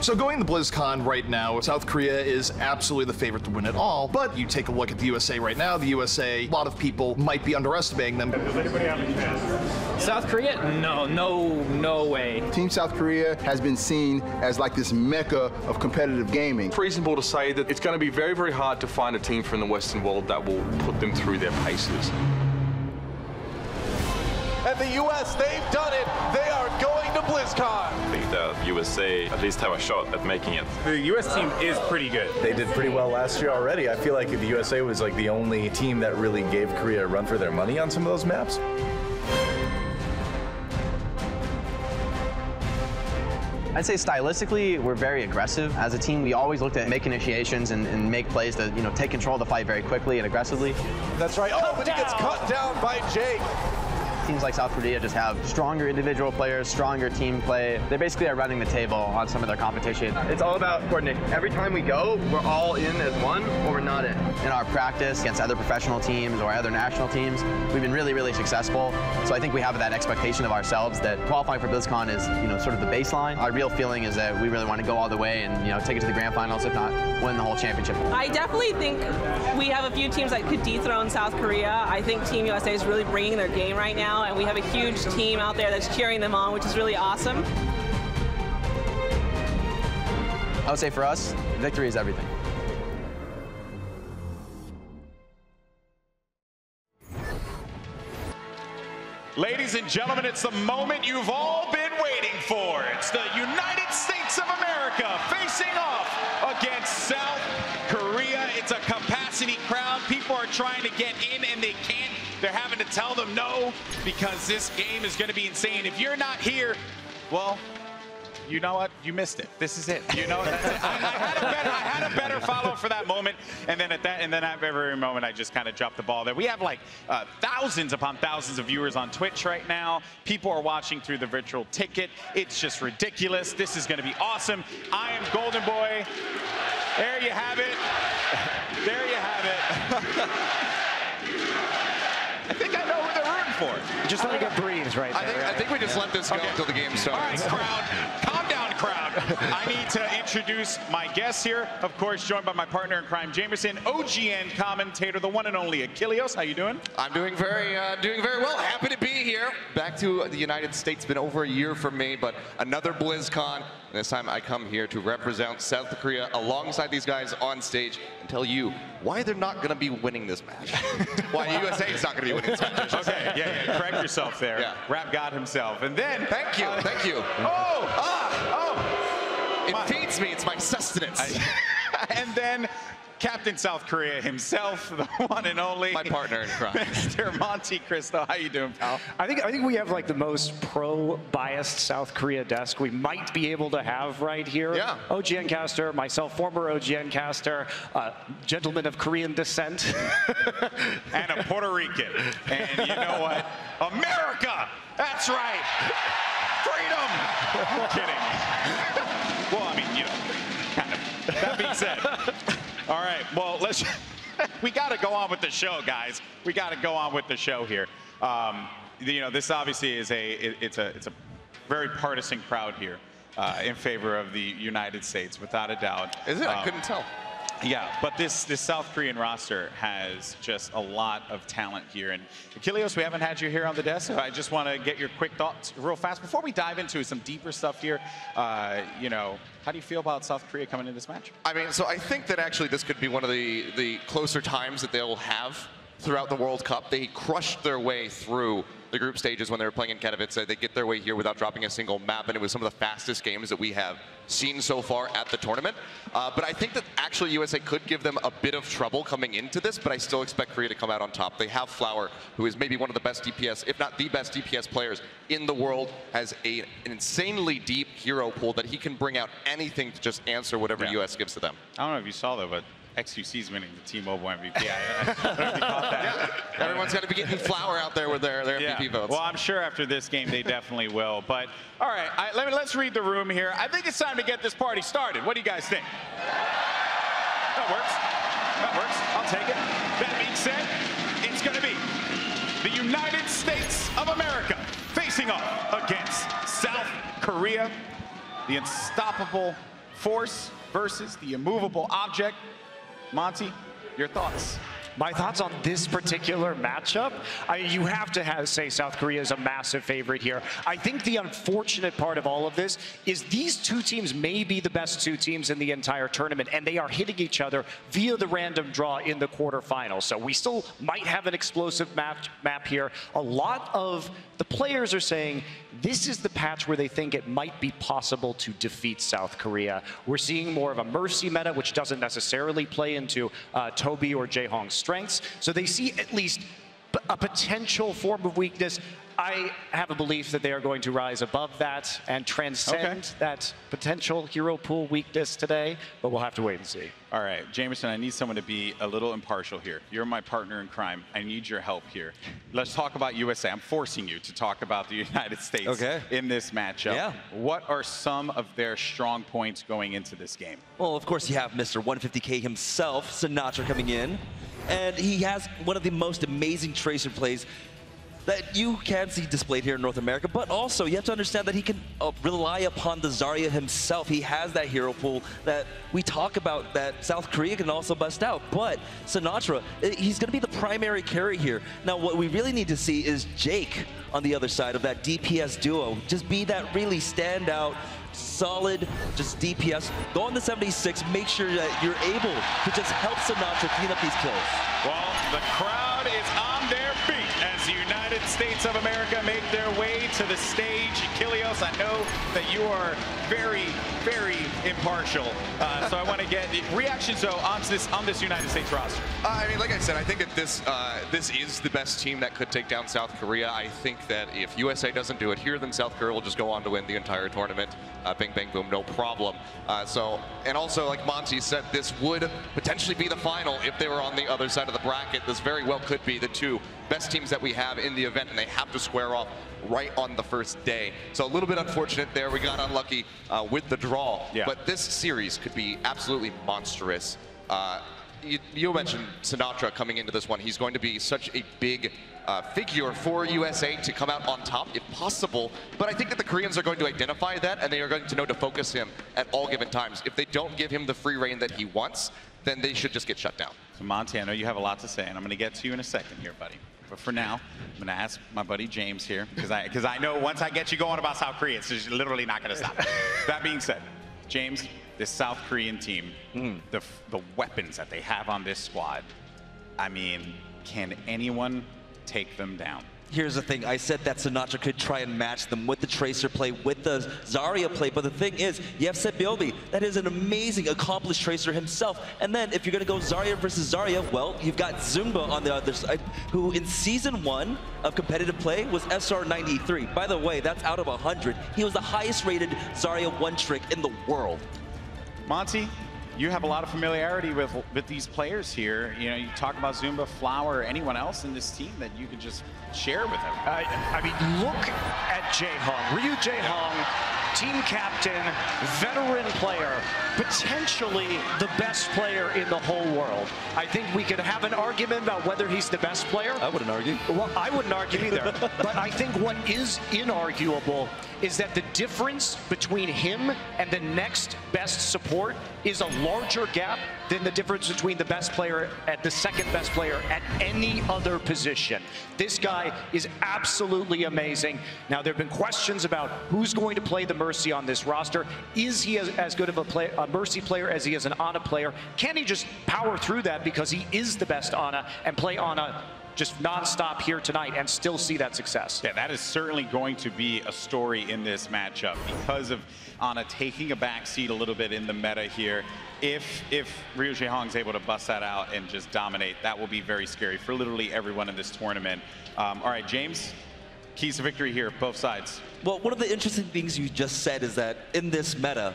So going to BlizzCon right now, South Korea is absolutely the favorite to win it all, but you take a look at the USA right now, the USA, a lot of people might be underestimating them. Does anybody have a chance? South Korea? No way. Team South Korea has been seen as like this mecca of competitive gaming. It's reasonable to say that it's going to be very, very hard to find a team from the Western world that will put them through their paces. And the US, they've done it. They are going to BlizzCon. I think the USA at least have a shot at making it. The US team is pretty good. They did pretty well last year already. I feel like the USA was like the only team that really gave Korea a run for their money on some of those maps. I'd say stylistically, we're very aggressive. As a team, we always look to make initiations and make plays that, take control of the fight very quickly and aggressively. That's right. Oh, but he gets cut down by Jake. Teams like South Korea just have stronger individual players, stronger team play. They basically are running the table on some of their competition. It's all about coordination. Every time we go, we're all in as one or we're not in. In our practice against other professional teams or other national teams, we've been really, really successful. So I think we have that expectation of ourselves that qualifying for BlizzCon is, sort of the baseline. Our real feeling is that we really want to go all the way and, take it to the grand finals, if not win the whole championship. I definitely think we have a few teams that could dethrone South Korea. I think Team USA is really bringing their game right now, and we have a huge team out there that's cheering them on, which is really awesome. I would say for us, victory is everything. Ladies and gentlemen, it's the moment you've all been waiting for. It's the United States of America facing off against South Korea. It's a capacity crowd. People are trying to get in and they can't. They're having to tell them no because this game is going to be insane. If you're not here, well, you know what? You missed it. This is it. You know, that's it. I had a better follow for that moment, and then at that very moment, I just kind of dropped the ball there. We have like thousands upon thousands of viewers on Twitch right now. People are watching through the virtual ticket. It's just ridiculous. This is going to be awesome. I am Golden Boy. There you have it. There you have it. I think I know who they're rooting for. Just let me get breathes right there. I think we just let this go until the game starts. All right, crowd. Calm down, crowd. I need to introduce my guests here. Of course, joined by my partner in crime, Jamerson, OGN commentator, the one and only Achilleos. How you doing? I'm doing very well. Happy to be here. Back to the United States. Been over a year for me, but another BlizzCon. And this time I come here to represent South Korea alongside these guys on stage and tell you why they're not going to be winning this match. Why the USA is not going to be winning this match. Okay, yeah, correct yourself there. Yeah. Rap God himself. And then... Thank you. It feeds me. It's my sustenance. And then Captain South Korea himself, the one and only. My partner in crime. Mr. Monte Cristo. How you doing, pal? I think we have like the most pro-biased South Korea desk we might be able to have right here. Yeah. OGN caster, myself, former OGN caster, gentleman of Korean descent. And a Puerto Rican. And you know what? America! That's right! Freedom! I'm kidding. Well, I mean, kind of. That being said. All right, well, we got to go on with the show, guys. We got to go on with the show here. This obviously is it's a very partisan crowd here in favor of the United States, without a doubt. Is it? I couldn't tell. Yeah, but this South Korean roster has just a lot of talent here. And Achilleos, we haven't had you here on the desk, so I just want to get your quick thoughts real fast. Before we dive into some deeper stuff here, how do you feel about South Korea coming into this match? I mean, so I think that actually this could be one of the closer times that they'll have throughout the World Cup. They crushed their way through the group stages when they were playing in Katowice. They get their way here without dropping a single map, and it was some of the fastest games that we have seen so far at the tournament. But I think that actually USA could give them a bit of trouble coming into this, but I still expect Korea to come out on top. They have Flower, who is maybe one of the best DPS, if not the best DPS players in the world, has an insanely deep hero pool that he can bring out anything to just answer whatever US gives to them. I don't know if you saw though, but XQC's winning the T-Mobile MVP. I don't know if you caught that. Yeah. Everyone's got to be getting Flower out there with their MVP votes. Well, I'm sure after this game they definitely will. But all right, let's read the room here. I think it's time to get this party started. What do you guys think? That works. That works. I'll take it. That being said, it's going to be the United States of America facing off against South Korea, the unstoppable force versus the immovable object. Monty, your thoughts? My thoughts on this particular matchup, you have to say South Korea is a massive favorite here. I think the unfortunate part of all of this is these two teams may be the best two teams in the entire tournament, and they are hitting each other via the random draw in the quarterfinals. So we still might have an explosive map here. A lot of the players are saying this is the patch where they think it might be possible to defeat South Korea. We're seeing more of a Mercy meta, which doesn't necessarily play into Toby or Jaehong's strengths. So they see at least a potential form of weakness. I have a belief that they are going to rise above that and transcend that potential hero pool weakness today, but we'll have to wait and see. All right, Jameson, I need someone to be a little impartial here. You're my partner in crime. I need your help here. Let's talk about USA. I'm forcing you to talk about the United States in this matchup. Yeah. What are some of their strong points going into this game? Well, of course, you have Mr. 150K himself, Sinatra, coming in. And he has one of the most amazing tracer plays that you can see displayed here in North America, but also you have to understand that he can rely upon the Zarya himself. He has that hero pool that we talk about that South Korea can also bust out, but Sinatra, he's going to be the primary carry here. Now, what we really need to see is Jake on the other side of that DPS duo. Just be that really standout, solid, just DPS. Go on the 76, make sure that you're able to just help Sinatra clean up these kills. Well, the crowd is on their feet as the United States of America make their way to the stage. Kilios, I know that you are very, very impartial, so I want to get reactions though on this United States roster. I mean, like I said, I think that this is the best team that could take down South Korea. I think that if USA doesn't do it here, then South Korea will just go on to win the entire tournament. Bing, bang, boom, no problem. And also, like Monty said, this would potentially be the final if they were on the other side of the bracket. This very well could be the two best teams that we have in the event, and they have to square off right on the first day. So a little bit unfortunate there. We got unlucky with the draw. Yeah. But this series could be absolutely monstrous. You mentioned Sinatra coming into this one. He's going to be such a big figure for USA to come out on top, if possible. But I think that the Koreans are going to identify that, and they are going to know to focus him at all given times. If they don't give him the free reign that he wants, then they should just get shut down. So Monty, I know you have a lot to say, and I'm going to get to you in a second here, buddy. But for now, I'm going to ask my buddy James here, because I know once I get you going about South Korea, it's just literally not going to stop. That being said, James, this South Korean team, the weapons that they have on this squad, I mean, can anyone take them down? Here's the thing, I said that Sinatra could try and match them with the Tracer play, with the Zarya play, but the thing is, you have Sebiobi, that is an amazing, accomplished Tracer himself, and then if you're going to go Zarya versus Zarya, well, you've got Zumba on the other side, who in Season 1 of competitive play was SR 93. By the way, that's out of 100. He was the highest rated Zarya one-trick in the world. Monty, you have a lot of familiarity with these players here. You know, you talk about Zumba, Flower, anyone else in this team that you could just share with them. I mean, look at Jaehong. Ryu Jaehong, team captain, veteran player, potentially the best player in the whole world. I think we could have an argument about whether he's the best player. I wouldn't argue. Well, I wouldn't argue either. But I think what is inarguable is that the difference between him and the next best support is a larger gap than the difference between the best player and the second best player at any other position. This guy is absolutely amazing. Now, there have been questions about who's going to play the Mercy on this roster. Is he as good of a Mercy player as he is an Ana player? Can he just power through that because he is the best Ana and play Ana just non-stop here tonight and still see that success? Yeah, that is certainly going to be a story in this matchup because of Ana taking a backseat a little bit in the meta here. If Ryu Jaehong's able to bust that out and just dominate, that will be very scary for literally everyone in this tournament. All right, James, keys to victory here, both sides. Well, one of the interesting things you just said is that in this meta,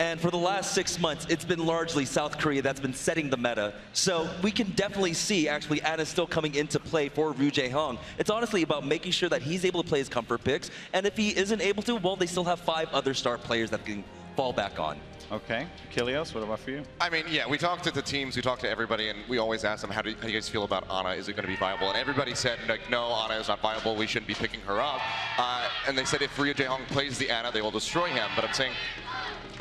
and for the last 6 months, it's been largely South Korea that's been setting the meta. So we can definitely see, actually, Ana's still coming into play for Ryu Jaehong. It's honestly about making sure that he's able to play his comfort picks. And if he isn't able to, well, they still have 5 other star players that can fall back on. Okay, Kilios, what about for you? I mean, yeah, we talked to the teams, we talked to everybody, and we always asked them, how do you guys feel about Ana? Is it going to be viable? And everybody said, like, no, Ana is not viable. We shouldn't be picking her up. And they said if Ryu Jae-hong plays the Ana, they will destroy him. But I'm saying,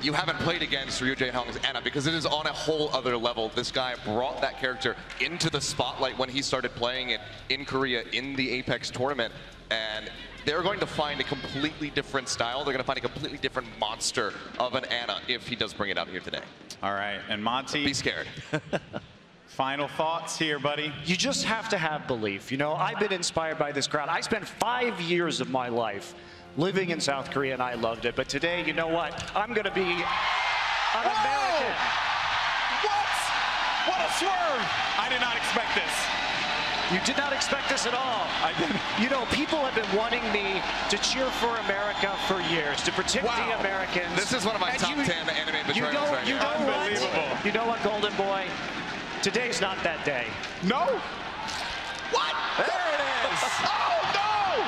you haven't played against Ryu Jae-hong's Ana because it is on a whole other level. This guy brought that character into the spotlight when he started playing it in Korea in the Apex tournament. And they're going to find a completely different style. They're going to find a completely different monster of an Ana if he does bring it out here today. All right, and Monty? Be scared. Final thoughts here, buddy? You just have to have belief. You know, I've been inspired by this crowd. I spent 5 years of my life living in South Korea, and I loved it. But today, you know what? I'm going to be an American. What a swerve! I did not expect this. You did not expect this at all. I didn't. You know, people have been wanting me to cheer for America for years, to protect the Americans. This is one of my top 10 anime betrayals right here. Unbelievable. You know what, Golden Boy? Today's not that day. No? What? There it is! Oh, no!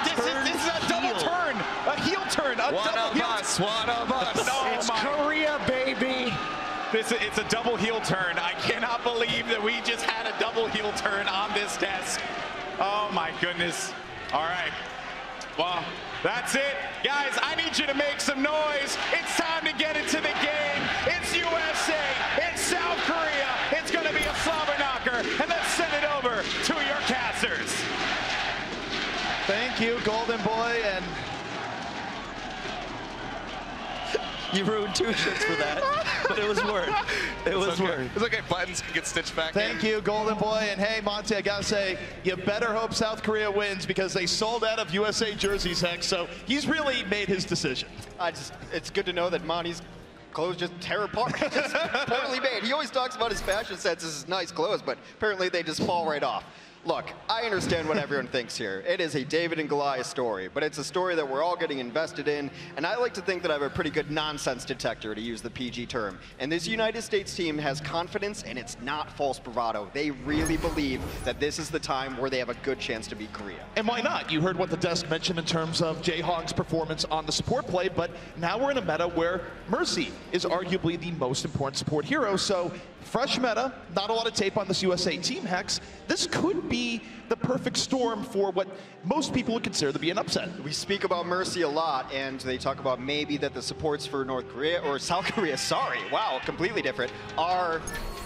This is a double turn. A heel turn. One of us. No, it's Korea, baby. It's a double heel turn. I cannot believe that we just had a double heel turn on this desk. Oh my goodness. All right. Well, that's it. Guys, I need you to make some noise. It's time to get into the game. It's USA. It's South Korea. It's going to be a slobber knocker. And let's send it over to your casters. Thank you, Golden Boy. And you ruined 2 shirts for that, but it was worth. It was worth. It's okay. Buttons can get stitched back in. Thank you, Golden Boy. And hey, Monty, I gotta say, you better hope South Korea wins because they sold out of USA jerseys, Hex. So he's really made his decision. It's good to know that Monty's clothes just tear apart. Just poorly made. He always talks about his fashion sense as nice clothes, but apparently they just fall right off. Look, I understand what everyone thinks here. It is a David and Goliath story, but it's a story that we're all getting invested in, and I like to think that I have a pretty good nonsense detector, to use the PG term. And this United States team has confidence, and it's not false bravado. They really believe that this is the time where they have a good chance to beat Korea. And why not? You heard what the desk mentioned in terms of Jae-hong's performance on the support play, but now we're in a meta where Mercy is arguably the most important support hero, so fresh meta, not a lot of tape on this USA team, Hex. This could be the perfect storm for what most people would consider to be an upset. We speak about Mercy a lot, and they talk about maybe that the supports for North Korea, or South Korea, sorry, wow, completely different, are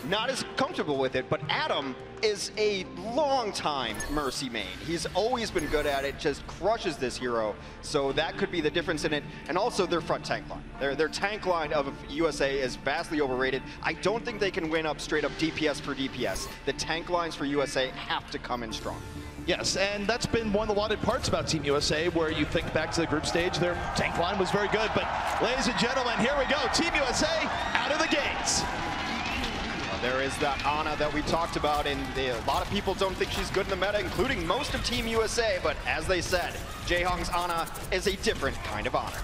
not as comfortable with it, but Adam is a long-time Mercy main. He's always been good at it, just crushes this hero, so that could be the difference in it. And also their front tank line. Their tank line of USA is vastly overrated. I don't think they can win up straight up DPS for DPS. The tank lines for USA have to come in strong. Yes, and that's been one of the lauded parts about Team USA, where you think back to the group stage, their tank line was very good. But ladies and gentlemen, here we go. Team USA out of the gates. There is that Ana that we talked about, and a lot of people don't think she's good in the meta, including most of Team USA, but as they said, Jae-hong's Ana is a different kind of Ana.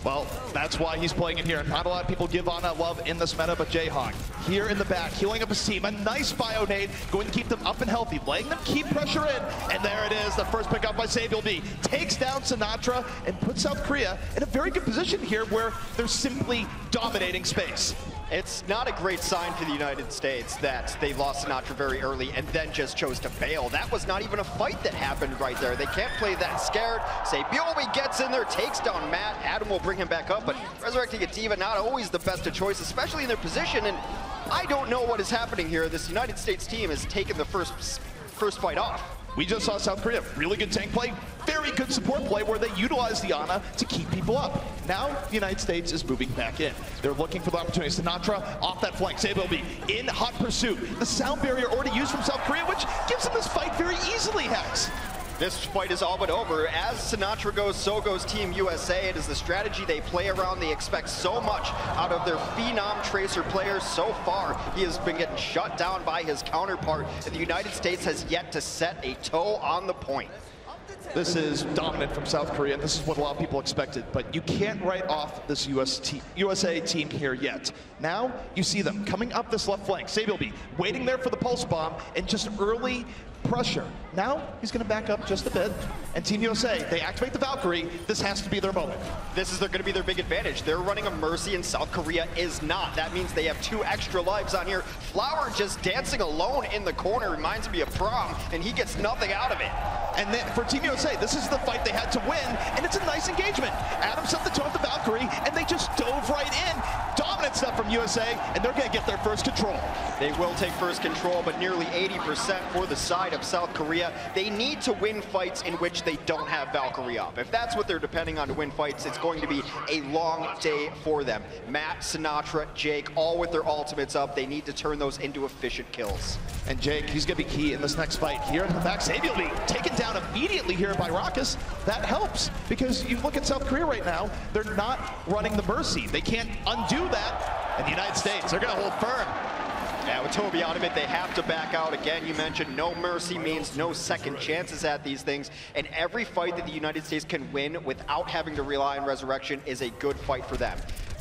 Well, that's why he's playing it here. Not a lot of people give Ana love in this meta, but Jae-hong here in the back, healing up his team. A nice bio nade, going to keep them up and healthy, letting them keep pressure in. And there it is, the first pick up by Sabilby. Takes down Sinatra and puts South Korea in a very good position here where they're simply dominating space. It's not a great sign for the United States that they lost Sinatra very early and then just chose to bail. That was not even a fight that happened right there. They can't play that scared. Sabilby gets in there, takes down Matt. Adam will bring him back up, but resurrecting a D.Va not always the best of choice, especially in their position. And I don't know what is happening here. This United States team has taken the first fight off. We just saw South Korea, really good tank play, very good support play where they utilize the Ana to keep people up. Now, the United States is moving back in. They're looking for the opportunity. Sinatra off that flank. Sabilby in hot pursuit. The sound barrier already used from South Korea, which gives them this fight very easily, Hex. This fight is all but over. As Sinatra goes, so goes Team USA. It is the strategy they play around. They expect so much out of their phenom Tracer players. So far, he has been getting shut down by his counterpart, and the United States has yet to set a toe on the point. This is dominant from South Korea, and this is what a lot of people expected, but you can't write off this USA team here yet. Now, you see them coming up this left flank. Sabilby waiting there for the pulse bomb, and just early pressure. Now he's going to back up just a bit, and Team USA, they activate the Valkyrie. This has to be their moment. This is going to be their big advantage. They're running a Mercy and South Korea is not. That means they have 2 extra lives on here. Flower just dancing alone in the corner reminds me of prom, and he gets nothing out of it. And then for Team USA, this is the fight they had to win, and it's a nice engagement. Adam set the tone with the Valkyrie, and they just dove right in. Dominant stuff from USA, and they're going to get their first control. They will take first control, but nearly 80% for the side of South Korea. They need to win fights in which they don't have Valkyrie up. If that's what they're depending on to win fights, it's going to be a long day for them. Matt, Sinatra, Jake, all with their ultimates up. They need to turn those into efficient kills. And Jake, he's going to be key in this next fight. Here in the back, Xavier will be taken down immediately here by Raucus. That helps, because you look at South Korea right now, they're not running the Mercy. They can't undo that. And the United States, they're going to hold firm. Yeah, with Toby out of it, they have to back out. Again, you mentioned no mercy means no second chances at these things. And every fight that the United States can win without having to rely on Resurrection is a good fight for them.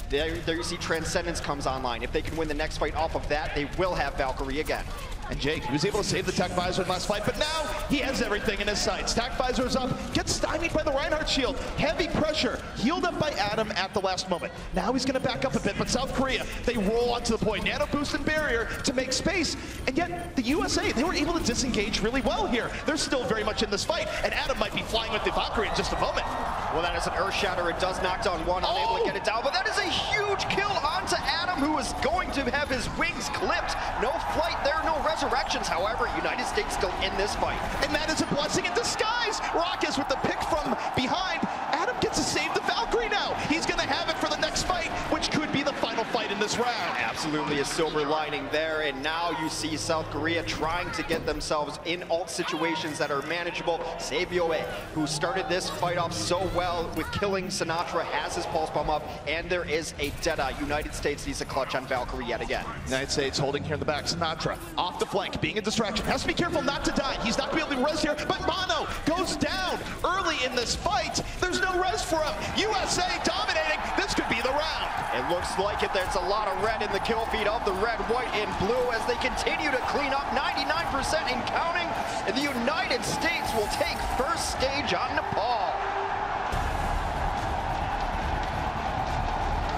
There you see Transcendence comes online. If they can win the next fight off of that, they will have Valkyrie again. And Jake, he was able to save the Tech Visor in last fight, but now he has everything in his sights. Tech Visor is up, gets stymied by the Reinhardt shield. Heavy pressure, healed up by Adam at the last moment. Now he's gonna back up a bit, but South Korea, they roll onto the point. Nano boost and barrier to make space, and yet the USA, they were able to disengage really well here. They're still very much in this fight, and Adam might be flying with the Valkyrie in just a moment. Well, that is an Earth Shatter. It does knock down one, unable to get it down, but that is a huge kill onto Adam, who is going to have his wings clipped. No flight there, no resurrections. However, United States still in this fight. And that is a blessing in disguise. Raucus with the pick from behind. Adam gets to save the Valkyrie now. He's going to have it for the next fight, which could be the final fight in this round. Absolutely a silver lining there, and now you see South Korea trying to get themselves in ult situations that are manageable. Savioe, who started this fight off so well with killing Sinatra, has his pulse bomb up, and there is a Deadeye. United States needs a clutch on Valkyrie yet again. United States holding here in the back. Sinatra off the flank, being a distraction. Has to be careful not to die. He's not going to be able to res here, but Mono goes down early in this fight. There's no res for him. USA dominating. This could be the round. It looks like it. There's a lot of red in the kill feed of the red, white, and blue as they continue to clean up 99% and counting. And the United States will take first stage on Nepal.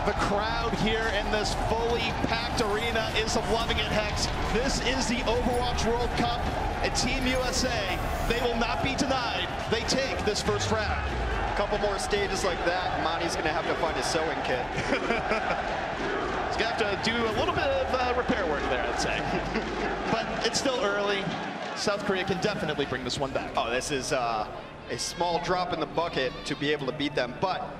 The crowd here in this fully packed arena is loving it, Hex. This is the Overwatch World Cup, and Team USA, they will not be denied. They take this first round. A couple more stages like that, Monty's going to have to find a sewing kit. He's going to have to do a little bit of repair work there, I'd say. But it's still early. South Korea can definitely bring this one back. Oh, this is a small drop in the bucket to be able to beat them, but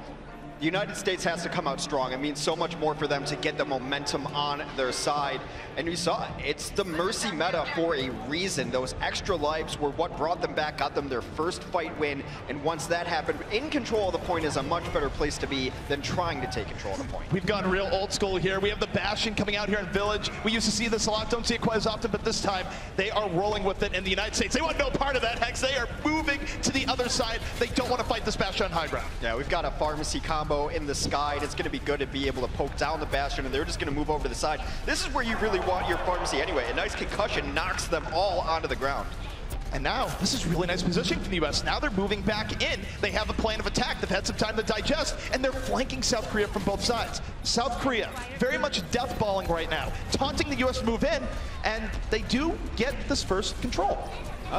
the United States has to come out strong. It means so much more for them to get the momentum on their side. And you saw it. It's the Mercy meta for a reason. Those extra lives were what brought them back, got them their first fight win. And once that happened, in control of the point is a much better place to be than trying to take control of the point. We've gone real old school here. We have the Bastion coming out here in Village. We used to see this a lot, don't see it quite as often, but this time they are rolling with it in the United States. They want no part of that, Hex. They are moving to the other side. They don't want to fight this Bastion on high ground. Yeah, we've got a pharmacy combo in the sky, and it's going to be good to be able to poke down the Bastion, and they're just going to move over to the side. This is where you really want your pharmacy anyway. A nice concussion knocks them all onto the ground. And now, this is really nice positioning from the U.S. Now they're moving back in. They have a plan of attack. They've had some time to digest, and they're flanking South Korea from both sides. South Korea, very much deathballing right now, taunting the U.S. move in, and they do get this first control.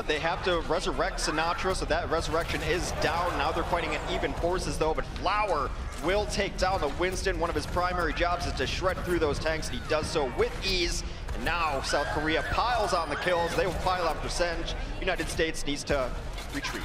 They have to resurrect Sinatra, so that resurrection is down. Now they're fighting at even forces, though, but Flower will take down the Winston. One of his primary jobs is to shred through those tanks, and he does so with ease. And now South Korea piles on the kills. They will pile on percentage. United States needs to retreat.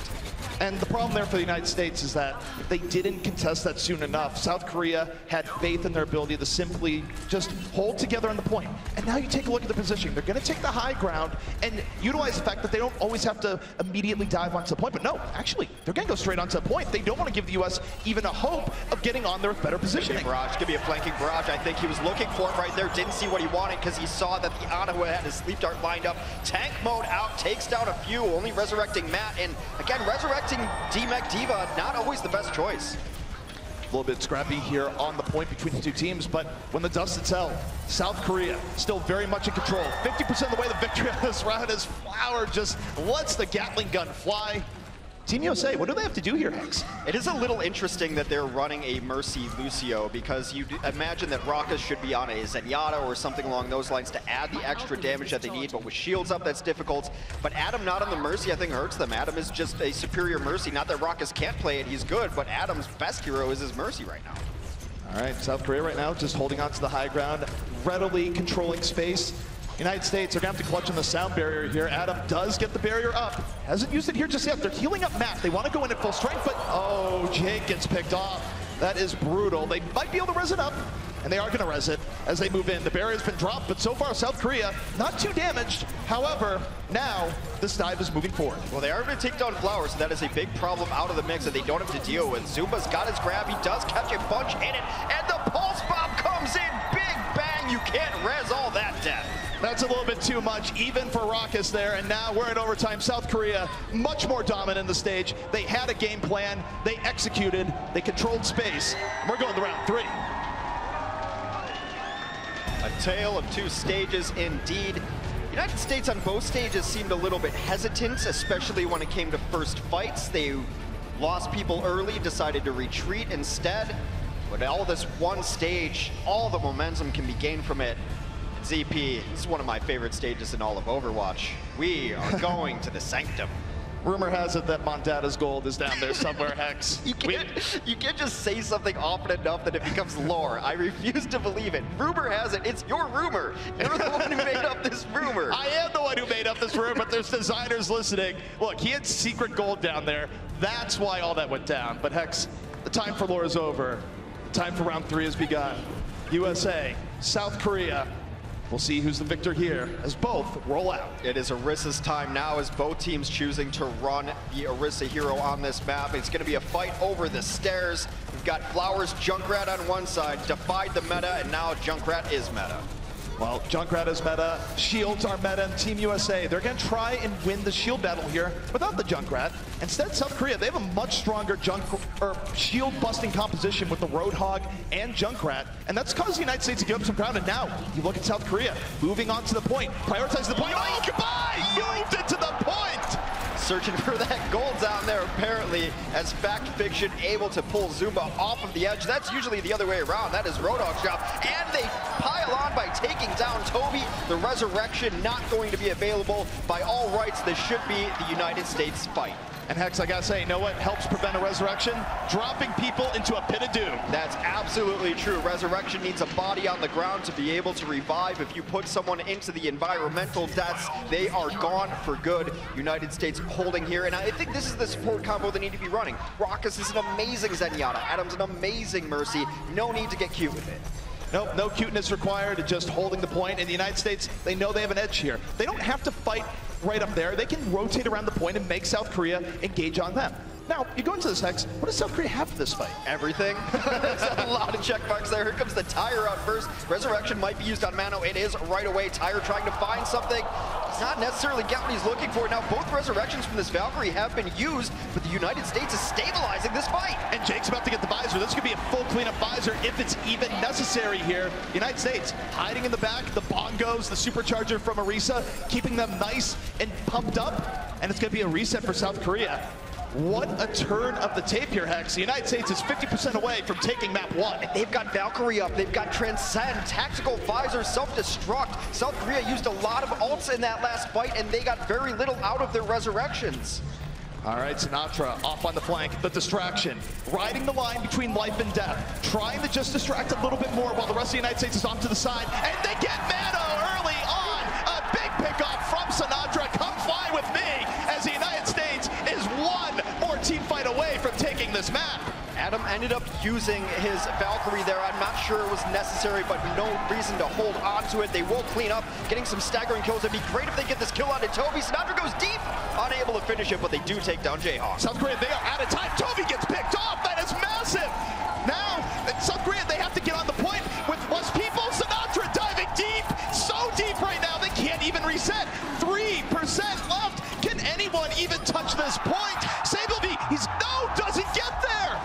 And the problem there for the United States is that they didn't contest that soon enough. South Korea had faith in their ability to simply just hold together on the point. And now you take a look at the position. They're going to take the high ground and utilize the fact that they don't always have to immediately dive onto the point. But no, actually, they're going to go straight onto the point. They don't want to give the U.S. even a hope of getting on there with better positioning. Barrage, could be a flanking barrage. I think he was looking for it right there. Didn't see what he wanted because he saw that the Ana, who had his sleep dart lined up, tank mode out, takes down a few, only resurrecting Matt. And again, resurrecting D-Mech Diva, not always the best choice. little bit scrappy here on the point between the two teams, but when the dust settles, South Korea still very much in control. 50% of the way the victory on this round is Flower just lets the Gatling gun fly. Team USA, what do they have to do here, Hex? It is a little interesting that they're running a Mercy Lucio, because you imagine that Rockus should be on a Zenyatta or something along those lines to add the extra damage that they need, but with shields up, that's difficult. But Adam not on the Mercy, I think, hurts them. Adam is just a superior Mercy. Not that Rockus can't play it, he's good, but Adam's best hero is his Mercy right now. All right, South Korea right now just holding on to the high ground, readily controlling space. United States are going to have to clutch on the sound barrier here. Adam does get the barrier up. Hasn't used it here just yet. They're healing up Matt. They want to go in at full strength, but oh, Jake gets picked off. That is brutal. They might be able to res it up, and they are going to res it as they move in. The barrier's been dropped, but so far South Korea not too damaged. However, now this dive is moving forward. Well, they are going to take down Flower, so that is a big problem out of the mix that they don't have to deal with. Zumba's got his grab. He does catch a bunch in it, and the pulse bomb comes in. Big bang. You can't res all that death. That's a little bit too much, even for Rockus there, and now we're in overtime. South Korea, much more dominant in the stage. They had a game plan, they executed, they controlled space. We're going to round 3. A tale of two stages indeed. United States on both stages seemed a little bit hesitant, especially when it came to first fights. They lost people early, decided to retreat instead. But all this one stage, all the momentum can be gained from it. ZP, this is one of my favorite stages in all of Overwatch. We are going to the Sanctum. Rumor has it that Mondada's gold is down there somewhere, Hex. You can't just say something often enough that it becomes lore. I refuse to believe it. Rumor has it, it's your rumor. You're the one who made up this rumor. I am the one who made up this rumor, but there's designers listening. Look, he had secret gold down there. That's why all that went down. But Hex, the time for lore is over. The time for round 3 has begun. USA, South Korea. We'll see who's the victor here as both roll out. It is Orissa's time now as both teams choosing to run the Orisa hero on this map. It's going to be a fight over the stairs. We've got Flowers, Junkrat on one side, defied the meta, and now Junkrat is meta. Well, Junkrat is meta, Shields are meta, and Team USA, they're going to try and win the shield battle here without the Junkrat. Instead, South Korea, they have a much stronger shield-busting composition with the Roadhog and Junkrat, and that's caused the United States to give up some ground. And now, you look at South Korea, moving on to the point, prioritizing the point. Oh, goodbye! Moved it to the point! Searching for that gold down there, apparently, as Fact Fiction able to pull Zumba off of the edge. That's usually the other way around. That is Roadhog's job. And they pile on by taking down Toby. The resurrection not going to be available. By all rights, this should be the United States fight. And Hex, I gotta say, you know what helps prevent a resurrection? Dropping people into a pit of doom. That's absolutely true. Resurrection needs a body on the ground to be able to revive. If you put someone into the environmental deaths, they are gone for good. United States holding here, and I think this is the support combo they need to be running. Rockus is an amazing Zenyatta. Adam's an amazing Mercy. No need to get cute with it. Nope, no cuteness required, just holding the point. In the United States, they know they have an edge here. They don't have to fight right up there. They can rotate around the point and make South Korea engage on them. Now, you go into this, Hex, what does South Korea have for this fight? Everything. There's a lot of check marks there. Here comes the Tire out first. Resurrection might be used on Mano. It is right away. Tire trying to find something. He's not necessarily getting what he's looking for. Now, both Resurrections from this Valkyrie have been used, but the United States is stabilizing this fight. And Jake's about to get the visor. This could be a full cleanup visor if it's even necessary here. United States hiding in the back. The bongos, the supercharger from Orisa, keeping them nice and pumped up. And it's going to be a reset for South Korea. What a turn of the tape here, Hex. The United States is 50% away from taking map 1. And they've got Valkyrie up, they've got Transcend, Tactical Visor, Self-Destruct. South Korea used a lot of ults in that last fight, and they got very little out of their Resurrections. All right, Sinatra off on the flank, the distraction, riding the line between life and death, trying to just distract a little bit more while the rest of the United States is off to the side, and they get Mano early on. A big pickoff from Sinatra. Come fly with me as the United States is one more team fight away from taking this map. Adam ended up using his Valkyrie there. I'm not sure it was necessary, but no reason to hold on to it. They will clean up, getting some staggering kills. It'd be great if they get this kill out of Toby. Sinatra goes deep, unable to finish it, but they do take down Jayhawk. South Korea, they are out of time. Toby gets picked off. That is massive. Now, South Korea, they have to get on the point with less people. Sinatra diving deep, so deep right now, they can't even reset. 3% left. Can anyone even touch this point? Sableby, doesn't get there.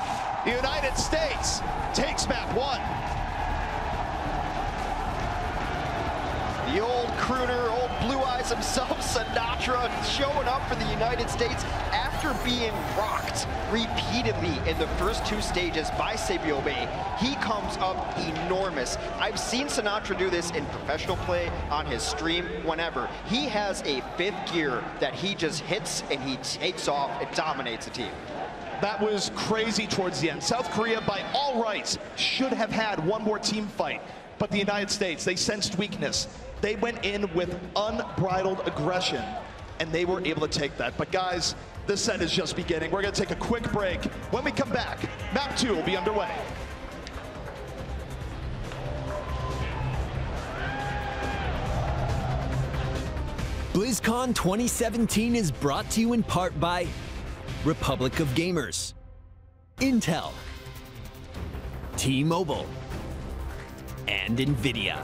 The United States guys himself, Sinatra, showing up for the United States after being rocked repeatedly in the first 2 stages by Sabiobe. He comes up enormous. I've seen Sinatra do this in professional play, on his stream, whenever. He has a 5th gear that he just hits and he takes off and dominates the team. That was crazy towards the end. South Korea, by all rights, should have had one more team fight. But the United States, they sensed weakness. They went in with unbridled aggression, and they were able to take that. But guys, this set is just beginning. We're going to take a quick break. When we come back, map 2 will be underway. BlizzCon 2017 is brought to you in part by Republic of Gamers, Intel, T-Mobile, and NVIDIA.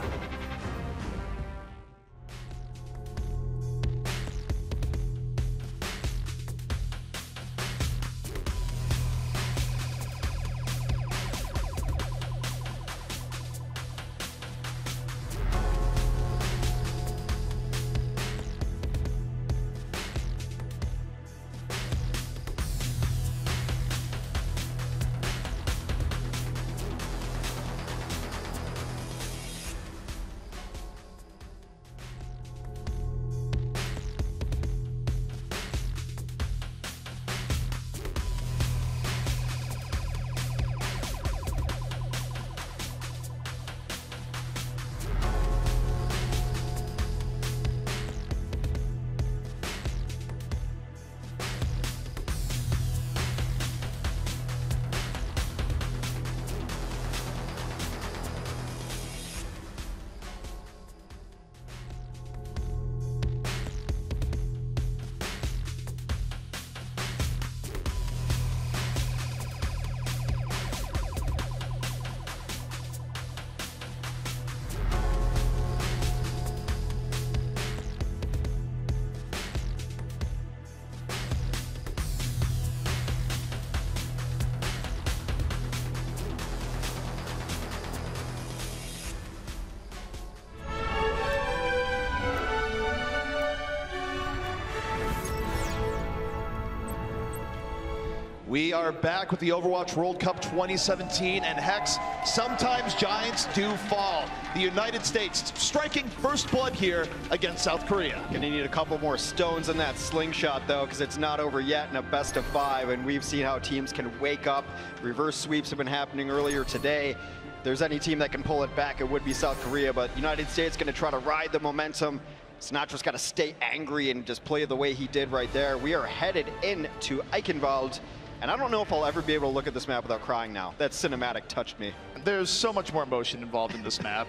We are back with the Overwatch World Cup 2017, and Hex, sometimes giants do fall. The United States striking first blood here against South Korea. Gonna need a couple more stones in that slingshot though, because it's not over yet in a best of 5, and we've seen how teams can wake up. Reverse sweeps have been happening earlier today. If there's any team that can pull it back, it would be South Korea, but United States gonna try to ride the momentum. Sinatra's got to stay angry and just play the way he did right there. We are headed into Eichenwald. And I don't know if I'll ever be able to look at this map without crying now. That cinematic touched me. There's so much more emotion involved in this map.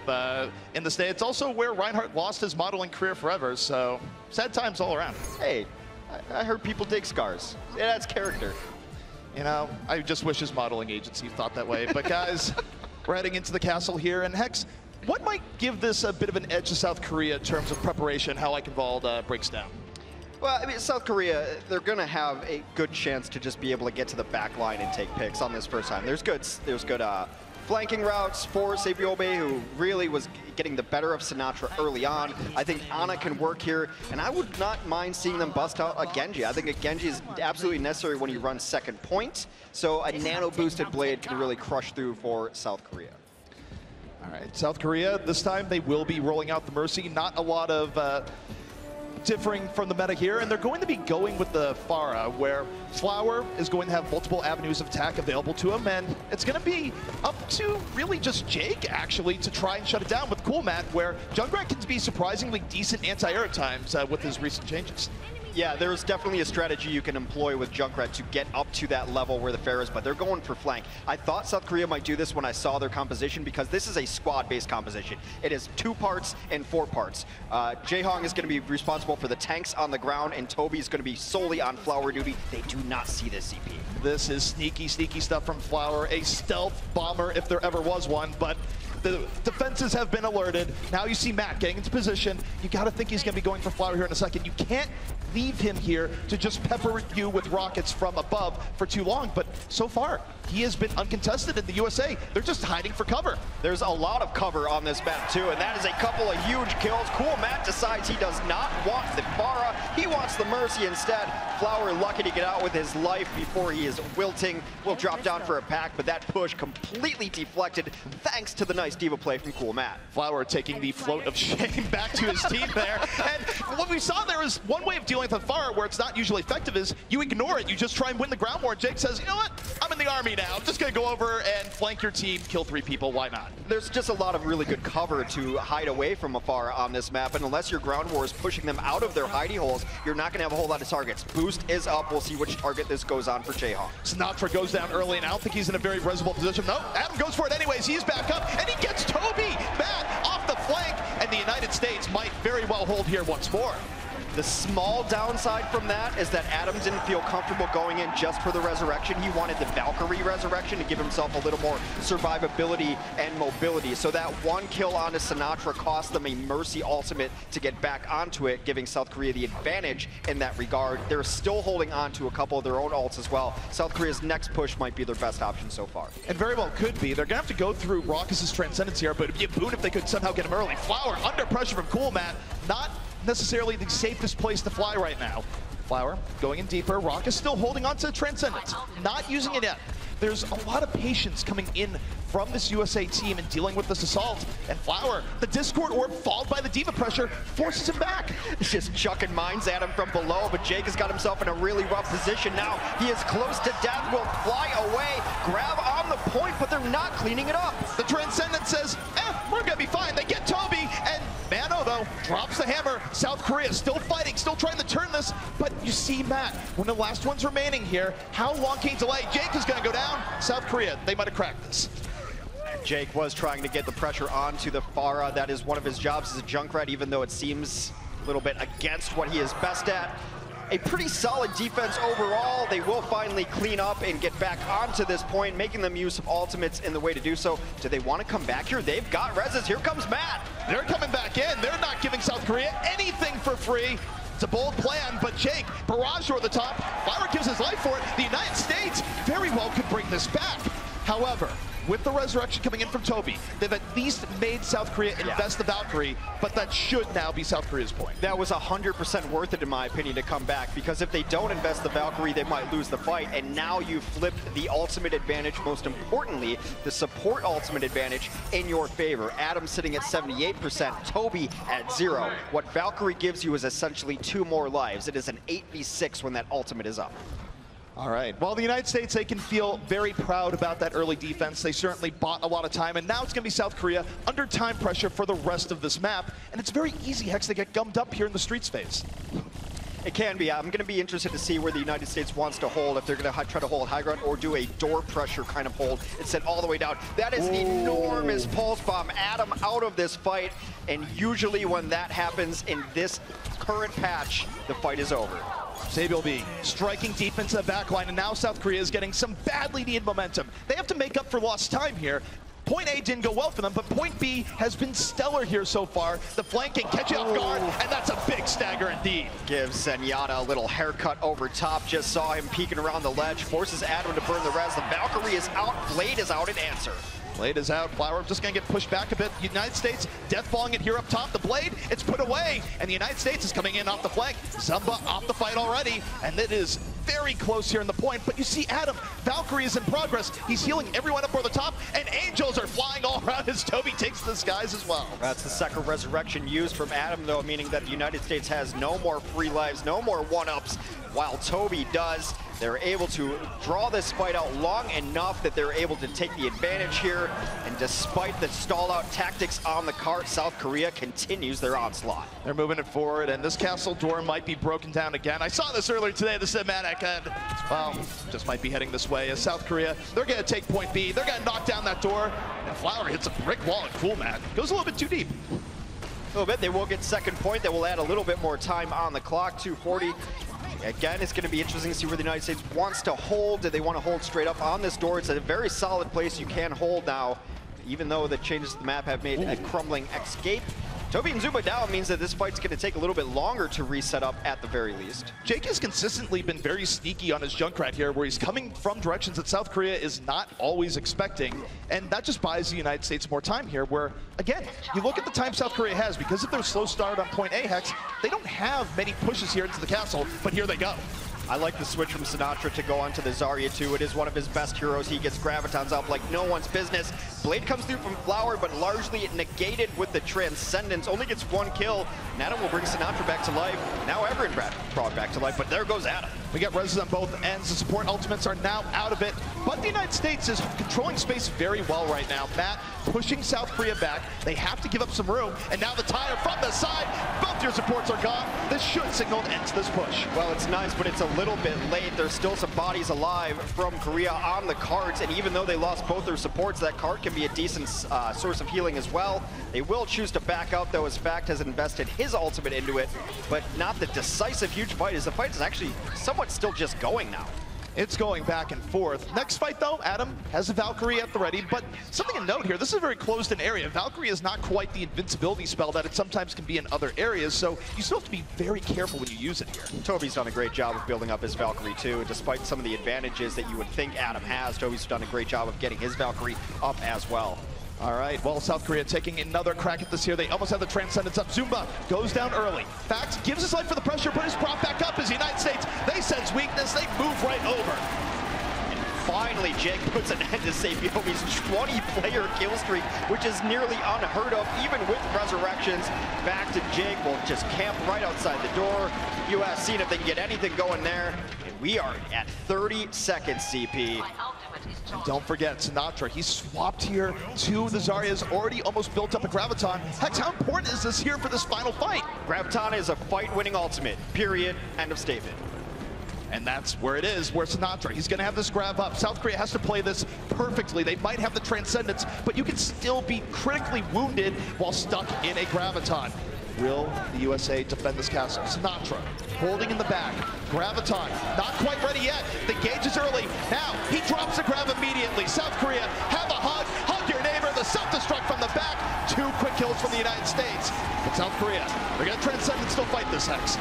In the state, it's also where Reinhardt lost his modeling career forever, so sad times all around. Hey, I heard people dig scars. It adds character. You know, I just wish his modeling agency thought that way. But guys, we're heading into the castle here, and Hex, what might give this a bit of an edge to South Korea in terms of preparation, how Eichenwald breaks down? Well, I mean, South Korea, they're going to have a good chance to just be able to get to the back line and take picks on this first time. There's good flanking routes for Sabiobe, who really was getting the better of Sinatra early on. I think Ana can work here, and I would not mind seeing them bust out a Genji. I think a Genji is absolutely necessary when you run second point, so a nano-boosted blade can really crush through for South Korea. All right, South Korea, this time they will be rolling out the Mercy. Not a lot of differing from the meta here, and they're going to be going with the Pharah, where Flower is going to have multiple avenues of attack available to him, and it's going to be up to really just Jake, actually, to try and shut it down with Cool Matt, where Junkrat can be surprisingly decent anti-air at times with his recent changes. Yeah, there's definitely a strategy you can employ with Junkrat to get up to that level where the Fair is, but they're going for flank. I thought South Korea might do this when I saw their composition, because this is a squad-based composition. It is 2 parts and 4 parts. Jaehong is going to be responsible for the tanks on the ground, and Toby is going to be solely on Flower duty. They do not see this CP. This is sneaky, sneaky stuff from Flower, a stealth bomber if there ever was one, but The defenses have been alerted. Now you see Matt getting into position. You got to think he's going to be going for Flower here in a second. You can't leave him here to just pepper you with rockets from above for too long. But so far, he has been uncontested in the USA. They're just hiding for cover. There's a lot of cover on this map too, and that is a couple of huge kills. Cool Matt decides he does not want the Pharah. He wants the Mercy instead. Flower lucky to get out with his life before he is wilting. Will drop down for a pack, but that push completely deflected thanks to the nice diva play from Cool Matt. Flower taking the float of shame back to his team there. And what we saw there is one way of dealing with the Pharah where it's not usually effective is you ignore it. You just try and win the ground war. Jake says, you know what? I'm in the army now. I'm just going to go over and flank your team, kill 3 people. Why not? There's just a lot of really good cover to hide away from Pharah on this map, and unless your ground war is pushing them out of their hidey holes, you're not going to have a whole lot of targets. Boost is up. We'll see which target this goes on for Jayhawk. Sinatra goes down early, and I don't think he's in a very resible position. No, Adam goes for it anyways. He's back up, and he gets Toby back off the flank, and the United States might very well hold here once more. The small downside from that is that Adam didn't feel comfortable going in just for the resurrection. He wanted the Valkyrie resurrection to give himself a little more survivability and mobility. So that one kill onto Sinatra cost them a Mercy ultimate to get back onto it, giving South Korea the advantage in that regard. They're still holding on to a couple of their own ults as well. South Korea's next push might be their best option so far. And very well could be. They're going to have to go through Raucus's Transcendence here, but it'd be a boon if they could somehow get him early. Flower under pressure from Cool Matt. Not necessarily the safest place to fly right now. Flower going in deeper. Raucus still holding on to Transcendence, not using it yet. There's a lot of patience coming in from this USA team and dealing with this assault. And Flower, the Discord Orb followed by the Diva pressure, forces him back. Just chucking mines at him from below, but Jake has got himself in a really rough position now. He is close to death, will fly away, grab on the point, but they're not cleaning it up. The Transcendent says, we're gonna be fine. They get Toby, and Mano, though, drops the hammer. South Korea still fighting, still trying to turn this, but you see Matt, one of the last ones remaining here. How long can he delay? Jake is gonna go down. South Korea, they might have cracked this. Jake was trying to get the pressure onto the Pharah. That is one of his jobs as a Junkrat, even though it seems a little bit against what he is best at. A pretty solid defense overall. They will finally clean up and get back onto this point, making them use of ultimates in the way to do so. Do they want to come back here? They've got reses. Here comes Matt. They're coming back in. They're not giving South Korea anything for free. It's a bold plan, but Jake, barrage over the top. Flower gives his life for it. The United States very well could bring this back. However, with the resurrection coming in from Toby, they've at least made South Korea invest the Valkyrie, but that should now be South Korea's point. That was 100% worth it, in my opinion, to come back, because if they don't invest the Valkyrie, they might lose the fight, and now you flipped the ultimate advantage, most importantly, the support ultimate advantage in your favor. Adam sitting at 78%, Toby at 0. What Valkyrie gives you is essentially 2 more lives. It is an 8v6 when that ultimate is up. All right. Well, the United States, they can feel very proud about that early defense. They certainly bought a lot of time, and now it's going to be South Korea under time pressure for the rest of this map. And it's very easy, Hex, to get gummed up here in the streets phase. It can be. I'm going to be interested to see where the United States wants to hold, if they're going to try to hold high ground or do a door pressure kind of hold and send all the way down. That is an enormous pulse bomb. Adam out of this fight, and usually when that happens in this current patch, the fight is over. Sabiel B striking deep into the backline, and now South Korea is getting some badly needed momentum. They have to make up for lost time here. Point A didn't go well for them, but point B has been stellar here so far. The flanking, catch it off guard, and that's a big stagger indeed. Gives Zenyatta a little haircut over top. Just saw him peeking around the ledge. Forces Adam to burn the res. The Valkyrie is out. Blade is out in answer. Blade is out. Flower just going to get pushed back a bit. United States deathballing it here up top. The Blade, it's put away, and the United States is coming in off the flank. Zumba off the fight already, and it is very close here in the point. But you see Adam, Valkyrie is in progress. He's healing everyone up over the top, and Angels are flying all around as Toby takes the skies as well. That's the second resurrection used from Adam, though, meaning that the United States has no more free lives, no more one-ups, while Toby does. They're able to draw this fight out long enough that they're able to take the advantage here. And despite the stall-out tactics on the cart, South Korea continues their onslaught. They're moving it forward, and this castle door might be broken down again. I saw this earlier today, the cinematic, and, well, just might be heading this way. As South Korea, they're going to take point B. They're going to knock down that door, and Flower hits a brick wall, and Cool Matt goes a little bit too deep. A little bit. They will get second point. That will add a little bit more time on the clock, 2:40. Again, it's going to be interesting to see where the United States wants to hold. Do they want to hold straight up on this door? It's a very solid place you can hold now. even though the changes to the map have made a crumbling escape. Toby and Zumba down means that this fight's going to take a little bit longer to reset up at the very least. Jake has consistently been very sneaky on his Junkrat here, where he's coming from directions that South Korea is not always expecting, and that just buys the United States more time here, where, again, you look at the time South Korea has, because of their slow start on point A, Hex, they don't have many pushes here into the castle, but here they go. I like the switch from Sinatra to go onto the Zarya too. It is one of his best heroes. He gets Gravitons up like no one's business. Blade comes through from Flower, but largely negated with the Transcendence. Only gets 1 kill. And Adam will bring Sinatra back to life. Now Everin brought back to life, but there goes Adam. We got reses on both ends. The support ultimates are now out of it, but the United States is controlling space very well right now. Matt pushing South Korea back. They have to give up some room, and now the tire from the side. Both your supports are gone. This should signal an end to this push. Well, it's nice, but it's a little bit late. There's still some bodies alive from Korea on the cards, and even though they lost both their supports, that card can be a decent source of healing as well. They will choose to back out, though, as Fact has invested his ultimate into it, but not the decisive huge fight, as the fight is actually somewhat still just going now. It's going back and forth. Next fight, though, Adam has a Valkyrie at the ready, but something to note here, this is a very closed-in area. Valkyrie is not quite the invincibility spell that it sometimes can be in other areas, so you still have to be very careful when you use it here. Toby's done a great job of building up his Valkyrie, too, and despite some of the advantages that you would think Adam has, Toby's done a great job of getting his Valkyrie up as well. All right, well, South Korea taking another crack at this here. They almost have the Transcendence up. Zumba goes down early. Fact gives his life for the pressure, but is brought back up as the United States. They sense weakness. They move right over. And finally, Jake puts an end to Sapiomi's 20-player kill streak, which is nearly unheard of, even with resurrections. Back to Jake will just camp right outside the door. US seeing if they can get anything going there. And we are at 30 seconds, CP. And don't forget, Sinatra, he swapped here to the Zarya's already almost built up a Graviton. Hex, how important is this here for this final fight? Graviton is a fight-winning ultimate, period, end of statement. And that's where it is, where Sinatra, he's gonna have this grab up. South Korea has to play this perfectly. They might have the Transcendence, but you can still be critically wounded while stuck in a Graviton. Will the USA defend this castle? Sinatra holding in the back. Graviton not quite ready yet. The gauge is early. Now he drops the grab immediately. South Korea have a hug. Hug your neighbor. The self-destruct from the back. 2 quick kills from the United States. But South Korea, they're gonna transcend and still fight this, Hex.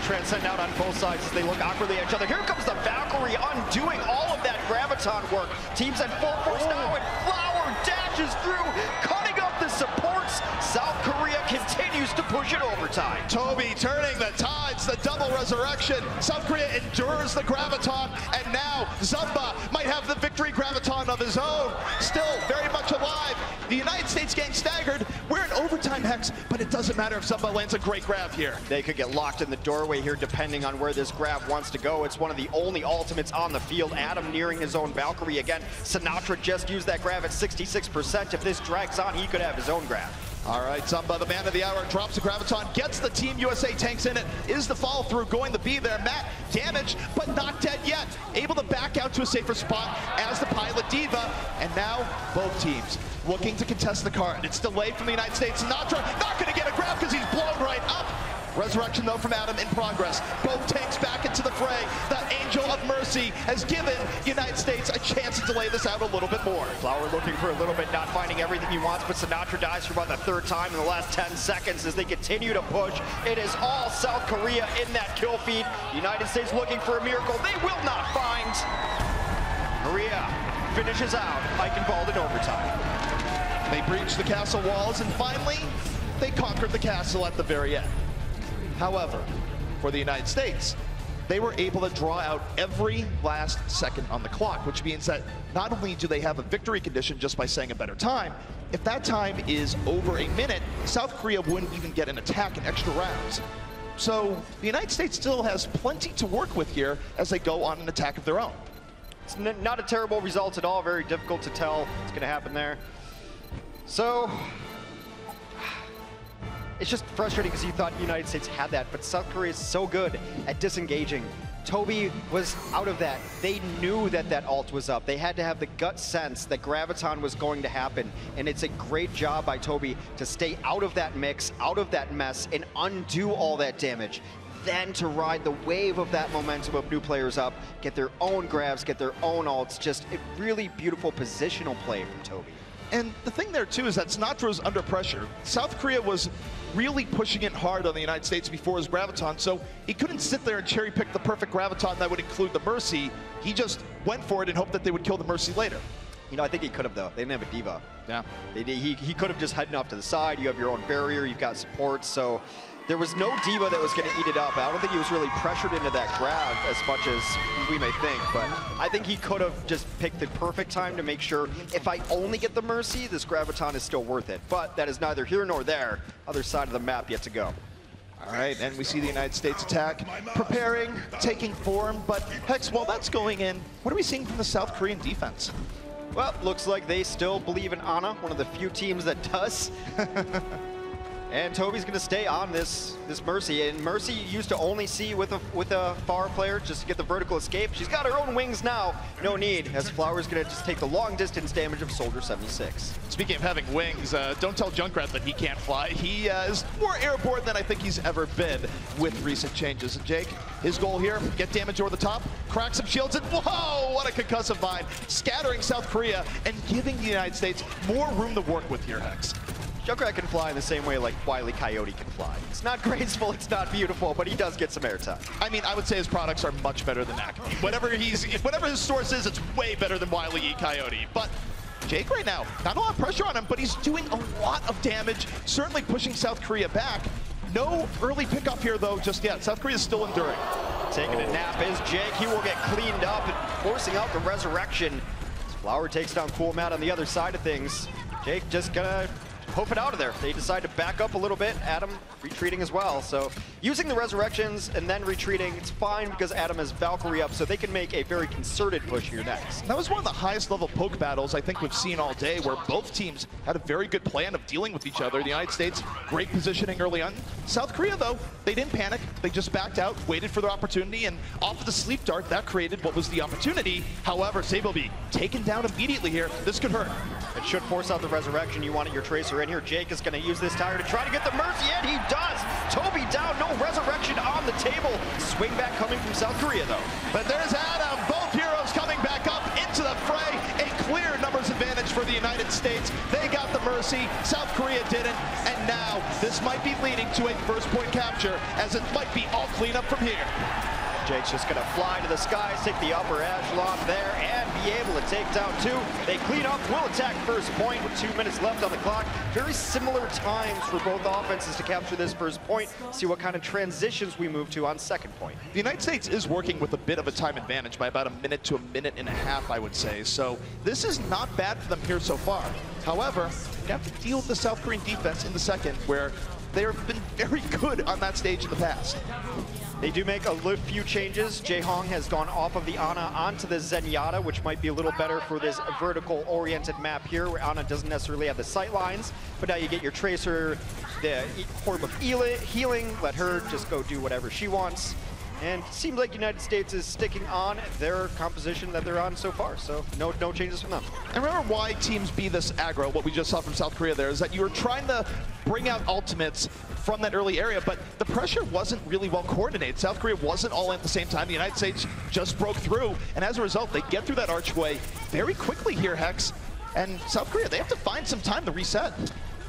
Transcend out on both sides as they look awkwardly at each other. Here comes the Valkyrie undoing all of that Graviton work. Teams at full force now, and Flower dashes through, cutting up the supports. South Korea continues to push it overtime. Toby turning the tides, the double resurrection. South Korea endures the Graviton, and now Zumba might have the victory Graviton of his own. Still very much alive. The United States getting staggered. We're in overtime, Hex, but it doesn't matter if Zumba lands a great grab here. They could get locked in the doorway here depending on where this grab wants to go. It's one of the only ultimates on the field. Adam nearing his own Valkyrie again. Sinatra just used that grab at 66%. If this drags on, he could have his own grab. All right, Zumba, the man of the hour, drops the Graviton, gets the Team USA tanks in it. Is the follow through going to be there? Matt, damaged, but not dead yet. Able to back out to a safer spot as the pilot Diva. And now, both teams looking to contest the card. It's delayed from the United States. Sinatra not going to get a grab because he's blown right up. Resurrection, though, from Adam in progress. Both tanks back into the fray. The Angel of Mercy has given the United States a chance to delay this out a little bit more. Flower looking for a little bit, not finding everything he wants, but Sinatra dies for about the 3rd time in the last 10 seconds as they continue to push. It is all South Korea in that kill feed. The United States looking for a miracle they will not find. Korea finishes out Eichenwald in overtime. They breached the castle walls, and finally, they conquered the castle at the very end. However, for the United States, they were able to draw out every last second on the clock, which means that not only do they have a victory condition just by saying a better time, if that time is over a minute, South Korea wouldn't even get an attack in extra rounds. So the United States still has plenty to work with here as they go on an attack of their own. It's not a terrible result at all, very difficult to tell what's going to happen there. So, it's just frustrating because you thought the United States had that, but South Korea is so good at disengaging. Toby was out of that. They knew that that ult was up. They had to have the gut sense that Graviton was going to happen, and it's a great job by Toby to stay out of that mix, out of that mess, and undo all that damage. Then to ride the wave of that momentum of new players up, get their own grabs, get their own ults, just a really beautiful positional play from Toby. And the thing there, too, is that Sinatra was under pressure. South Korea was really pushing it hard on the United States before his graviton, so he couldn't sit there and cherry-pick the perfect graviton that would include the Mercy. He just went for it and hoped that they would kill the Mercy later. You know, I think he could have, though. They didn't have a diva. Yeah. He could have just heading off to the side. You have your own barrier. You've got support. So there was no diva that was going to eat it up. I don't think he was really pressured into that grab as much as we may think. But I think he could have just picked the perfect time to make sure, if I only get the Mercy, this graviton is still worth it. But that is neither here nor there. Other side of the map yet to go. All right, and we see the United States attack preparing, taking form. But Hex, while that's going in, what are we seeing from the South Korean defense? Well, looks like they still believe in Ana, one of the few teams that does. And Toby's going to stay on this Mercy. And Mercy used to only see with a Far player just to get the vertical escape. She's got her own wings now. No need, as Flower's going to just take the long distance damage of Soldier 76. Speaking of having wings, don't tell Junkrat that he can't fly. He is more airborne than I think he's ever been with recent changes. And Jake, his goal here, get damage over the top, crack some shields, and whoa, what a concussive mine. Scattering South Korea and giving the United States more room to work with here, Hex. Junkrat can fly in the same way like Wile E. Coyote can fly. It's not graceful, it's not beautiful, but he does get some airtime. I mean, I would say his products are much better than that. Whatever his source is, it's way better than Wile E. Coyote. But Jake right now, not a lot of pressure on him, but he's doing a lot of damage, certainly pushing South Korea back. No early pickup here, though, just yet. South Korea is still enduring. Taking a nap is Jake. He will get cleaned up and forcing out the resurrection. Flower takes down Cool Matt on the other side of things. Jake just gonna hoof it out of there. They decide to back up a little bit. Adam retreating as well. So using the resurrections and then retreating, it's fine because Adam has Valkyrie up, so they can make a very concerted push here next. That was one of the highest level poke battles I think we've seen all day, where both teams had a very good plan of dealing with each other. The United States, great positioning early on. South Korea, though, they didn't panic. They just backed out, waited for their opportunity, and off of the sleep dart, that created what was the opportunity. However, Sableby taken down immediately here. This could hurt. It should force out the resurrection. You wanted your Tracer in here. Jake is going to use this tire to try to get the Mercy, and he does! Toby down, no resurrection on the table. Swing back coming from South Korea, though. But there's Adam. Both heroes coming back up into the fray. A clear numbers advantage for the United States. They got the Mercy. South Korea didn't. And now this might be leading to a first point capture, as it might be all cleanup from here. Jake's just going to fly to the skies, take the upper echelon there, and be able to take down two. They clean up, will attack first point with 2 minutes left on the clock. Very similar times for both offenses to capture this first point. See what kind of transitions we move to on second point. The United States is working with a bit of a time advantage by about a minute to a minute and a half, I would say. So this is not bad for them here so far. However, you have to deal with the South Korean defense in the second, where they have been very good on that stage in the past. They do make a few changes. Jae-Hong has gone off of the Ana onto the Zenyatta, which might be a little better for this vertical-oriented map here, where Ana doesn't necessarily have the sight lines. But now you get your Tracer, the Orb of Healing, let her just go do whatever she wants. And it seems like United States is sticking on their composition that they're on so far, so no changes from them. And remember why teams be this aggro, what we just saw from South Korea there, is that you were trying to bring out ultimates from that early area, but the pressure wasn't really well coordinated. South Korea wasn't all in at the same time. The United States just broke through, and as a result, they get through that archway very quickly here, Hex. And South Korea, they have to find some time to reset.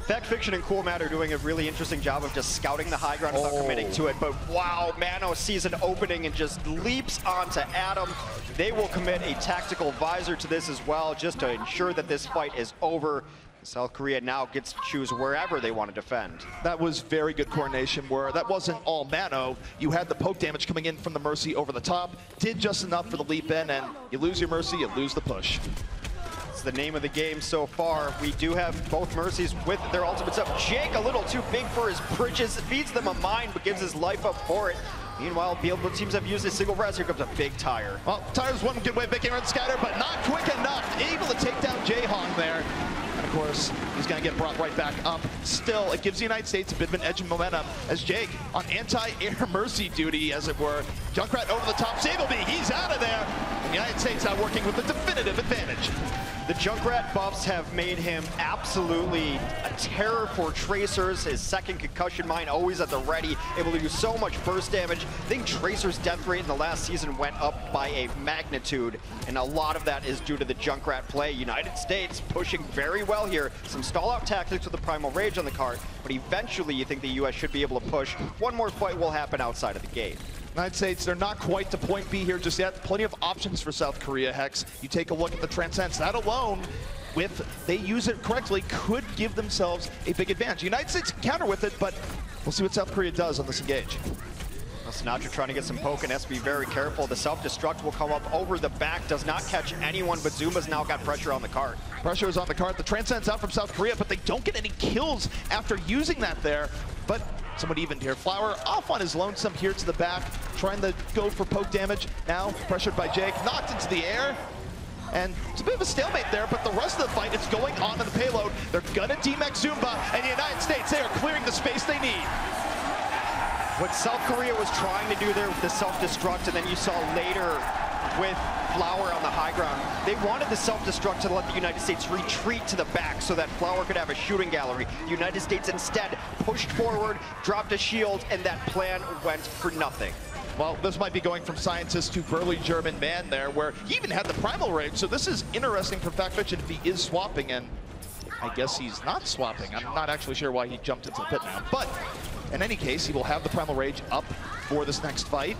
Fact Fiction and Cool Matt are doing a really interesting job of just scouting the high ground without committing to it. But wow, Mano sees an opening and just leaps onto Adam. They will commit a tactical visor to this as well, just to ensure that this fight is over. South Korea now gets to choose wherever they want to defend. That was very good coordination, where that wasn't all Mano. You had the poke damage coming in from the Mercy over the top, did just enough for the leap in, and you lose your Mercy, you lose the push. It's the name of the game so far. We do have both Mercies with their ultimates up. Jake a little too big for his bridges, feeds them a mine, but gives his life up for it. Meanwhile, both teams have used a single res. Here comes a big tire. Well, tire's one good way of making around Scatter, but not quick enough. Able to take down Jae-Hong there. And of course, he's going to get brought right back up. Still, it gives the United States a bit of an edge of momentum as Jake on anti-air Mercy duty, as it were. Junkrat over the top. Sableby, he's out of there. The United States now working with a definitive advantage. The Junkrat buffs have made him absolutely a terror for tracers. His second concussion mine always at the ready, able to do so much burst damage. I think Tracer's death rate in the last season went up by a magnitude, and a lot of that is due to the Junkrat play. United States pushing very well here. Some stall-out tactics with the Primal Rage on the card, but eventually you think the US should be able to push. One more fight will happen outside of the gate. United States, they're not quite to point B here just yet. Plenty of options for South Korea, Hex. You take a look at the Transcends. That alone, if they use it correctly, could give themselves a big advantage. United States can counter with it, but we'll see what South Korea does on this engage. Well, Sinatra trying to get some poke and has to be very careful. The self-destruct will come up over the back, does not catch anyone, but Zuma's now got pressure on the cart. Pressure is on the cart. The Transcend's out from South Korea, but they don't get any kills after using that there. But somewhat evened here. Flower off on his lonesome here to the back, trying to go for poke damage. Now pressured by Jake, knocked into the air. And it's a bit of a stalemate there, but the rest of the fight, it's going on in the payload. They're gonna demech Zumba, and the United States, they are clearing the space they need. What South Korea was trying to do there with the self-destruct, and then you saw later with Flower on the high ground, they wanted the self-destruct to let the United States retreat to the back so that Flower could have a shooting gallery. The United States instead pushed forward, dropped a shield, and that plan went for nothing. Well, this might be going from scientist to burly German man there, where he even had the Primal Rage, so this is interesting for FactFiction if he is swapping, and I guess he's not swapping. I'm not actually sure why he jumped into the pit now, but in any case, he will have the Primal Rage up for this next fight.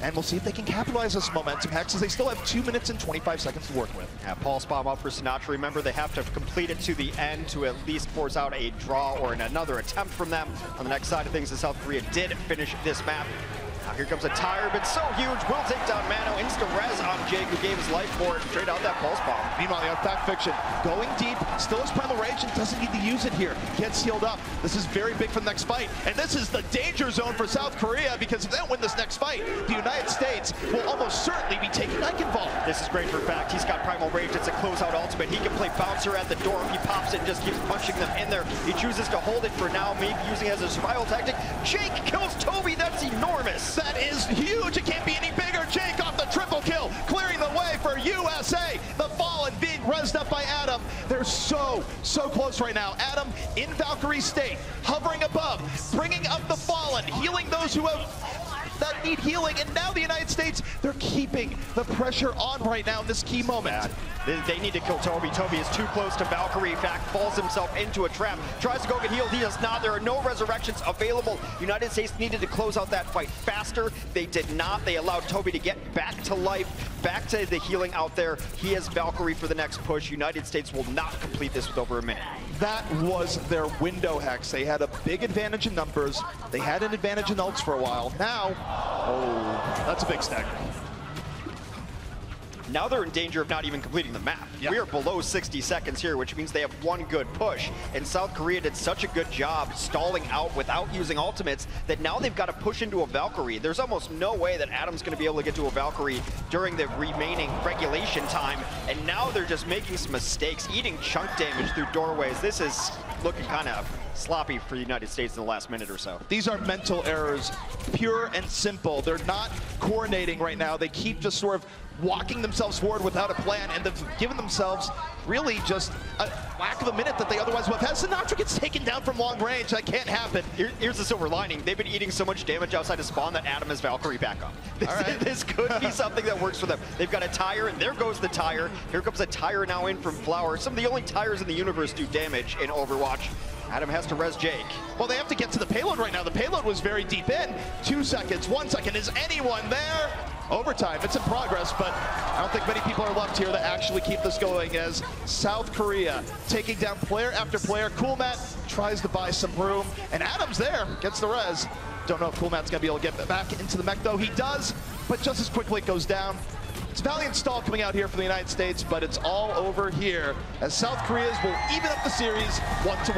And we'll see if they can capitalize this momentum, Hex, as they still have 2 minutes and 25 seconds to work with. Yeah, Pulse Bomb up for Sinatra. Remember, they have to complete it to the end to at least force out a draw or another attempt from them. On the next side of things, the South Korea did finish this map. Now here comes a tire, but so huge, will take down Mano. Insta-res on Jake, who gave his life for it. Straight out that Pulse Bomb. Meanwhile, they have FactFiction going deep, still has Primal Rage and doesn't need to use it here. Gets healed up. This is very big for the next fight. And this is the danger zone for South Korea, because if they don't win this next fight, the United States will almost certainly be taking Eichenwald. This is great for Fact. He's got Primal Rage. It's a closeout ultimate. He can play Bouncer at the door. He pops it and just keeps punching them in there. He chooses to hold it for now, maybe using it as a survival tactic. Jake kills Toby. That's enormous. That is huge. It can't be any bigger. Jake off the triple kill, clearing the way for USA. The Fallen being rezzed up by Adam. They're so close right now. Adam in Valkyrie state, hovering above, bringing up the Fallen, healing those who that need healing, and now the United States, they're keeping the pressure on right now in this key moment. They need to kill Toby. Toby is too close to Valkyrie. In fact, falls himself into a trap. Tries to go get healed. He does not. There are no resurrections available. United States needed to close out that fight faster. They did not. They allowed Toby to get back to life, back to the healing out there. He has Valkyrie for the next push. United States will not complete this with over a minute. That was their window, Hex. They had a big advantage in numbers. They had an advantage in ults for a while. Now, oh, that's a big stagger. Now they're in danger of not even completing the map. Yep. We are below 60 seconds here, which means they have one good push. And South Korea did such a good job stalling out without using ultimates that now they've got to push into a Valkyrie. There's almost no way that Adam's going to be able to get to a Valkyrie during the remaining regulation time. And now they're just making some mistakes, eating chunk damage through doorways. This is looking kind of sloppy for the United States in the last minute or so. These are mental errors, pure and simple. They're not coordinating right now. They keep just sort of walking themselves forward without a plan, and they've given themselves really just a lack of a minute that they otherwise would have had. Sinatra gets taken down from long range. That can't happen. Here's the silver lining. They've been eating so much damage outside of spawn that Adam has Valkyrie back up. This could be something that works for them. They've got a tire, and there goes the tire. Here comes a tire now in from Flower. Some of the only tires in the universe do damage in Overwatch. Adam has to res Jake. Well, they have to get to the payload right now. The payload was very deep in. 2 seconds, 1 second. Is anyone there? Overtime, it's in progress, but I don't think many people are left here to actually keep this going as South Korea taking down player after player. Coolmat tries to buy some room, and Adam's there, gets the res. Don't know if Coolmat's gonna be able to get back into the mech though. He does, but just as quickly it goes down. It's Valiant stall coming out here for the United States, but it's all over here as South Korea's will even up the series 1-1.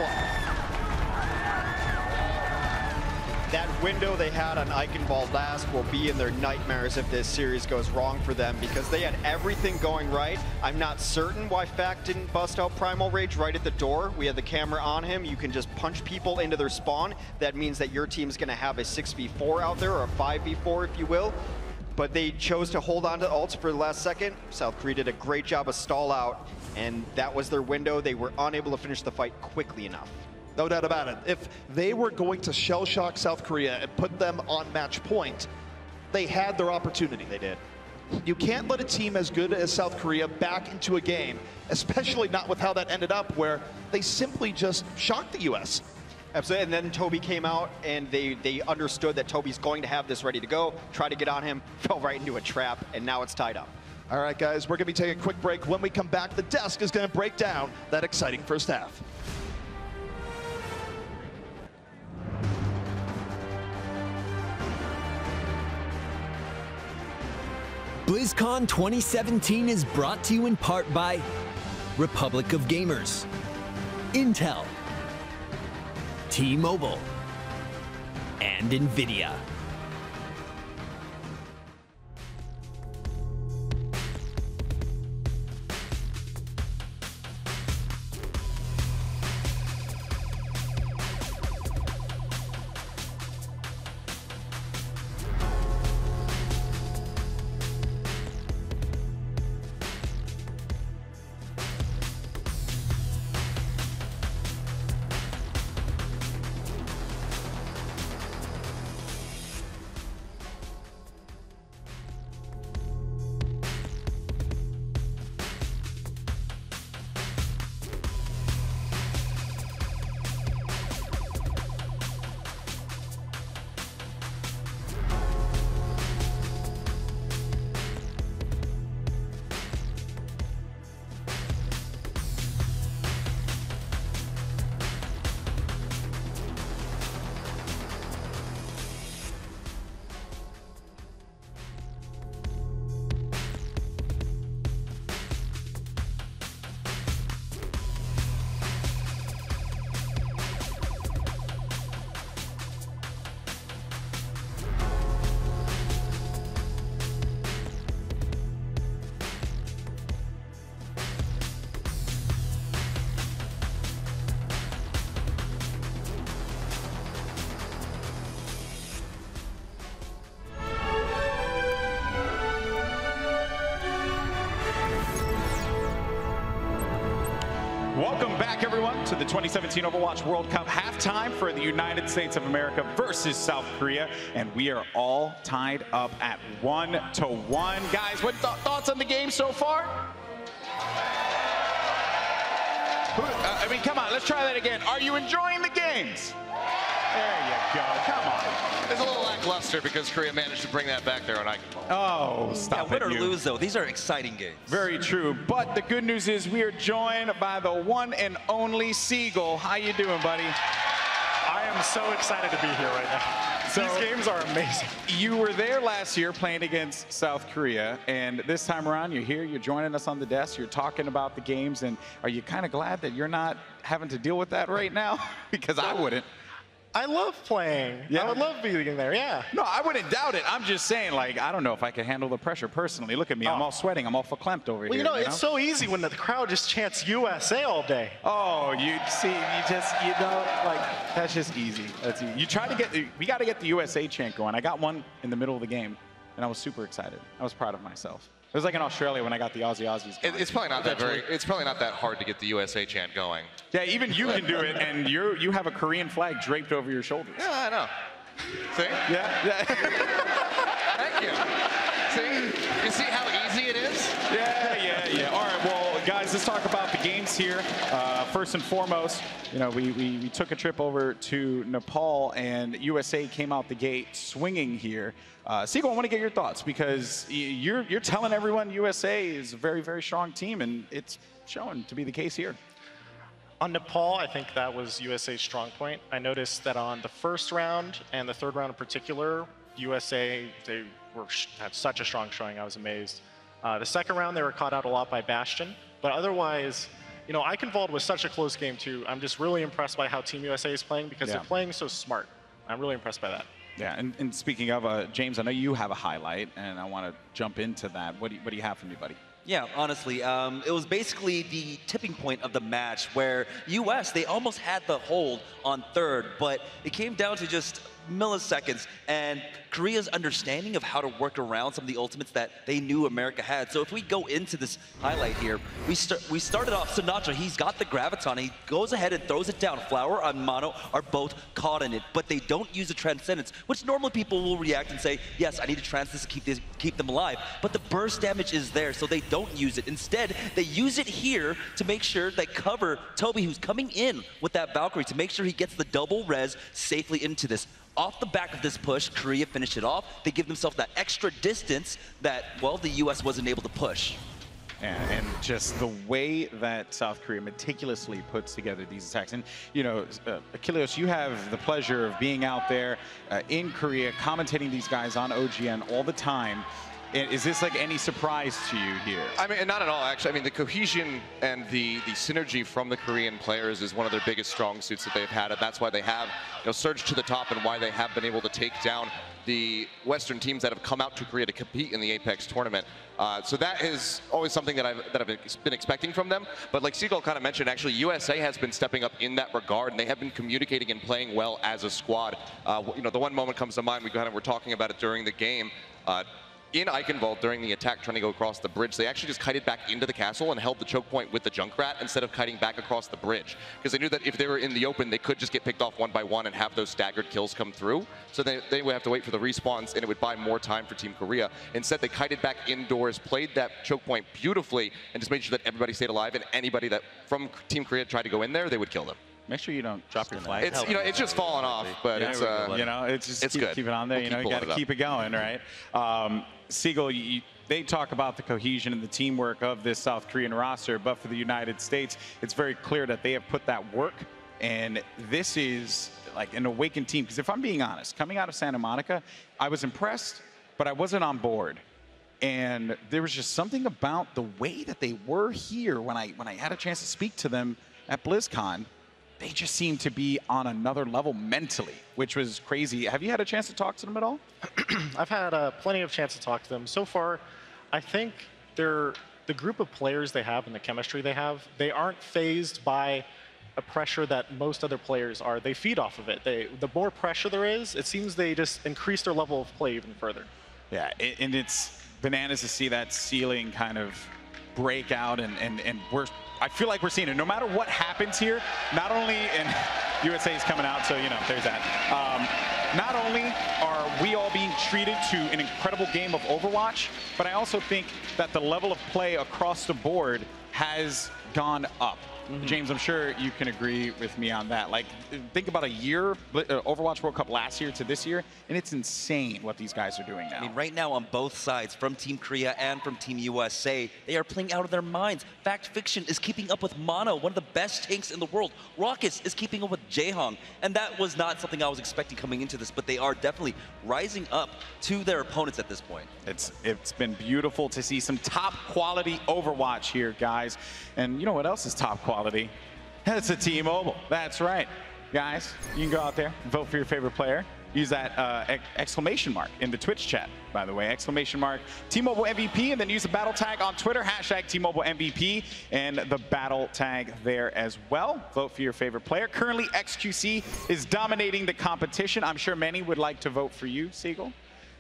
That window they had on Eichenwald last will be in their nightmares if this series goes wrong for them, because they had everything going right. I'm not certain why Fact didn't bust out Primal Rage right at the door. We had the camera on him. You can just punch people into their spawn. That means that your team's going to have a 6v4 out there, or a 5v4 if you will. but they chose to hold on to ults for the last second. South Korea did a great job of stall out, and that was their window. They were unable to finish the fight quickly enough. No doubt about it. If they were going to shell shock South Korea and put them on match point, they had their opportunity. They did. You can't let a team as good as South Korea back into a game, especially not with how that ended up, where they simply just shocked the US. Absolutely, and then Toby came out, and they understood that Toby's going to have this ready to go, try to get on him, fell right into a trap, and now it's tied up. All right, guys, we're going to be taking a quick break. When we come back, the desk is going to break down that exciting first half. BlizzCon 2017 is brought to you in part by Republic of Gamers, Intel, T-Mobile, and NVIDIA. Welcome back, everyone, to the 2017 Overwatch World Cup halftime for the United States of America versus South Korea, and we are all tied up at 1-1. Guys, what thoughts on the game so far? I mean, come on, let's try that again. Are you enjoying the games? There you go. Come on. It's a little lackluster because Korea managed to bring that back there on Icon. Oh, stop win it, or you. lose, though, these are exciting games. Very true. But the good news is we are joined by the one and only Seagull. How you doing, buddy? I am so excited to be here right now. So, these games are amazing. You were there last year playing against South Korea, and this time around you're here, you're joining us on the desk, you're talking about the games, and are you kind of glad that you're not having to deal with that right now? Because I wouldn't. I love playing. Yeah. I would love being there, yeah. No, I wouldn't doubt it. I'm just saying, like, I don't know if I could handle the pressure personally. Look at me, I'm all sweating, I'm all verklempt over here. You know, it's so easy when the crowd just chants USA all day. Oh, you see, you know, like, that's just easy. That's easy. You try to get, we got to get the USA chant going. I got one in the middle of the game, and I was super excited. I was proud of myself. It was like in Australia when I got the Aussies. It's probably not that it's probably not that hard to get the USA chant going. Yeah, even you can do it, and you have a Korean flag draped over your shoulders. Yeah, I know. See? Yeah. Thank you. See? You see how easy it is? Yeah. All right, well, guys, let's talk about the games here. First and foremost, you know, we took a trip over to Nepal, and USA came out the gate swinging here. Seagull, I want to get your thoughts because you're telling everyone USA is a very, very strong team, and it's showing to be the case here. On Nepal, I think that was USA's strong point. I noticed that on the first round and the third round in particular, USA, they had such a strong showing. I was amazed. The second round, they were caught out a lot by Bastion, but otherwise, you know, Eichenwald was such a close game too. I'm just really impressed by how Team USA is playing because they're playing so smart. I'm really impressed by that. Yeah, and speaking of, James, I know you have a highlight, and I want to jump into that. What do you have for me, buddy? Yeah, honestly, it was basically the tipping point of the match where US, they almost had the hold on third, but it came down to just milliseconds, and Korea's understanding of how to work around some of the ultimates that they knew America had. So if we go into this highlight here, we started off Sinatra. He's got the graviton. He goes ahead and throws it down. Flower and Mono are both caught in it, but they don't use the Transcendence, which normally people will react and say, yes, I need to trans this to keep them alive. But the burst damage is there, so they don't use it. Instead, they use it here to make sure they cover Toby, who's coming in with that Valkyrie, to make sure he gets the double res safely into this. Off the back of this push, Korea finished it off. They give themselves that extra distance that, well, the US wasn't able to push. And just the way that South Korea meticulously puts together these attacks. And, you know, Achilles, you have the pleasure of being out there in Korea, commentating these guys on OGN all the time. Is this like any surprise to you here? I mean, not at all, actually. I mean, the cohesion and the synergy from the Korean players is one of their biggest strong suits that they've had, and that's why they have, you know, surged to the top and why they have been able to take down the Western teams that have come out to Korea to compete in the Apex tournament. So that is always something that I've been expecting from them. But like Seagull kind of mentioned, actually, USA has been stepping up in that regard, and they have been communicating and playing well as a squad. You know, the one moment comes to mind, we kind of were talking about it during the game. In Eichenwald, during the attack trying to go across the bridge, they actually just kited back into the castle and held the choke point with the Junkrat instead of kiting back across the bridge. Because they knew that if they were in the open, they could just get picked off one by one and have those staggered kills come through. So they would have to wait for the respawns, and it would buy more time for Team Korea. Instead, they kited back indoors, played that choke point beautifully, and just made sure that everybody stayed alive, and anybody that from Team Korea tried to go in there, they would kill them. Make sure you don't drop your flag. It's, you know, it's just falling off, but yeah, it's you know, it's just it's good. Keep it on there. You know, you got to keep it going, right? Seagull, they talk about the cohesion and the teamwork of this South Korean roster, but for the United States, it's very clear that they have put that work, and this is like an awakened team. Because if I'm being honest, coming out of Santa Monica, I was impressed, but I wasn't on board. And there was just something about the way that they were here when I had a chance to speak to them at BlizzCon. They just seem to be on another level mentally, which was crazy. Have you had a chance to talk to them at all? I've had plenty of chance to talk to them. So far, I think the group of players they have and the chemistry they have, they aren't phased by a pressure that most other players are. They feed off of it. The more pressure there is, it seems they just increase their level of play even further. Yeah, and it's bananas to see that ceiling kind of break out, and I feel like we're seeing it. No matter what happens here, not only in USA is coming out, so you know, there's that. Not only are we all being treated to an incredible game of Overwatch, but I also think that the level of play across the board has gone up. James, I'm sure you can agree with me on that. Like, think about a year, Overwatch World Cup last year to this year, and it's insane what these guys are doing now. I mean, right now on both sides, from Team Korea and from Team USA, they are playing out of their minds. Fact Fiction is keeping up with Mono, one of the best tanks in the world. Rockets is keeping up with Jaehong, and that was not something I was expecting coming into this, but they are definitely rising up to their opponents at this point. It's been beautiful to see some top quality Overwatch here, guys. And you know what else is top quality? It's a T-Mobile. That's right. Guys, you can go out there and vote for your favorite player. Use that exclamation mark in the Twitch chat, by the way, exclamation mark T-Mobile MVP, and then use the battle tag on Twitter, hashtag T-Mobile MVP, and the battle tag there as well. Vote for your favorite player. Currently, XQC is dominating the competition. I'm sure many would like to vote for you, Seagull.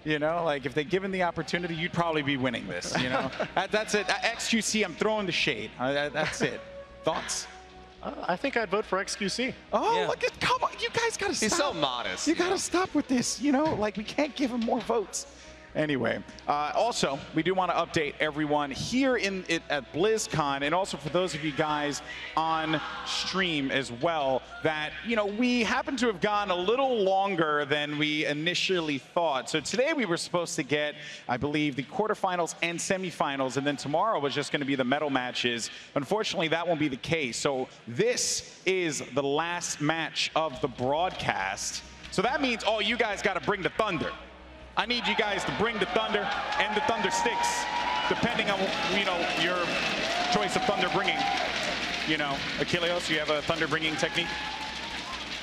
You know, like if they given the opportunity, you'd probably be winning this, you know? That's it. XQC, I'm throwing the shade. That's it. Thoughts? I think I'd vote for XQC. Oh, yeah. Look at, come on, you guys gotta stop. He's so modest. You gotta stop with this, you know? Like, we can't give him more votes. Anyway, also, we do want to update everyone here at BlizzCon, and also for those of you guys on stream as well, that, you know, we happen to have gone a little longer than we initially thought. So today we were supposed to get, I believe, the quarterfinals and semifinals, and then tomorrow was just going to be the medal matches. Unfortunately, that won't be the case. So this is the last match of the broadcast. So that means, oh, you guys got to bring the thunder. I need you guys to bring the thunder and the thunder sticks, depending on, you know, your choice of thunder bringing. You know, Achilles, you have a thunder bringing technique?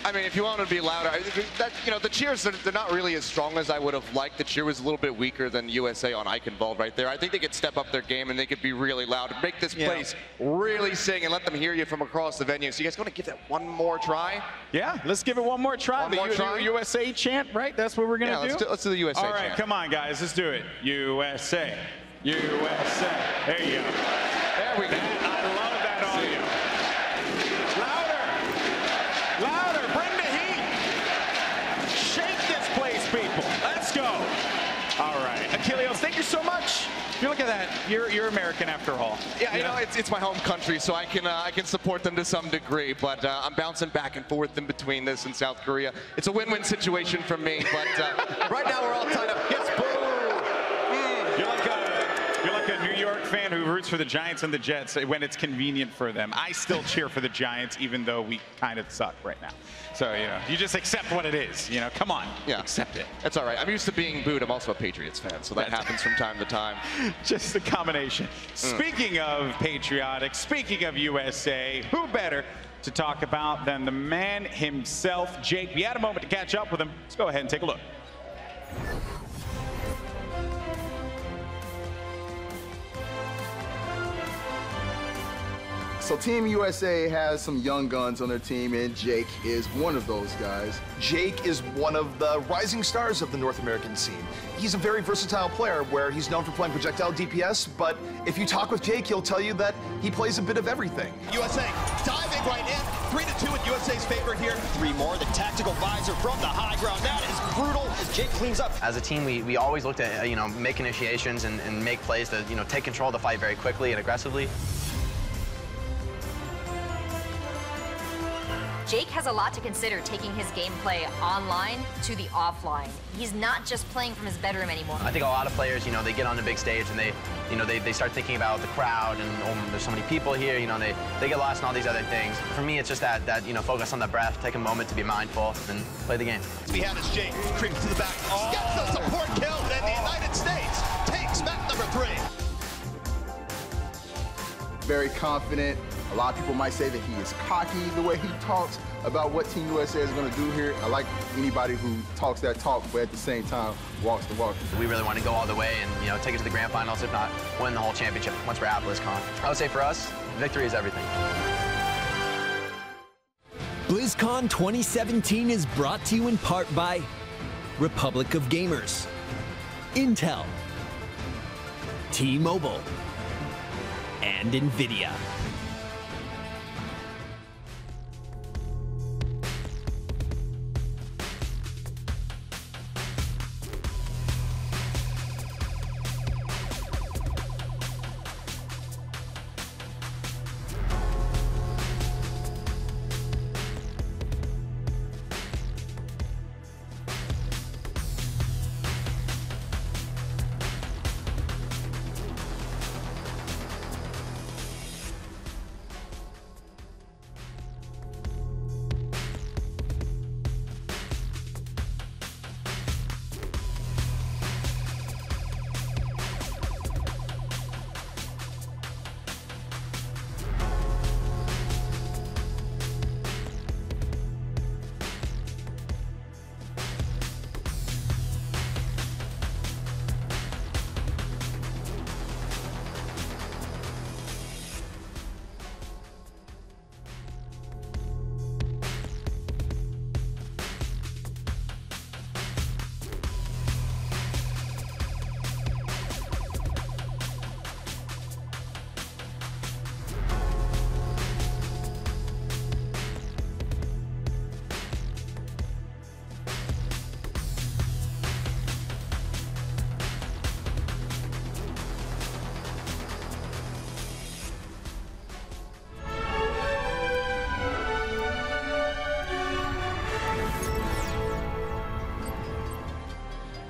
I mean, if you want to be louder, the cheers, they're not really as strong as I would have liked. The cheer was a little bit weaker than USA on Eichenwald right there. I think they could step up their game and they could be really loud and make this place really sing and let them hear you from across the venue. So you guys going to give that one more try? Yeah, let's give it one more try. One more try? USA chant, right? That's what we're going to do? Let's do the USA chant. All right, come on, guys. Let's do it. USA. USA. There you go. There we go. I love that audio. Louder. Louder. Bring the heat. Shake this place, people. Let's go. All right. Achilles, thank you so much. You look at that. You're American after all. Yeah, you know, it's my home country, so I can support them to some degree. But I'm bouncing back and forth in between this and South Korea. It's a win-win situation for me. But right now we're all tied up. Yes, boo! You're like a New York fan who roots for the Giants and the Jets when it's convenient for them. I still cheer for the Giants, even though we kind of suck right now. So, you know, you just accept what it is. You know, come on. Yeah. Accept it. That's all right. I'm used to being booed. I'm also a Patriots fan, so that happens from time to time. Just a combination. Speaking of patriotic, speaking of USA, who better to talk about than the man himself, Jake? We had a moment to catch up with him. Let's go ahead and take a look. So Team USA has some young guns on their team, and Jake is one of those guys. Jake is one of the rising stars of the North American scene. He's a very versatile player where he's known for playing projectile DPS, but if you talk with Jake, he'll tell you that he plays a bit of everything. USA diving right in. 3-2 in USA's favor here. 3 more. The tactical visor from the high ground. That is brutal as Jake cleans up. As a team, we always looked at, make initiations and make plays to, take control of the fight very quickly and aggressively. Jake has a lot to consider taking his gameplay online to the offline. He's not just playing from his bedroom anymore. I think a lot of players, they get on the big stage and they start thinking about the crowd and there's so many people here, they get lost in all these other things. For me, it's just that focus on the breath, take a moment to be mindful and play the game. We have is Jake creeping to the back, gets the support kill, and the United States takes map number 3. Very confident. A lot of people might say that he is cocky the way he talks about what Team USA is going to do here. I like anybody who talks that talk, but at the same time walks the walk. We really want to go all the way and take it to the grand finals, if not win the whole championship once we're at BlizzCon. I would say for us, victory is everything. BlizzCon 2017 is brought to you in part by Republic of Gamers, Intel, T-Mobile, and NVIDIA.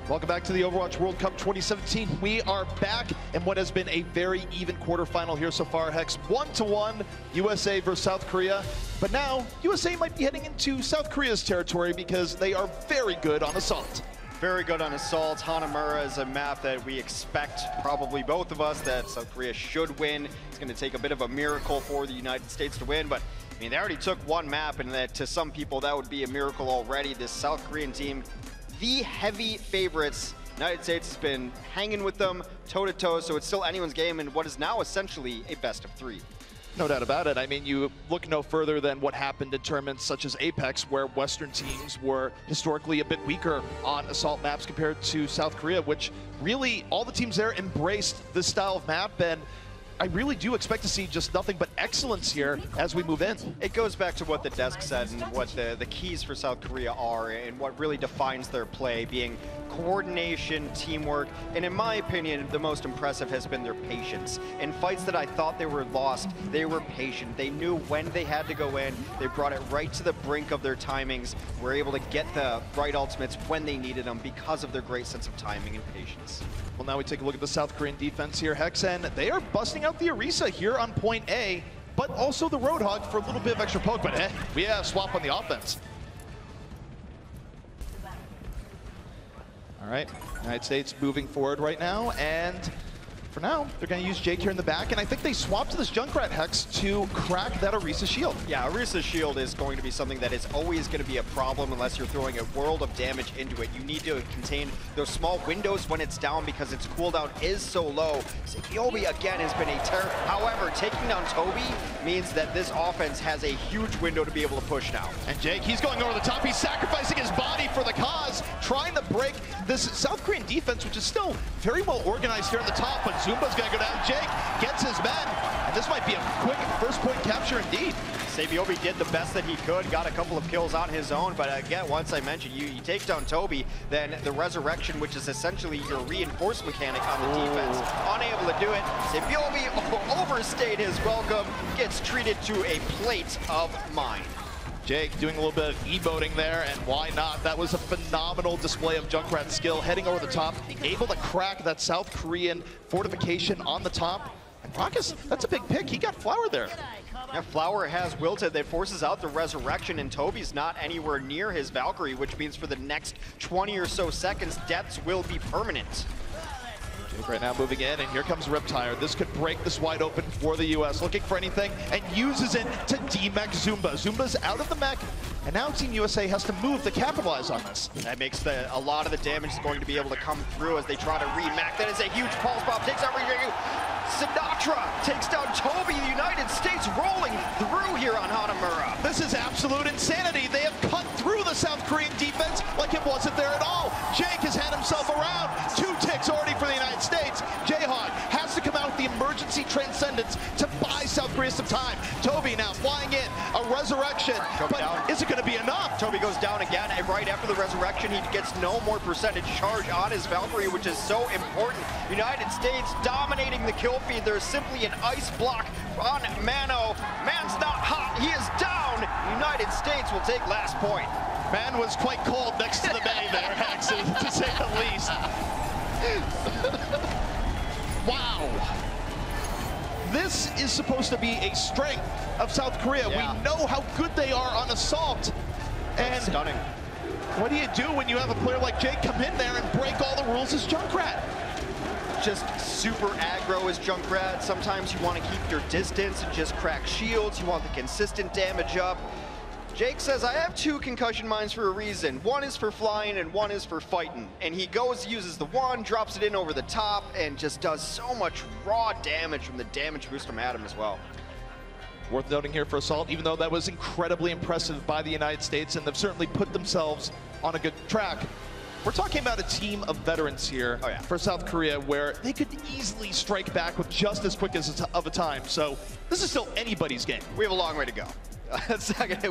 Welcome back to the Overwatch World Cup 2017. We are back in what has been a very even quarterfinal here so far. Hex 1-1, USA versus South Korea. But now, USA might be heading into South Korea's territory because they are very good on Assault. Very good on Assault. Hanamura is a map that we expect, probably both of us, that South Korea should win. It's going to take a bit of a miracle for the United States to win, but mean, they already took one map, and that to some people that would be a miracle already. This South Korean team, the heavy favorites. United States has been hanging with them toe-to-toe, so it's still anyone's game in what is now essentially a best of 3. No doubt about it. I mean, you look no further than what happened in tournaments such as Apex, where Western teams were historically a bit weaker on assault maps compared to South Korea, which really all the teams there embraced this style of map, and I really do expect to see just nothing but excellence here as we move in. It goes back to what the desk said and what the keys for South Korea are and what really defines their play, being coordination, teamwork, and in my opinion, the most impressive has been their patience. In fights that I thought they were lost, they were patient. They knew when they had to go in. They brought it right to the brink of their timings, were able to get the right ultimates when they needed them because of their great sense of timing and patience. Well, now we take a look at the South Korean defense here, Hex, and they are busting out the Orisa here on point A, but also the Roadhog for a little bit of extra poke, but we have a swap on the offense. All right, United States moving forward right now, and for now, they're going to use Jake here in the back, and I think they swapped to this Junkrat Hex to crack that Orisa shield. Yeah, Orisa's shield is going to be something that is always going to be a problem unless you're throwing a world of damage into it. You need to contain those small windows when it's down because its cooldown is so low. Yobi, again, has been a terror. However, taking down Toby means that this offense has a huge window to be able to push now. And Jake, he's going over the top. He's sacrificing his body for the cause, trying to break this South Korean defense, which is still very well organized here at the top, but Zumba's gonna go down. Jake gets his men, and this might be a quick first point capture indeed. Sabiobi did the best that he could, got a couple of kills on his own, but again, once I mentioned, you take down Toby, then the Resurrection, which is essentially your reinforce mechanic on the defense, unable to do it. Sabiobi overstayed his welcome, gets treated to a plate of mine. Jake doing a little bit of emoting there, and why not? That was a phenomenal display of Junkrat's skill, heading over the top, able to crack that South Korean fortification on the top. And Raucus, that's a big pick. He got Flower there. Yeah, Flower has wilted. That forces out the Resurrection, and Toby's not anywhere near his Valkyrie, which means for the next 20 or so seconds, deaths will be permanent. Jake right now moving in, and here comes Riptire. This could break this wide open for the US, looking for anything, and uses it to demech Zumba. Zumba's out of the mech, and now Team USA has to move to capitalize on this. That makes a lot of the damage is going to be able to come through as they try to remech. That is a huge pulse bomb, takes out Sinatra, takes down Toby. The United States rolling through here on Hanamura. This is absolute insanity. They have cut through the South Korean defense like it wasn't there at all. Jake has had himself around. 2 ticks already for the United States. Jayhawk has to come out with the emergency transcendence to buy South Korea some time. Toby now flying in, a resurrection, but is it going to be enough? Toby goes down again, and right after the resurrection, he gets no more percentage charge on his Valkyrie, which is so important. United States dominating the kill feed. There's simply an ice block on Mano. Man's not hot, he is down. United States will take last point. Man was quite cold next to the bay there, Hex, to say the least. Wow. This is supposed to be a strength of South Korea. Yeah. We know how good they are on assault. And stunning. What do you do when you have a player like Jake come in there and break all the rules as Junkrat? Just super aggro as Junkrat. Sometimes you want to keep your distance and just crack shields. You want the consistent damage up. Jake says, I have 2 concussion mines for a reason. One is for flying and one is for fighting. And he goes, uses the one, drops it in over the top, and just does so much raw damage from the damage boost from Adam as well. Worth noting here for Assault, even though that was incredibly impressive by the United States, and they've certainly put themselves on a good track. We're talking about a team of veterans here for South Korea where they could easily strike back with just as quick as of a time. So this is still anybody's game. We have a long way to go.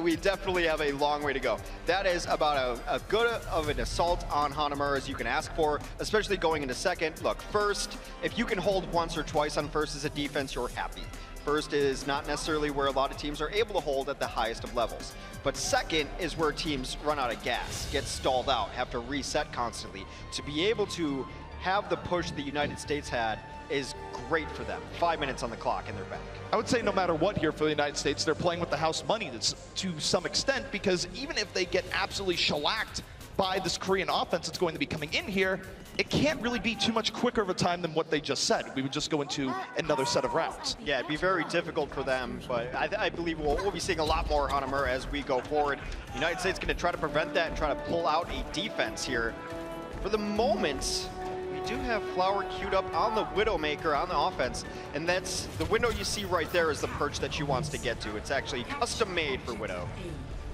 We definitely have a long way to go. That is about a good of an assault on Hanamura as you can ask for, especially going into second. Look, first, if you can hold once or twice on first as a defense, you're happy. First is not necessarily where a lot of teams are able to hold at the highest of levels. But second is where teams run out of gas, get stalled out, have to reset constantly. To be able to have the push the United States had is great for them. 5 minutes on the clock and they're back. I would say no matter what here for the United States, they're playing with the house money to some extent, because even if they get absolutely shellacked by this Korean offense that's going to be coming in here, it can't really be too much quicker of a time than what they just said. We would just go into another set of rounds. Yeah, it'd be very difficult for them, but I believe we'll be seeing a lot more Hanamura as we go forward. The United States going to try to prevent that and try to pull out a defense here. For the moment, we do have Flower queued up on the Widowmaker on the offense, and that's the window you see right there is the perch that she wants to get to. It's actually custom made for Widow.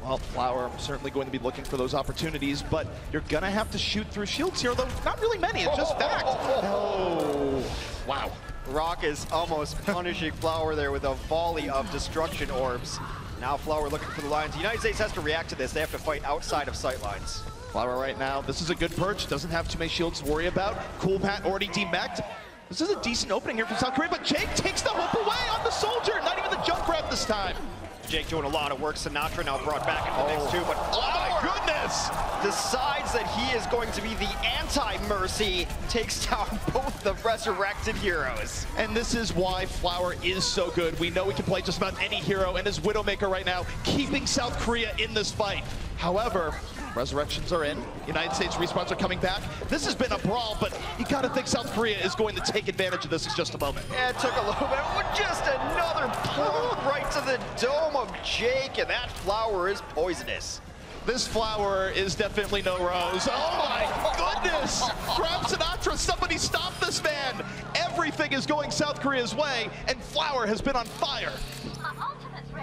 Well, Flower certainly going to be looking for those opportunities, but you're going to have to shoot through shields here, though not really many. It's just fact. Oh, wow. Rock is almost punishing Flower there with a volley of destruction orbs. Now Flower looking for the lines. The United States has to react to this. They have to fight outside of sight lines. Flower right now, this is a good perch. Doesn't have too many shields to worry about. Cool Pat already demeched. This is a decent opening here from South Korea, but Jake takes the hope away on the soldier. Not even the jump grab this time. Jake doing a lot of work. Sinatra now brought back into the mix too, but oh my goodness! Decides that he is going to be the anti-Mercy, takes down both the resurrected heroes. And this is why Flower is so good. We know we can play just about any hero, and his Widowmaker right now, keeping South Korea in this fight. However, resurrections are in. United States respawns are coming back. This has been a brawl, but you gotta think South Korea is going to take advantage of this in just a moment. Yeah, it took a little bit, but just another plump right to the dome of Jake, and that Flower is poisonous. This Flower is definitely no rose. Oh my goodness! Grab Sinatra, somebody stop this man! Everything is going South Korea's way, and Flower has been on fire.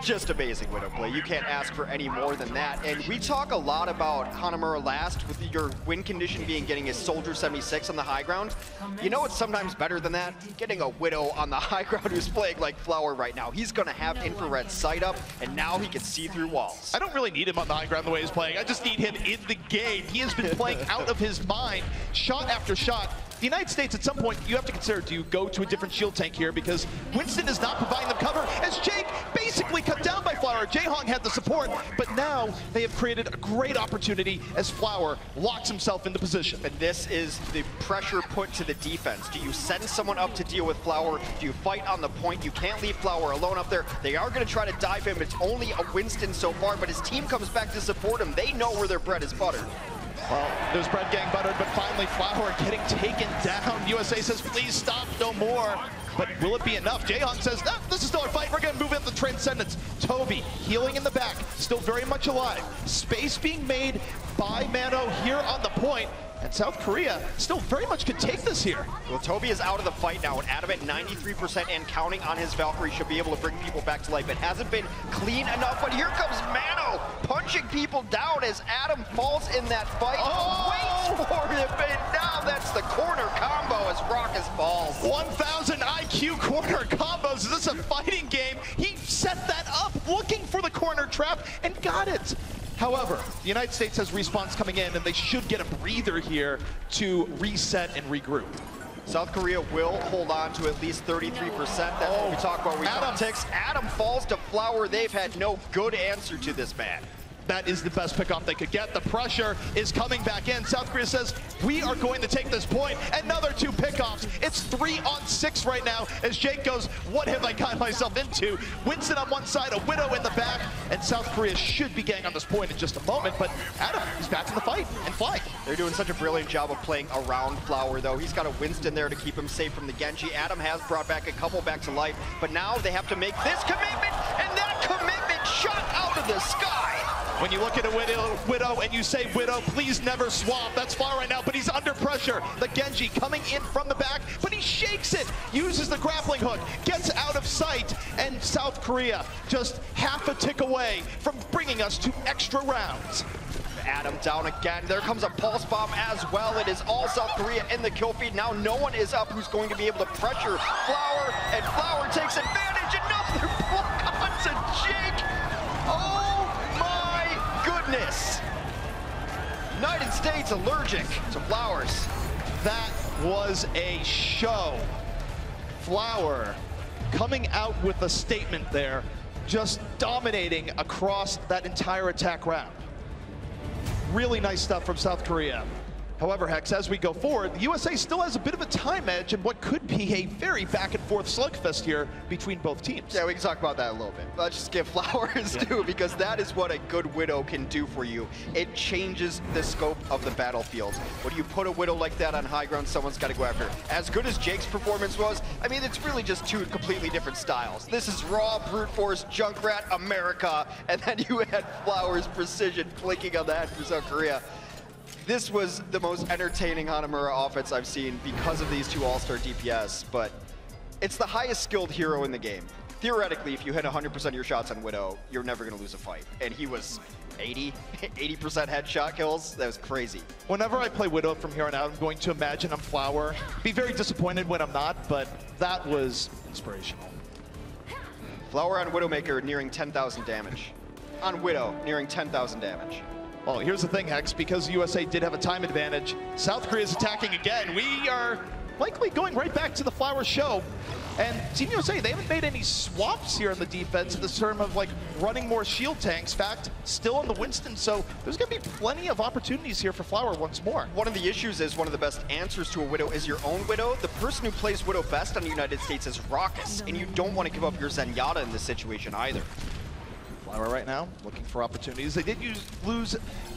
Just amazing Widow play. You can't ask for any more than that. And we talk a lot about Hanamura last with your win condition being getting his Soldier 76 on the high ground. You know what's sometimes better than that? Getting a Widow on the high ground who's playing like Flower right now. He's going to have infrared sight up, and now he can see through walls. I don't really need him on the high ground the way he's playing. I just need him in the game. He has been playing out of his mind, shot after shot. The United States, at some point, you have to consider, do you go to a different shield tank here? Because Winston is not providing them cover, as Jake basically cut down by Flower. Jaehong had the support, but now they have created a great opportunity as Flower locks himself into position. And this is the pressure put to the defense. Do you send someone up to deal with Flower? Do you fight on the point? You can't leave Flower alone up there. They are going to try to dive him. It's only a Winston so far, but his team comes back to support him. They know where their bread is buttered. Well, there's bread getting buttered, but finally Flower getting taken down. USA says, please stop, no more. But will it be enough? Jaehong says, no, this is still a fight. We're going to move into Transcendence. Toby healing in the back, still very much alive. Space being made by Mano here on the point. And South Korea still very much could take this here. Well, Toby is out of the fight now, and Adam at 93% and counting on his Valkyrie should be able to bring people back to life. It hasn't been clean enough, but here comes Mano punching people down as Adam falls in that fight. Oh! Waits for him, and now that's the corner combo as Raucus falls. 1,000 IQ corner combos. Is this a fighting game? He set that up looking for the corner trap and got it. However, the United States has respawns coming in, and they should get a breather here to reset and regroup. South Korea will hold on to at least 33%. That's what we talk about. We talk ticks. Adam falls to Flower. They've had no good answer to this man. That is the best pickoff they could get. The pressure is coming back in. South Korea says, we are going to take this point. Another 2 pickoffs. It's 3-on-6 right now as Jake goes, what have I got myself into? Winston on one side, a Widow in the back, and South Korea should be getting on this point in just a moment, but Adam is back in the fight and flying. They're doing such a brilliant job of playing around Flower, though. He's got a Winston there to keep him safe from the Genji. Adam has brought back a couple back to life, but now they have to make this commitment, and that commitment shot out of the sky. When you look at a Widow and you say, Widow, please never swap. That's far right now, but he's under pressure. The Genji coming in from the back, but he shakes it, uses the grappling hook, gets out of sight, and South Korea just half a tick away from bringing us to extra rounds. Adam down again. There comes a pulse bomb as well. It is all South Korea in the kill feed. Now no one is up who's going to be able to pressure Flower, and Flower takes advantage. Another block onto Jake. Oh my goodness. United States allergic to Flowers. That was a show. Flower coming out with a statement there, just dominating across that entire attack round. Really nice stuff from South Korea. However, Hex, as we go forward, the USA still has a bit of a time edge in what could be a very back-and-forth slugfest here between both teams. Yeah, we can talk about that a little bit. Let's just give flowers too, because that is what a good Widow can do for you. It changes the scope of the battlefield. When you put a Widow like that on high ground, someone's got to go after it. As good as Jake's performance was, I mean, it's really just two completely different styles. This is raw, brute force, Junkrat, America, and then you had Flowers' precision flicking on the head for South Korea. This was the most entertaining Hanamura offense I've seen because of these two all-star DPS, but it's the highest skilled hero in the game. Theoretically, if you hit 100% of your shots on Widow, you're never going to lose a fight. And he was 80% headshot kills. That was crazy. Whenever I play Widow from here on out, I'm going to imagine I'm Flower. Be very disappointed when I'm not, but that was inspirational. Flower on Widowmaker nearing 10,000 damage. On Widow, nearing 10,000 damage. Well, here's the thing, Hex, because USA did have a time advantage, South Korea is attacking again. We are likely going right back to the Flower show. And Team USA, they haven't made any swaps here in the defense in the term of like running more shield tanks. In fact, still on the Winston, so there's gonna be plenty of opportunities here for Flower once more. One of the issues is one of the best answers to a Widow is your own Widow. The person who plays Widow best on the United States is Raucus, and you don't want to give up your Zenyatta in this situation either. Flower right now looking for opportunities. They did lose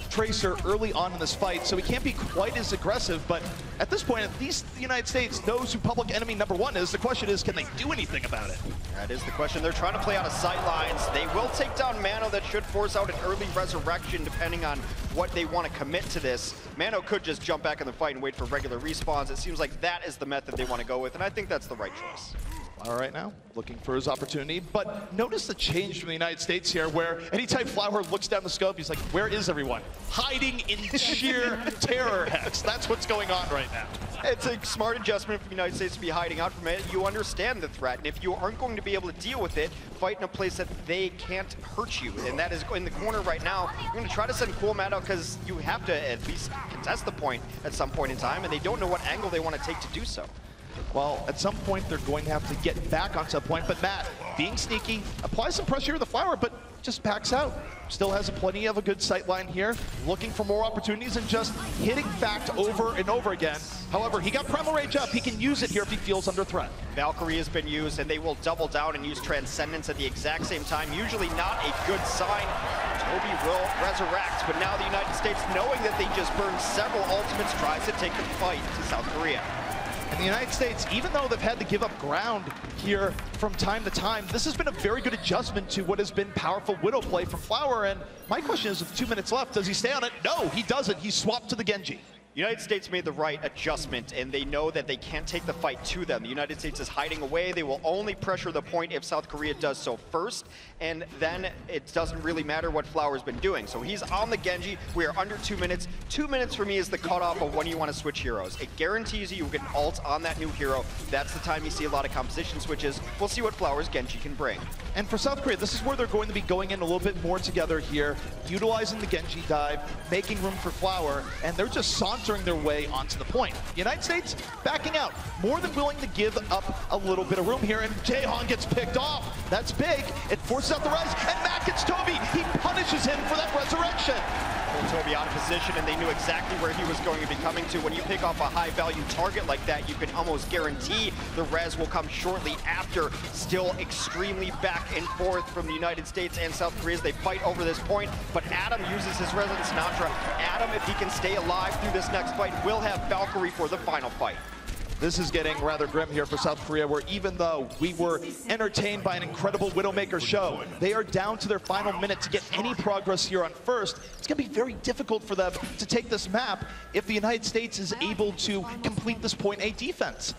Tracer early on in this fight, so he can't be quite as aggressive, but at this point, at least the United States knows who public enemy #1 is. The question is, can they do anything about it? That is the question. They're trying to play out of sight lines. They will take down Mano. That should force out an early resurrection, depending on what they want to commit to this. Mano could just jump back in the fight and wait for regular respawns. It seems like that is the method they want to go with, and I think that's the right choice. Flower right now, looking for his opportunity, but notice the change from the United States here, where anytime Flower looks down the scope, he's like, where is everyone? Hiding in sheer terror, Hex. That's what's going on right now. It's a smart adjustment for the United States to be hiding out from it. You understand the threat, and if you aren't going to be able to deal with it, fight in a place that they can't hurt you, and that is in the corner right now. You're going to try to send Coolmat out because you have to at least contest the point at some point in time, and they don't know what angle they want to take to do so. Well, at some point, they're going to have to get back onto a point, but Matt, being sneaky, applies some pressure to the Flower, but just backs out. Still has plenty of a good sight line here, looking for more opportunities and just hitting Fact over and over again. However, he got Primal Rage up. He can use it here if he feels under threat. Valkyrie has been used, and they will double down and use Transcendence at the exact same time. Usually not a good sign. Toby will resurrect, but now the United States, knowing that they just burned several ultimates, tries to take the fight to South Korea. And the United States, even though they've had to give up ground here from time to time, this has been a very good adjustment to what has been powerful Widow play from Flower. And my question is, with 2 minutes left, does he stay on it? No, he doesn't. He swapped to the Genji. United States made the right adjustment, and they know that they can't take the fight to them. The United States is hiding away. They will only pressure the point if South Korea does so first, and then it doesn't really matter what Flower's been doing. So he's on the Genji. We are under 2 minutes. 2 minutes for me is the cutoff of when you want to switch heroes. It guarantees you get an ult on that new hero. That's the time you see a lot of composition switches. We'll see what Flower's Genji can bring. And for South Korea, this is where they're going to be going in a little bit more together here, utilizing the Genji dive, making room for Flower, and they're just sauntering their way onto the point. United States backing out, more than willing to give up a little bit of room here, and Jaehong gets picked off. That's big. It forces out the res, and Matt gets Toby. He punishes him for that resurrection. Pulled Toby out of position, and they knew exactly where he was going to be coming to. When you pick off a high-value target like that, you can almost guarantee the res will come shortly after. Still extremely back and forth from the United States and South Korea as they fight over this point, but Adam uses his res on Sinatra. Adam, if he can stay alive through this next fight, will have Valkyrie for the final fight. This is getting rather grim here for South Korea, where even though we were entertained by an incredible Widowmaker show, they are down to their final minute to get any progress here on first. It's going to be very difficult for them to take this map if the United States is able to complete this point A defense.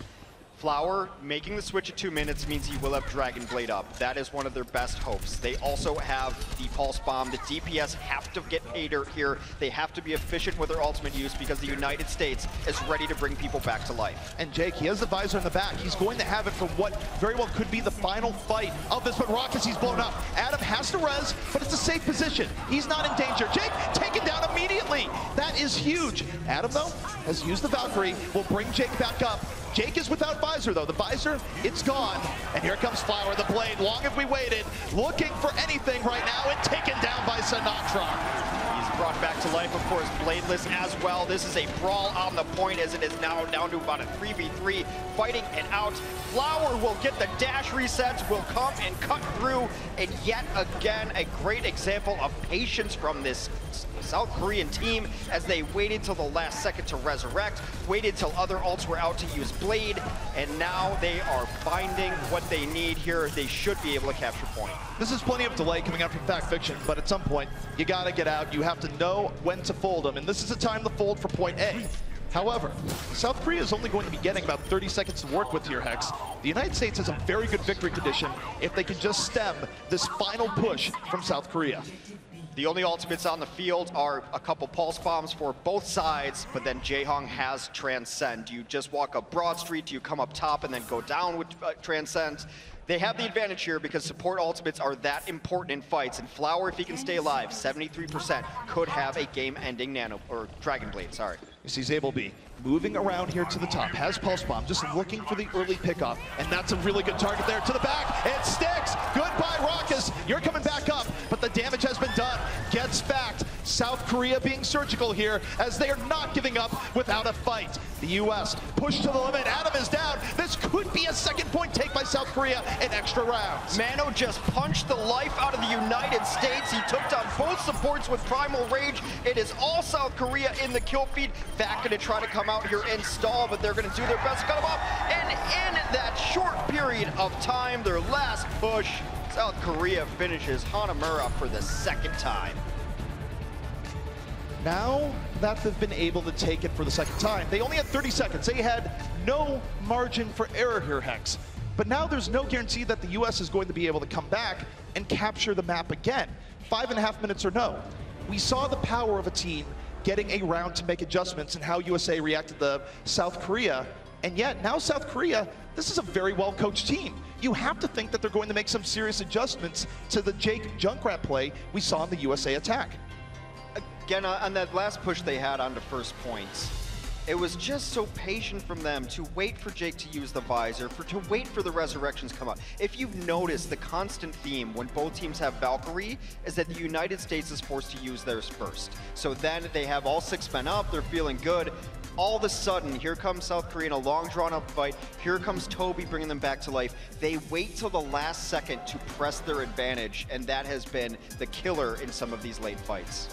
Flower making the switch at 2 minutes means he will have Dragon Blade up. That is one of their best hopes. They also have the Pulse Bomb. The DPS have to get paid here. They have to be efficient with their ultimate use because the United States is ready to bring people back to life. And Jake, he has the visor in the back. He's going to have it for what very well could be the final fight of this, but Raucus, he's blown up. Adam has to res, but it's a safe position. He's not in danger. Jake taken down immediately. That is huge. Adam, though, has used the Valkyrie, will bring Jake back up. Jake is without visor, though. The visor, it's gone. And here comes Flower, the blade. Long have we waited, looking for anything right now, and taken down by Sinatra. He's brought back to life, of course, Bladeless as well. This is a brawl on the point as it is now down to about a 3v3, fighting it out. Flower will get the dash resets, will come and cut through, and yet again, a great example of patience from this South Korean team as they waited till the last second to resurrect, waited till other ults were out to use Blade, and now they are finding what they need here. They should be able to capture point. This is plenty of delay coming out from Fact Fiction, but at some point, you gotta get out. You have to know when to fold them, and this is the time to fold for point A. However, South Korea is only going to be getting about 30 seconds to work with here, Hex. The United States has a very good victory condition if they can just stem this final push from South Korea. The only ultimates on the field are a couple pulse bombs for both sides, but then Jaehong has Transcend. Do you just walk up Broad Street? Do you come up top and then go down with Transcend? They have the advantage here because support ultimates are that important in fights. And Flower, if he can stay alive, 73% could have a game-ending Dragon Blade, sorry. You see Zabelby moving around here to the top, has Pulse Bomb, just looking for the early pickoff, and that's a really good target there to the back. It sticks. Goodbye, Raucus. You're coming back up, but the damage has been done. Gets backed. South Korea being surgical here as they are not giving up without a fight. The U.S. pushed to the limit. Adam is down. This could be a second point take by South Korea in extra rounds. Mano just punched the life out of the United States. He took down both supports with Primal Rage. It is all South Korea in the kill feed. Fact going to try to come out here and stall, but they're going to do their best to cut him off. And in that short period of time, their last push, South Korea finishes Hanamura for the second time. Now that they've been able to take it for the second time, they only had 30 seconds. They had no margin for error here, Hex. But now there's no guarantee that the U.S. is going to be able to come back and capture the map again. 5.5 minutes or no. We saw the power of a team getting a round to make adjustments and how USA reacted to South Korea. And yet, now South Korea, this is a very well-coached team. You have to think that they're going to make some serious adjustments to the Jake Junkrat play we saw in the USA attack. Again, on that last push they had onto first points, it was just so patient from them to wait for Jake to use the visor, to wait for the resurrections to come out. If you've noticed, the constant theme when both teams have Valkyrie is that the United States is forced to use theirs first. So then they have all 6 men up, they're feeling good. All of a sudden, here comes South Korea in a long drawn-out fight. Here comes Toby bringing them back to life. They wait till the last second to press their advantage, and that has been the killer in some of these late fights.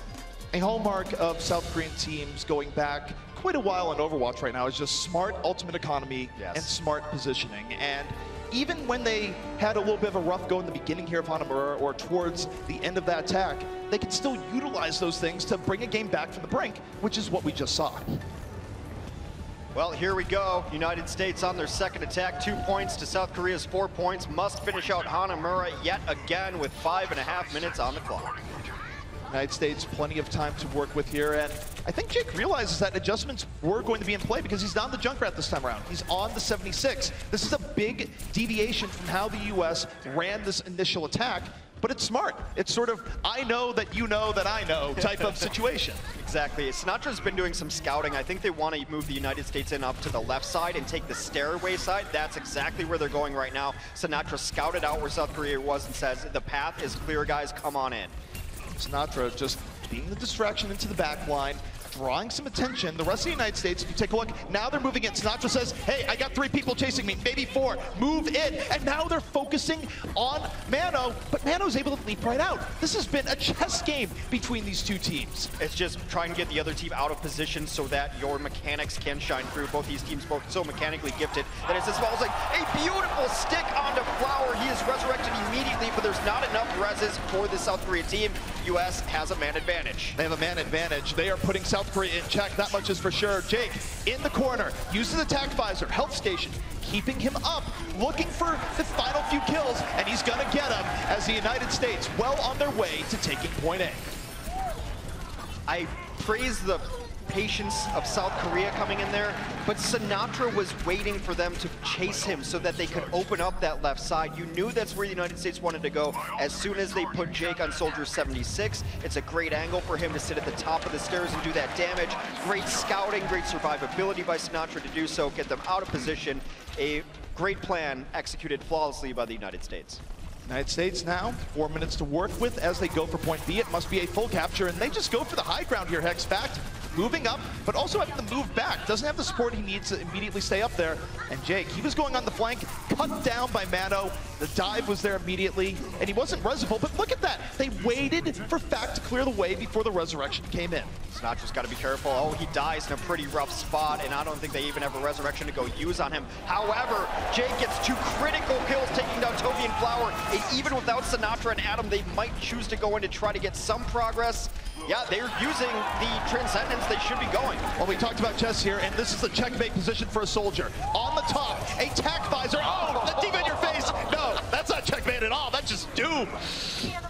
A hallmark of South Korean teams going back quite a while in Overwatch right now is just smart ultimate economy and smart positioning. And even when they had a little bit of a rough go in the beginning here of Hanamura or towards the end of that attack, they can still utilize those things to bring a game back from the brink, which is what we just saw. Well, here we go. United States on their second attack, 2 points to South Korea's 4 points. Must finish out Hanamura yet again with 5.5 minutes on the clock. United States, plenty of time to work with here, and I think Jake realizes that adjustments were going to be in play because he's not the Junkrat this time around. He's on the 76. This is a big deviation from how the U.S. ran this initial attack, but it's smart. It's sort of, I know that you know that I know type of situation. Exactly. Sinatra's been doing some scouting. I think they want to move the United States in up to the left side and take the stairway side. That's exactly where they're going right now. Sinatra scouted out where South Korea was and says, the path is clear, guys, come on in. Sinatra just being the distraction into the back line, drawing some attention. The rest of the United States, if you take a look, now they're moving in. Sinatra says, hey, I got 3 people chasing me, maybe 4. Move in. And now they're focusing on Mano, but Mano's able to leap right out. This has been a chess game between these two teams. It's just trying to get the other team out of position so that your mechanics can shine through. Both these teams both so mechanically gifted that it's as well as like a beautiful stick onto Flower. He is resurrected immediately, but there's not enough reses for the South Korea team. US has a man advantage. They have a man advantage. They are putting South Korea in check, that much is for sure. Jake in the corner, uses attack visor, health station, keeping him up, looking for the final few kills, and he's gonna get them as the United States well on their way to taking point A. I praise the patience of South Korea coming in there, but Sinatra was waiting for them to chase him so that they could open up that left side. You knew that's where the United States wanted to go. As soon as they put Jake on Soldier 76, it's a great angle for him to sit at the top of the stairs and do that damage. Great scouting, great survivability by Sinatra to do so, get them out of position. A great plan executed flawlessly by the United States. United States now, 4 minutes to work with as they go for point B. It must be a full capture, and they just go for the high ground here, Hex. Fact, moving up, but also having to move back. Doesn't have the support he needs to immediately stay up there. And Jake, he was going on the flank, cut down by Mano. The dive was there immediately, and he wasn't resable, but look at that. They waited for Fact to clear the way before the resurrection came in. Sinatra's got to be careful. Oh, he dies in a pretty rough spot, and I don't think they even have a resurrection to go use on him. However, Jake gets 2 critical kills taking down Toby and Flower, and even without Sinatra and Adam, they might choose to go in to try to get some progress. Yeah, they're using the Transcendence. They should be going. Well, we talked about chess here, and this is the checkmate position for a soldier. On the top, a tack visor. Oh, the deep in your face. No, that's not checkmate at all. That's just doom.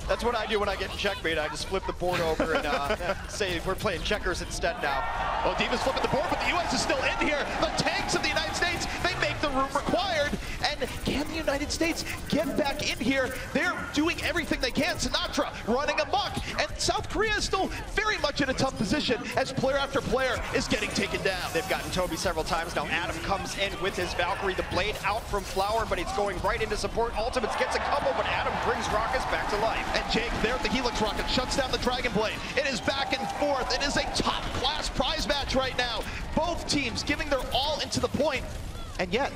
That's what I do when I get checkmate. I just flip the board over and say we're playing checkers instead now. Well, Diva's flipping the board, but the U.S. is still in here. The tanks of the United States, they make the room required. And can the United States get back in here? They're doing everything they can. Sinatra running amok, and South Korea is still very much in a tough position as player after player is getting taken down. They've gotten Toby several times now. Adam comes in with his Valkyrie, the blade out from Flower, but it's going right into support. Ultimates gets a couple, but Adam brings Rockets back to life. And Jake there at the Helix Rocket shuts down the Dragon Blade. It is back and forth. It is a top-class prize match right now. Both teams giving their all into the point, and yet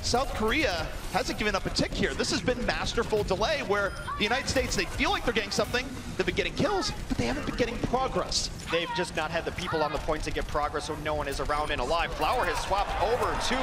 South Korea hasn't given up a tick here. This has been masterful delay where the United States, they feel like they're getting something. They've been getting kills, but they haven't been getting progress. They've just not had the people on the point to get progress, so no one is around and alive. Flower has swapped over to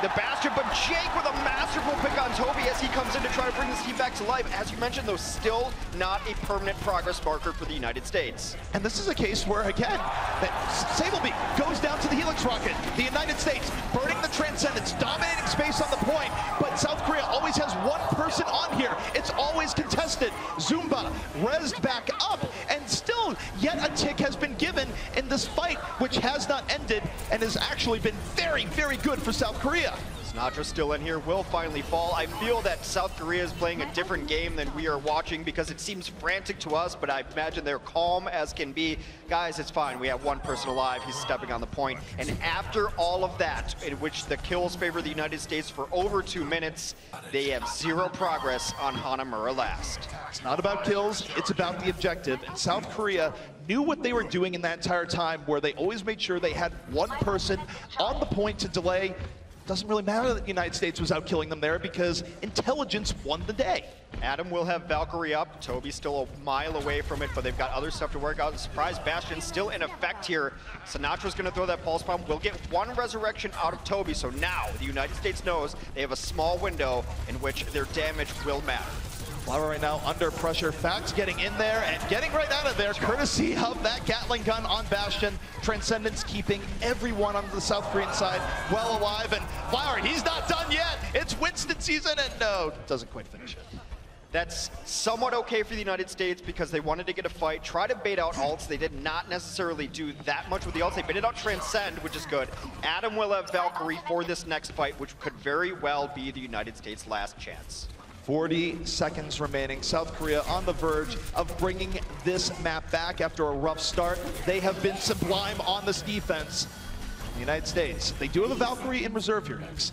the Bastion, but Jake with a masterful pick on Toby as he comes in to try to bring this team back to life. As you mentioned, though, still not a permanent progress marker for the United States. And this is a case where, again, that Sablebeak goes down to the Helix Rocket. The United States burning the Transcendence, dominating space on the point, but South Korea always has one person on here. It's always contested. Zumba rezzed back up, and still yet a tick has been given in this fight, which has not ended and has actually been very, very good for South Korea. Sinatra's still in here, will finally fall. I feel that South Korea is playing a different game than we are watching because it seems frantic to us, but I imagine they're calm as can be. Guys, it's fine. We have one person alive. He's stepping on the point. And after all of that, in which the kills favor the United States for over 2 minutes, they have 0 progress on Hanamura last. It's not about kills, it's about the objective. And South Korea knew what they were doing in that entire time, where they always made sure they had one person on the point to delay. Doesn't really matter that the United States was out killing them there because intelligence won the day. Adam will have Valkyrie up. Toby's still a mile away from it, but they've got other stuff to work out. Surprise Bastion still in effect here. Sinatra's gonna throw that pulse bomb. We'll get 1 resurrection out of Toby, so now the United States knows they have a small window in which their damage will matter. Flower right now under pressure. Fact getting in there and getting right out of there, courtesy of that Gatling gun on Bastion. Transcendence keeping everyone on the South Korean side well alive. And Flower, he's not done yet. It's Winston season, and no, doesn't quite finish it. That's somewhat okay for the United States because they wanted to get a fight, try to bait out ults. They did not necessarily do that much with the ults. They baited out Transcend, which is good. Adam will have Valkyrie for this next fight, which could very well be the United States' last chance. 40 seconds remaining. South Korea on the verge of bringing this map back after a rough start. They have been sublime on this defense. The United States, they do have a Valkyrie in reserve here, Hex.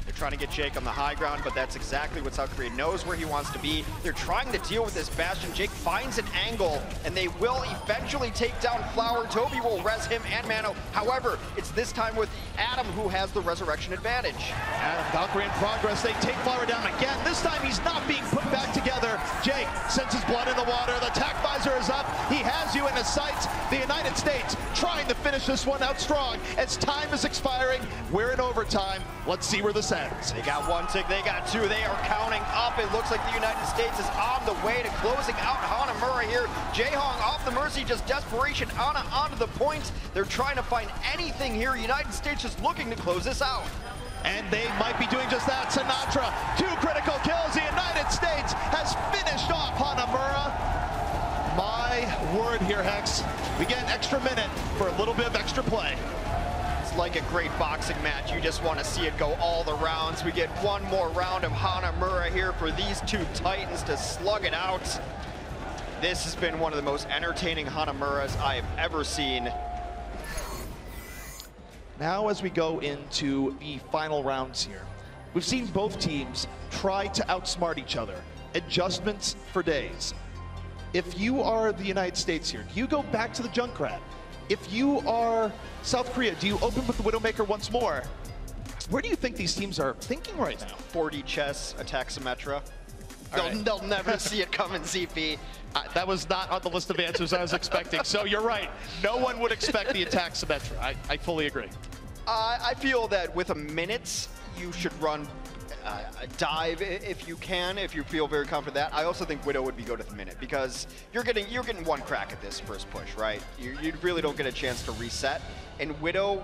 They're trying to get Jake on the high ground, but that's exactly what South Korea knows where he wants to be. They're trying to deal with this Bastion. Jake finds an angle, and they will eventually take down Flower. Toby will res him and Mano. However, it's this time with Adam who has the resurrection advantage. Adam, Valkyrie in progress. They take Flower down again. This time he's not being put back together. Jake sends his blood in the water. The tack visor is up. He has you in his sights. The United States trying to finish this one out strong as time is expiring. We're in overtime. Let's see where this ends. They got 1 tick, they got 2, they are counting up. It looks like the United States is on the way to closing out Hanamura here. Jaehong off the mercy, just desperation. Ana onto the points. They're trying to find anything here. United States just looking to close this out. And they might be doing just that. Sinatra, 2 critical kills. The United States has finished off Hanamura. My word here, Hex. We get an extra minute for a little bit of extra play. Like a great boxing match, you just want to see it go all the rounds. We get 1 more round of Hanamura here for these 2 titans to slug it out. This has been one of the most entertaining Hanamuras I have ever seen. Now as we go into the final rounds here, we've seen both teams try to outsmart each other. adjustments for days. If you are the United States here, do you go back to the Junkrat? If you are South Korea, do you open with the Widowmaker once more? Where do you think these teams are thinking right now? 4D chess, attack Symmetra. They'll never see it coming, ZP. That was not on the list of answers I was expecting. So you're right. No one would expect the attack Symmetra. I fully agree. I feel that with a minute, you should run a dive if you can, if you feel very confident that. I also think Widow would be good at the minute because you're getting one crack at this first push, right? You really don't get a chance to reset. And Widow,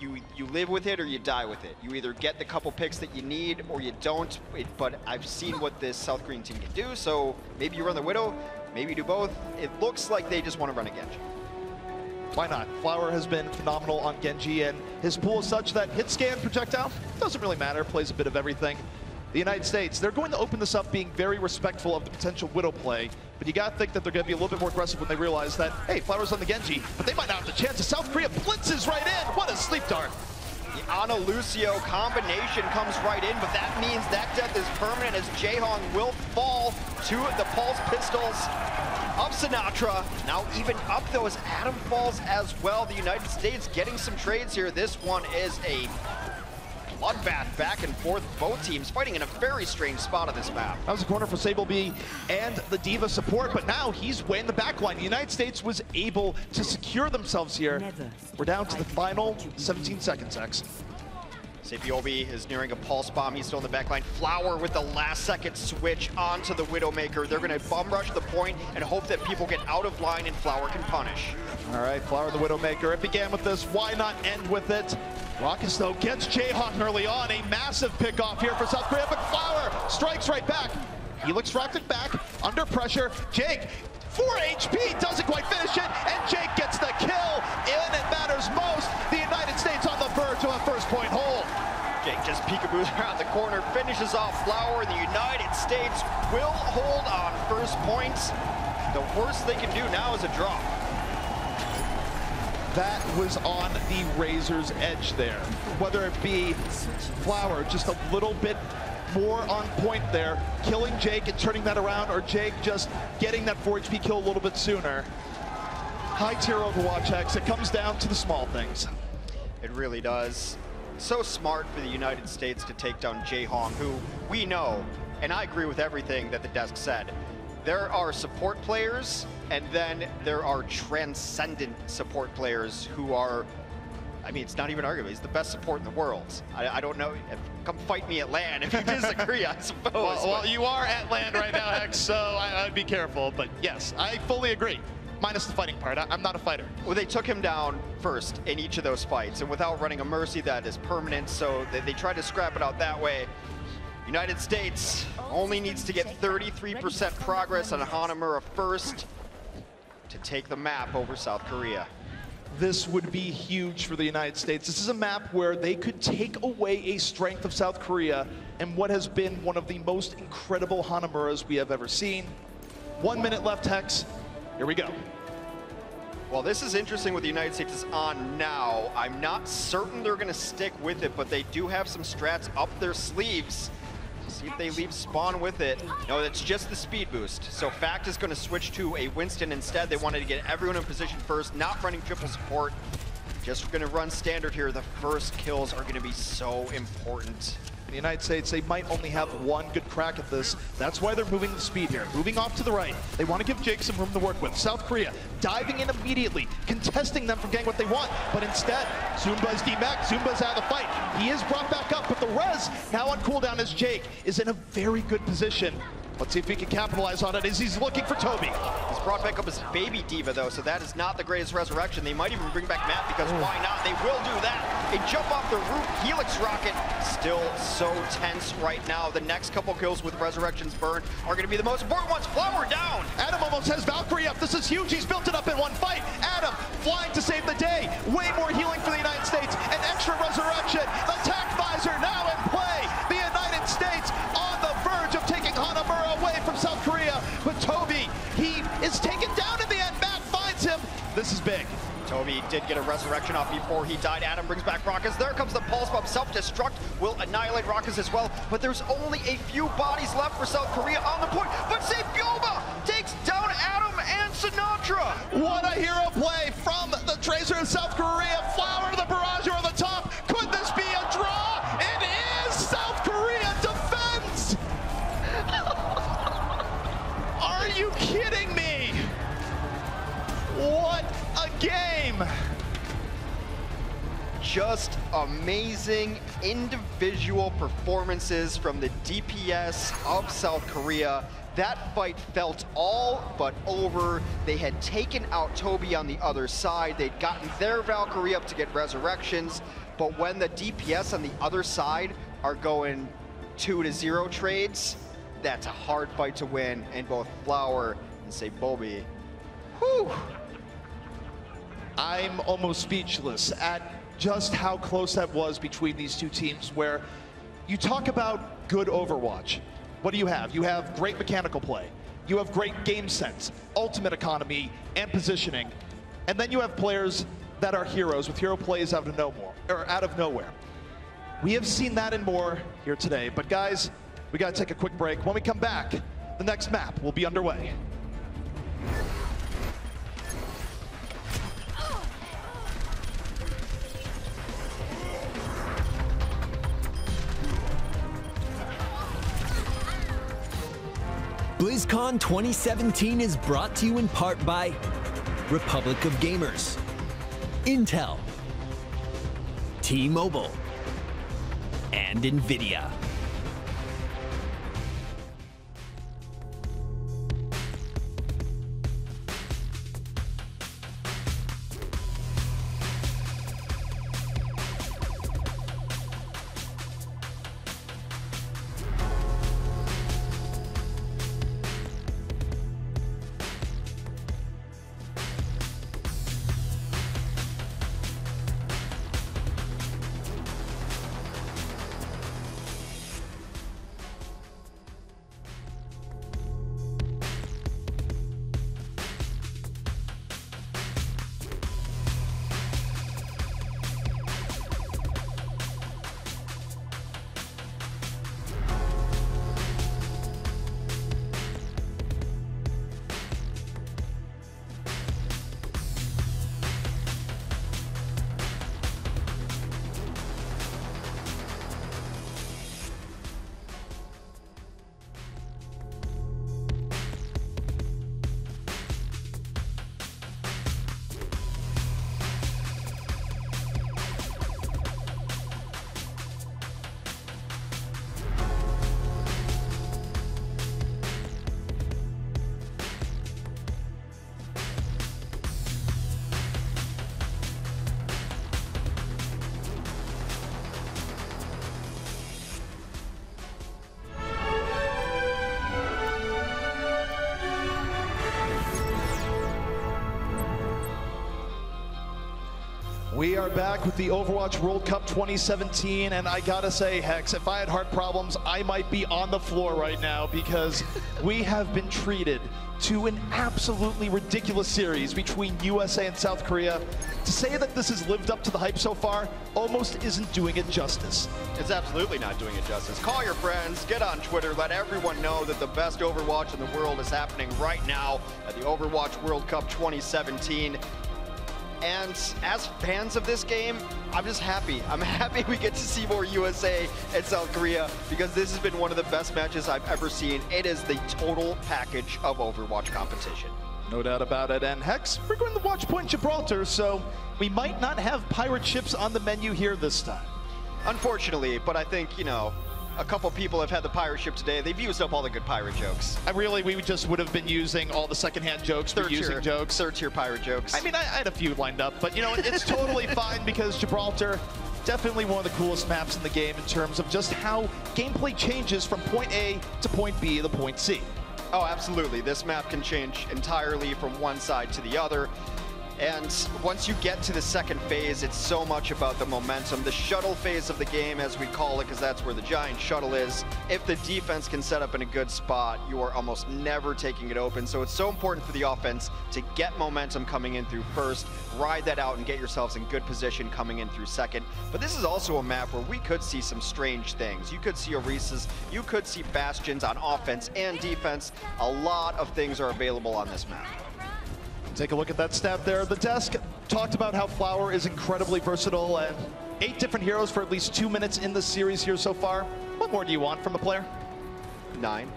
you live with it or you die with it. You either get the couple picks that you need or you don't. But I've seen what this South Korean team can do, so maybe you run the Widow, maybe you do both. It looks like they just want to run a Genji. Why not? Flower has been phenomenal on Genji, and his pool is such that hit scan projectile doesn't really matter, plays a bit of everything. The United States, they're going to open this up being very respectful of the potential Widow play, but you gotta think that they're gonna be a little bit more aggressive when they realize that, hey, Flower's on the Genji, but they might not have the chance. South Korea blitzes right in. What a sleep dart. The Ana Lucio combination comes right in, but that means that death is permanent as Jaehong will fall to the pulse pistols of Sinatra. Now even up though as Adam falls as well. The United States getting some trades here. This one is a bloodbath back and forth. Both teams fighting in a very strange spot of this map. That was a corner for Sable B and the D.Va support, but now he's way in the back line. The United States was able to secure themselves here. We're down to the final 17 seconds, X. Sapiobi is nearing a pulse bomb. He's still in the back line. Flower with the last second switch onto the Widowmaker. They're going to bum rush the point and hope that people get out of line and Flower can punish. All right, Flower the Widowmaker. It began with this. Why not end with it? Raucus, though, gets Jaehong early on. A massive pickoff here for South Korea, but Flower strikes right back. Helix rocked back, under pressure. Jake, 4 HP, doesn't quite finish it, and Jake gets the kill. And it matters most. The United States on the verge of a first-point hold. Jake just peekaboos around the corner, finishes off Flower. The United States will hold on first points. The worst they can do now is a drop. That was on the razor's edge there. Whether it be Flower just a little bit more on point there, killing Jake and turning that around, or Jake just getting that 4 HP kill a little bit sooner. High tier Overwatch X, it comes down to the small things. It really does. So smart for the United States to take down Jaehong, who we know, and I agree with everything that the desk said, there are support players, and then there are transcendent support players who are, I mean, it's not even arguable. He's the best support in the world. I don't know. Come fight me at LAN if you disagree, I suppose. Well, you are at LAN right now, Hex, so I'd be careful. But yes, I fully agree. Minus the fighting part. I'm not a fighter. Well, they took him down first in each of those fights, and without running a Mercy, that is permanent, so they tried to scrap it out that way. United States only needs to get 33% progress on Hanamura first to take the map over South Korea. This would be huge for the United States. This is a map where they could take away a strength of South Korea and what has been one of the most incredible Hanamuras we have ever seen. 1 minute left, Hex. Here we go. Well, this is interesting what the United States is on now. I'm not certain they're going to stick with it, but they do have some strats up their sleeves. See if they leave Spawn with it. No, that's just the speed boost. So Fact is going to switch to a Winston instead. They wanted to get everyone in position first, not running triple support. Just going to run standard here. The first kills are going to be so important. The United States, they might only have one good crack at this. That's why they're moving the speed here. Moving off to the right. They want to give Jake some room to work with. South Korea diving in immediately, contesting them from getting what they want. But instead, Zumba's D-Mac. Zumba's out of the fight. He is brought back up, but the res now on cooldown as Jake is in a very good position. Let's see if he can capitalize on it as he's looking for Toby. He's brought back up as baby D.Va though, so that is not the greatest resurrection. They might even bring back Matt because why not? They will do that. They jump off the roof. Helix Rocket still so tense right now. The next couple kills with Resurrections burned are going to be the most important ones. Flower down. Adam almost has Valkyrie up. This is huge. He's built it up in one fight. Adam flying to save the day. Way more healing for the United States. An extra resurrection. The Tac Visor now in play. The United States on the verge of taking Hanamura away from South Korea. But Toby, he is taken down in the end. Matt finds him. This is big. Toby did get a resurrection off before he died. Adam brings back Rockus. There comes the pulse bomb. Self-destruct will annihilate Rockus as well. But there's only a few bodies left for South Korea on the point. But Sabioba takes down Adam and Sinatra. What a hero play from the Tracer of South Korea. Flower to the barrage over the top. Could this be a draw? It is. South Korea defends. Are you kidding me? What a game. Just amazing individual performances from the DPS of South Korea. That fight felt all but over. They had taken out Toby on the other side. They'd gotten their Valkyrie up to get resurrections. But when the DPS on the other side are going 2-0 trades, that's a hard fight to win. And both Flower and Sabobi, whew. I'm almost speechless at just how close that was between these two teams, where you talk about good Overwatch. What do you have? You have great mechanical play. You have great game sense, ultimate economy, and positioning. And then you have players that are heroes with hero plays out of nowhere. We have seen that and more here today. But guys, we got to take a quick break. When we come back, the next map will be underway. BlizzCon 2017 is brought to you in part by Republic of Gamers, Intel, T-Mobile, and NVIDIA. We are back with the Overwatch World Cup 2017, and I gotta say, Hex, if I had heart problems, I might be on the floor right now, because we have been treated to an absolutely ridiculous series between USA and South Korea. To say that this has lived up to the hype so far almost isn't doing it justice. It's absolutely not doing it justice. Call your friends, get on Twitter, let everyone know that the best Overwatch in the world is happening right now at the Overwatch World Cup 2017. And as fans of this game, I'm just happy. I'm happy we get to see more USA and South Korea, because this has been one of the best matches I've ever seen. It is the total package of Overwatch competition. No doubt about it. And Hex, we're going to watch Point Gibraltar, so we might not have pirate ships on the menu here this time. Unfortunately, but I think, you know, a couple people have had the pirate ship today. They've used up all the good pirate jokes. We just would have been using all the secondhand jokes. Third-tier pirate jokes. I mean, I had a few lined up, but you know, it's totally fine, because Gibraltar, definitely one of the coolest maps in the game in terms of just how gameplay changes from point A to point B to point C. Oh, absolutely. This map can change entirely from one side to the other. And once you get to the second phase, it's so much about the momentum. The shuttle phase of the game, as we call it, because that's where the giant shuttle is. If the defense can set up in a good spot, you are almost never taking it open. So it's so important for the offense to get momentum coming in through first, ride that out and get yourselves in good position coming in through second. But this is also a map where we could see some strange things. You could see Orisas, you could see Bastions on offense and defense. A lot of things are available on this map. Take a look at that stat there. The desk talked about how Flower is incredibly versatile and 8 different heroes for at least 2 minutes in the series here so far. What more do you want from a player? 9.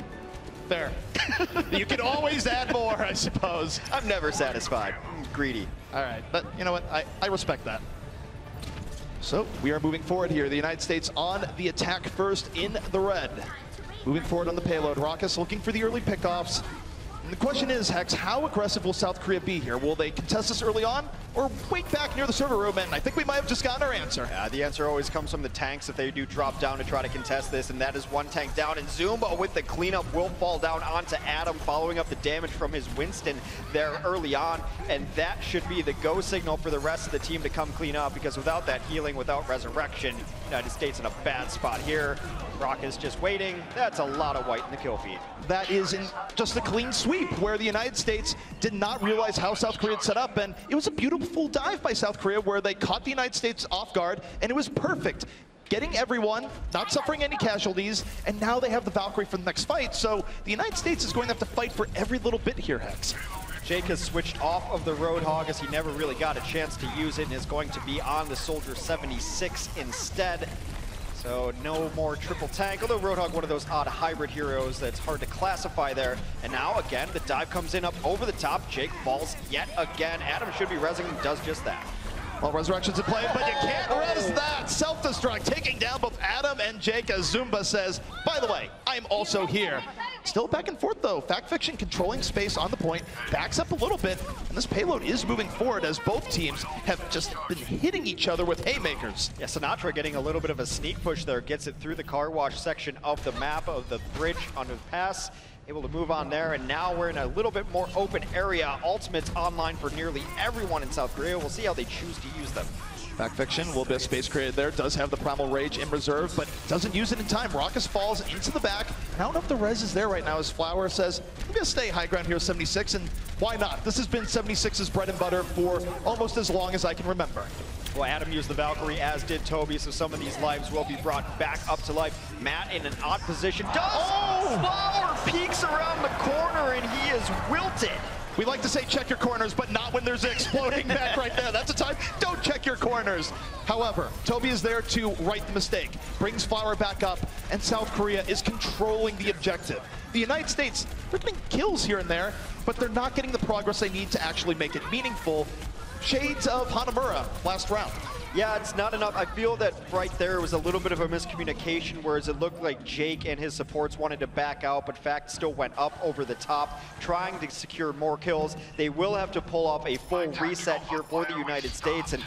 Fair. You can always add more, I suppose. I'm never satisfied. I'm greedy. All right, but you know what? I respect that. So we are moving forward here. The United States on the attack first in the red. Moving forward on the payload. Raucus looking for the early pickoffs. And the question is, Hex, how aggressive will South Korea be here? Will they contest this early on or wait back near the server room? And I think we might have just gotten our answer. The answer always comes from the tanks if they do drop down to try to contest this, and that is one tank down. And Zumba with the cleanup will fall down onto Adam, following up the damage from his Winston there early on. And that should be the go signal for the rest of the team to come clean up, because without that healing, without resurrection, United States in a bad spot here. Raucus just waiting. That's a lot of white in the kill feed. That is just a clean sweep where the United States did not realize how South Korea had set up, and it was a beautiful dive by South Korea where they caught the United States off guard, and it was perfect. Getting everyone, not suffering any casualties, and now they have the Valkyrie for the next fight, so the United States is going to have to fight for every little bit here, Hex. Jake has switched off of the Roadhog as he never really got a chance to use it, and is going to be on the Soldier 76 instead. So no more triple tank, although Roadhog, one of those odd hybrid heroes that's hard to classify there. And now again, the dive comes in up over the top. Jake falls yet again. Adam should be rezzing and does just that. Well, Resurrection's in play, but you can't res that. Self-destruct, taking down both Adam and Jake as Zumba says, by the way, I'm also here. Still back and forth though. Fact Fiction controlling space on the point, backs up a little bit, and this payload is moving forward as both teams have just been hitting each other with haymakers. Yeah, Sinatra getting a little bit of a sneak push there, gets it through the car wash section of the map of the bridge under the pass. Able to move on there, and now we're in a little bit more open area. Ultimates online for nearly everyone in South Korea. We'll see how they choose to use them. Fact Fiction will be a space created there, does have the Primal Rage in reserve, but doesn't use it in time. Raucus falls into the back. I don't know if the res is there right now as Flower says, I'm gonna stay high ground here, 76, and why not? This has been 76's bread and butter for almost as long as I can remember. Well, Adam used the Valkyrie, as did Toby, so some of these lives will be brought back up to life. Matt in an odd position does. Flower peeks around the corner, and he is wilted. We like to say check your corners, but not when there's an exploding mech right there. That's a time, don't check your corners. However, Toby is there to right the mistake, brings Flower back up, and South Korea is controlling the objective. The United States, they're getting kills here and there, but they're not getting the progress they need to actually make it meaningful. Shades of Hanamura last round. Yeah, it's not enough. I feel that right there was a little bit of a miscommunication, whereas it looked like Jake and his supports wanted to back out, but Fact still went up over the top, trying to secure more kills. They will have to pull off a full reset here for the United States, and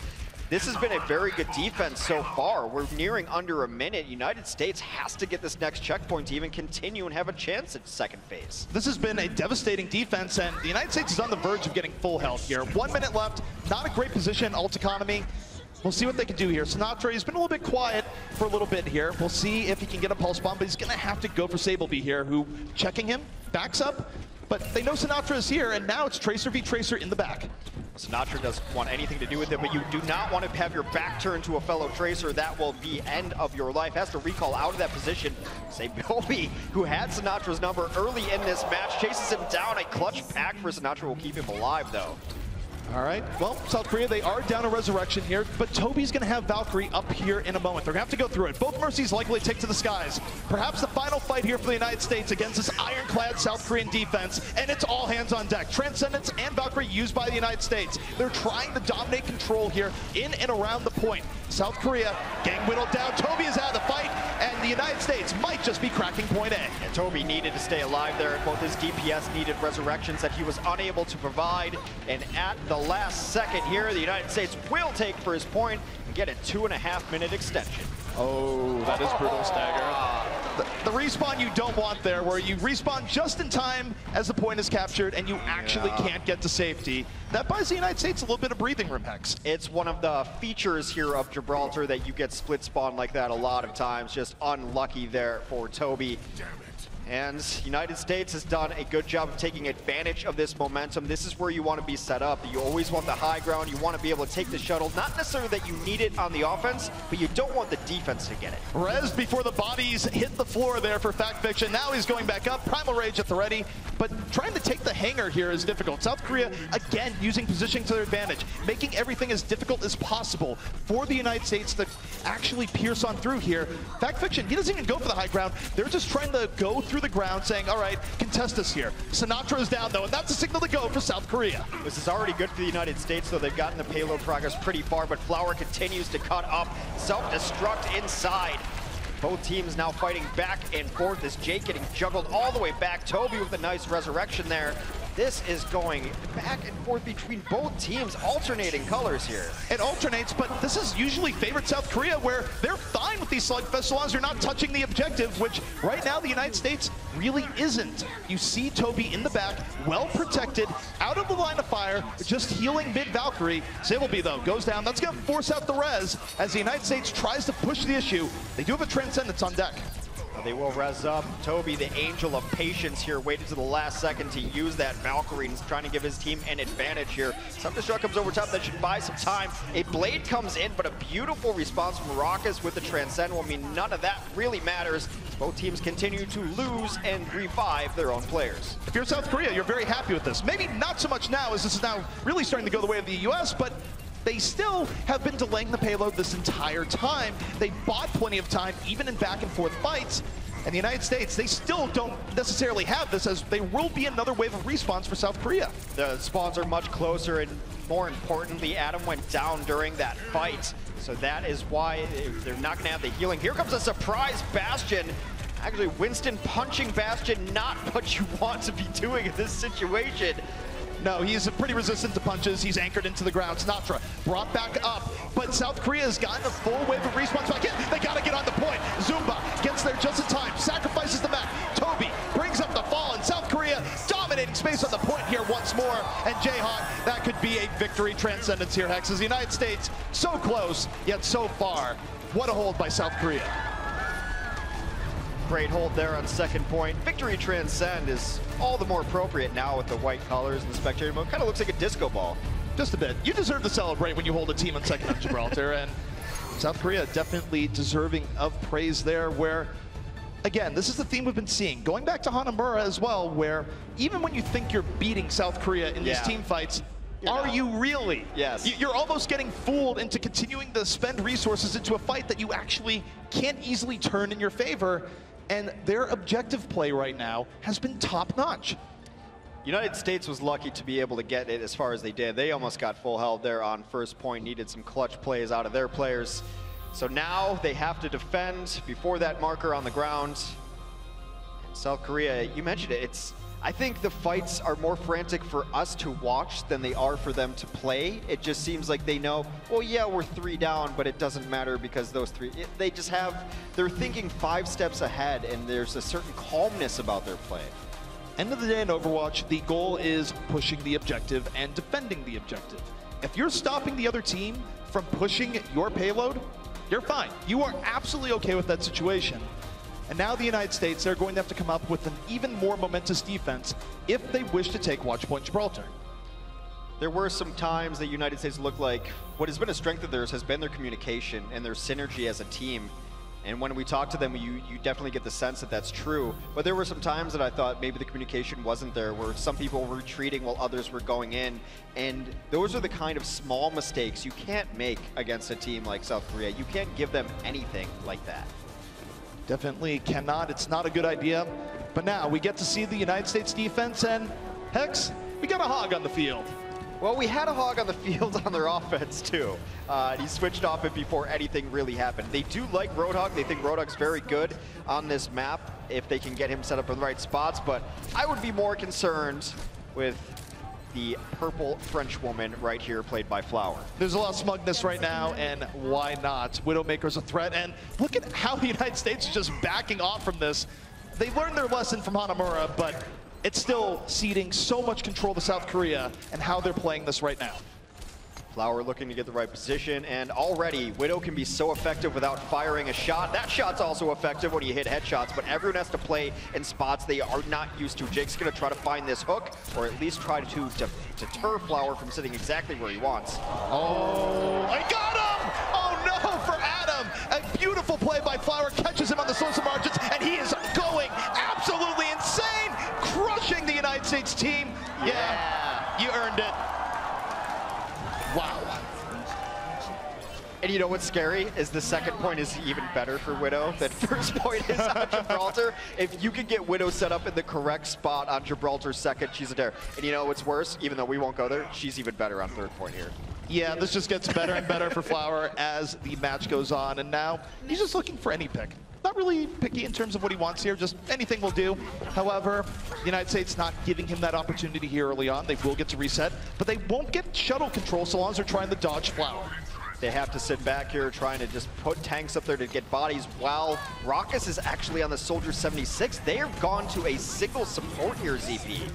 this has been a very good defense so far. We're nearing under a minute. United States has to get this next checkpoint to even continue and have a chance at second phase. This has been a devastating defense, and the United States is on the verge of getting full health here. 1 minute left, not a great position, ult economy. We'll see what they can do here. Sinatra, he's been a little bit quiet for a little bit here. We'll see if he can get a pulse bomb, but he's gonna have to go for Sableby here, who, checking him, backs up, but they know Sinatra is here, and now it's Tracer v Tracer in the back. Sinatra doesn't want anything to do with it, but you do not want to have your back turned to a fellow Tracer. That will be end of your life. Has to recall out of that position. Sableby, who had Sinatra's number early in this match, chases him down. A clutch pack for Sinatra will keep him alive, though. All right, well, South Korea, they are down a Resurrection here, but Toby's gonna have Valkyrie up here in a moment. They're gonna have to go through it. Both Mercies likely take to the skies. Perhaps the final fight here for the United States against this ironclad South Korean defense, and it's all hands on deck. Transcendence and Valkyrie used by the United States. They're trying to dominate control here in and around the point. South Korea getting whittled down. Toby is out of the fight, and the United States might just be cracking point A. And Toby needed to stay alive there. Both his DPS needed resurrections that he was unable to provide. And at the last second here, the United States will take for his point and get a 2.5 minute extension. Oh, that is brutal stagger. The respawn you don't want there, where you respawn just in time as the point is captured and you actually can't get to safety. That buys the United States a little bit of breathing room, Hex. It's one of the features here of Gibraltar that you get split spawn like that a lot of times. Just unlucky there for Toby. And United States has done a good job of taking advantage of this momentum. This is where you want to be set up. You always want the high ground. You want to be able to take the shuttle. Not necessarily that you need it on the offense, but you don't want the defense to get it. Rez before the bodies hit the floor there for Fact Fiction. Now he's going back up. Primal Rage at the ready. But trying to take the hangar here is difficult. South Korea, again, using positioning to their advantage, making everything as difficult as possible for the United States to actually pierce on through here. Fact Fiction, he doesn't even go for the high ground. They're just trying to go through the ground saying, all right, contest us here. Sinatra is down though, and that's a signal to go for South Korea. This is already good for the United States, though. They've gotten the payload progress pretty far, but Flower continues to cut up. Self-destruct inside. Both teams now fighting back and forth as Jake getting juggled all the way back. Toby with a nice resurrection there. This is going back and forth between both teams, alternating colors here. It alternates, but this is usually favored South Korea, where they're fine with these slugfests so long as you're not touching the objective, which right now the United States really isn't. You see Toby in the back, well protected, out of the line of fire, just healing mid-Valkyrie. Sableby, though, goes down. That's going to force out the res as the United States tries to push the issue. They do have a Transcendence on deck. They will res up. Toby, the angel of patience here, waited to the last second to use that Valkyrie and is trying to give his team an advantage here. Self-destruct comes over top. That should buy some time. A blade comes in, but a beautiful response from Raucus with the Transcend. Well, I mean, none of that really matters. Both teams continue to lose and revive their own players. If you're South Korea, you're very happy with this. Maybe not so much now, as this is now really starting to go the way of the US, but they still have been delaying the payload this entire time. They bought plenty of time, even in back and forth fights. And the United States, they still don't necessarily have this, as there will be another wave of respawns for South Korea. The spawns are much closer, and more importantly, Adam went down during that fight. So that is why they're not going to have the healing. Here comes a surprise Bastion. Actually, Winston punching Bastion, not what you want to be doing in this situation. No, he's pretty resistant to punches. He's anchored into the ground. Sinatra brought back up, but South Korea has gotten a full wave of respawns back in. They got to get on the point. Zumba gets there just in time, sacrifices the map. Toby brings up the fall, and South Korea dominating space on the point here once more. And Jayhawk, that could be a victory transcendence here, Hex, as the United States so close, yet so far. What a hold by South Korea. Great hold there on second point. Victory Transcend is all the more appropriate now with the white colors and the spectator mode. Kind of looks like a disco ball. Just a bit. You deserve to celebrate when you hold a team on second on Gibraltar, and South Korea definitely deserving of praise there, where, again, this is the theme we've been seeing. Going back to Hanamura as well, where even when you think you're beating South Korea in these team fights, are you really? Yes. You're almost getting fooled into continuing to spend resources into a fight that you actually can't easily turn in your favor. And their objective play right now has been top-notch. United States was lucky to be able to get it as far as they did. They almost got full held there on first point, needed some clutch plays out of their players. So now they have to defend before that marker on the ground. South Korea, you mentioned it, I think the fights are more frantic for us to watch than they are for them to play. It just seems like they know, well, yeah, we're 3 down, but it doesn't matter because those 3, they just have, they're thinking 5 steps ahead, and there's a certain calmness about their play. End of the day in Overwatch, the goal is pushing the objective and defending the objective. If you're stopping the other team from pushing your payload, you're fine. You are absolutely okay with that situation. And now the United States, they're going to have to come up with an even more momentous defense if they wish to take Watch Point Gibraltar. There were some times that United States looked like what has been a strength of theirs has been their communication and their synergy as a team. And when we talk to them, you definitely get the sense that that's true. But there were some times that I thought maybe the communication wasn't there, where some people were retreating while others were going in. And those are the kind of small mistakes you can't make against a team like South Korea. You can't give them anything like that. Definitely cannot. It's not a good idea. But now we get to see the United States defense, and Hex, we got a hog on the field. Well, we had a hog on the field on their offense too. He switched off it before anything really happened. They do like Roadhog. They think Roadhog's very good on this map if they can get him set up in the right spots. But I would be more concerned with the purple French woman right here, played by Flower. There's a lot of smugness right now, and why not? Widowmaker's a threat, and look at how the United States is just backing off from this. They learned their lesson from Hanamura, but it's still ceding so much control to South Korea and how they're playing this right now. Flower looking to get the right position, and already Widow can be so effective without firing a shot. That shot's also effective when you hit headshots, but everyone has to play in spots they are not used to. Jake's gonna try to find this hook, or at least try to deter Flower from sitting exactly where he wants. Oh, I got him! Oh no, for Adam! A beautiful play by Flower, catches him on the social margins, and he is going absolutely insane, crushing the United States team. Yeah, you earned it. Wow. And you know what's scary is the second point is even better for Widow than first point is on Gibraltar. If you can get Widow set up in the correct spot on Gibraltar's second, she's a dare. And you know what's worse? Even though we won't go there, she's even better on third point here. Yeah, this just gets better and better for Flower as the match goes on. And now he's just looking for any pick. Not really picky in terms of what he wants here, just anything will do. However, the United States not giving him that opportunity here early on. They will get to reset, but they won't get shuttle control so long as they're trying to dodge Flower. They have to sit back here trying to just put tanks up there to get bodies while Raucus is actually on the Soldier 76. They have gone to a single support here, ZP.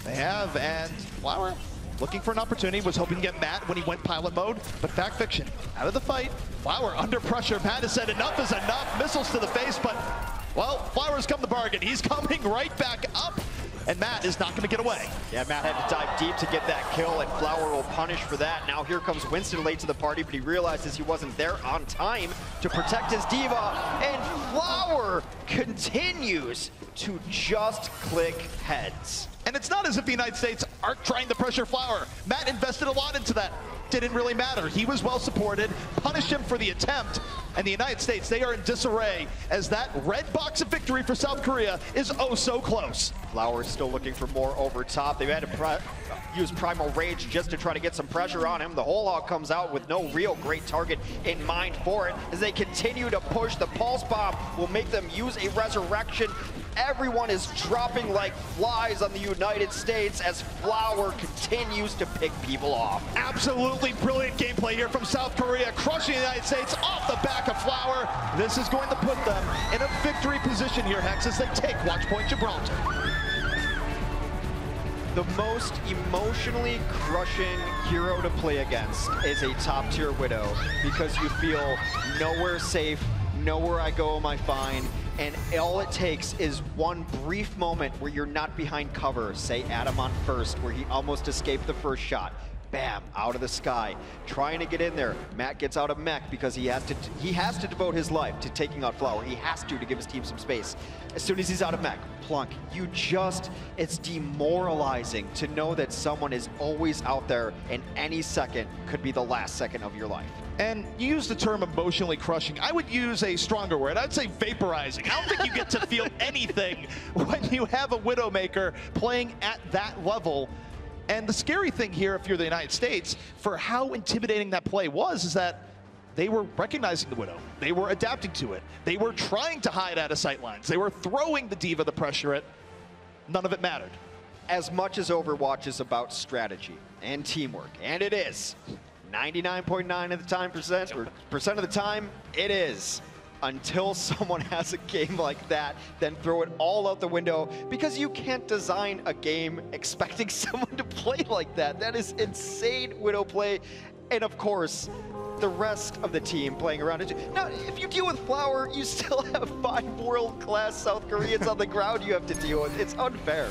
They have, and Flower looking for an opportunity, was hoping to get Matt when he went pilot mode, but fact fiction, out of the fight, Flower under pressure. Matt has said enough is enough, missiles to the face, but, well, Flower's come the bargain. He's coming right back up, and Matt is not going to get away. Yeah, Matt had to dive deep to get that kill, and Flower will punish for that. Now here comes Winston late to the party, but he realizes he wasn't there on time to protect his diva, and Flower continues to just click heads. And it's not as if the United States aren't trying to pressure Flower. Matt invested a lot into that. Didn't really matter. He was well supported, punished him for the attempt, and the United States, they are in disarray as that red box of victory for South Korea is oh so close. Flower is still looking for more over top. They've had to use Primal Rage just to try to get some pressure on him. The whole hog comes out with no real great target in mind for it. As they continue to push, the Pulse Bomb will make them use a Resurrection. Everyone is dropping like flies on the United States as Flower continues to pick people off. Absolutely brilliant gameplay here from South Korea, crushing the United States off the back of Flower. This is going to put them in a victory position here, Hex, as they take Watch Point Gibraltar. The most emotionally crushing hero to play against is a top-tier Widow because you feel nowhere safe, nowhere I go am I fine, and all it takes is one brief moment where you're not behind cover, say Adam on first, where he almost escaped the first shot. Bam, out of the sky, trying to get in there. Matt gets out of mech because he has to devote his life to taking out Flower. He has to give his team some space. As soon as he's out of mech, plunk. It's demoralizing to know that someone is always out there and any second could be the last second of your life. And you use the term emotionally crushing. I would use a stronger word. I'd say vaporizing. I don't think you get to feel anything when you have a Widowmaker playing at that level. And the scary thing here, if you're the United States, for how intimidating that play was, is that they were recognizing the Widow. They were adapting to it. They were trying to hide out of sight lines. They were throwing the Diva, the pressure at. None of it mattered. As much as Overwatch is about strategy and teamwork, and it is, 99.9% of the time, it is. Until someone has a game like that, then throw it all out the window because you can't design a game expecting someone to play like that. That is insane Widow play. And of course, the rest of the team playing around it. Now, if you deal with Flower, you still have 5 world-class South Koreans on the ground you have to deal with. It's unfair.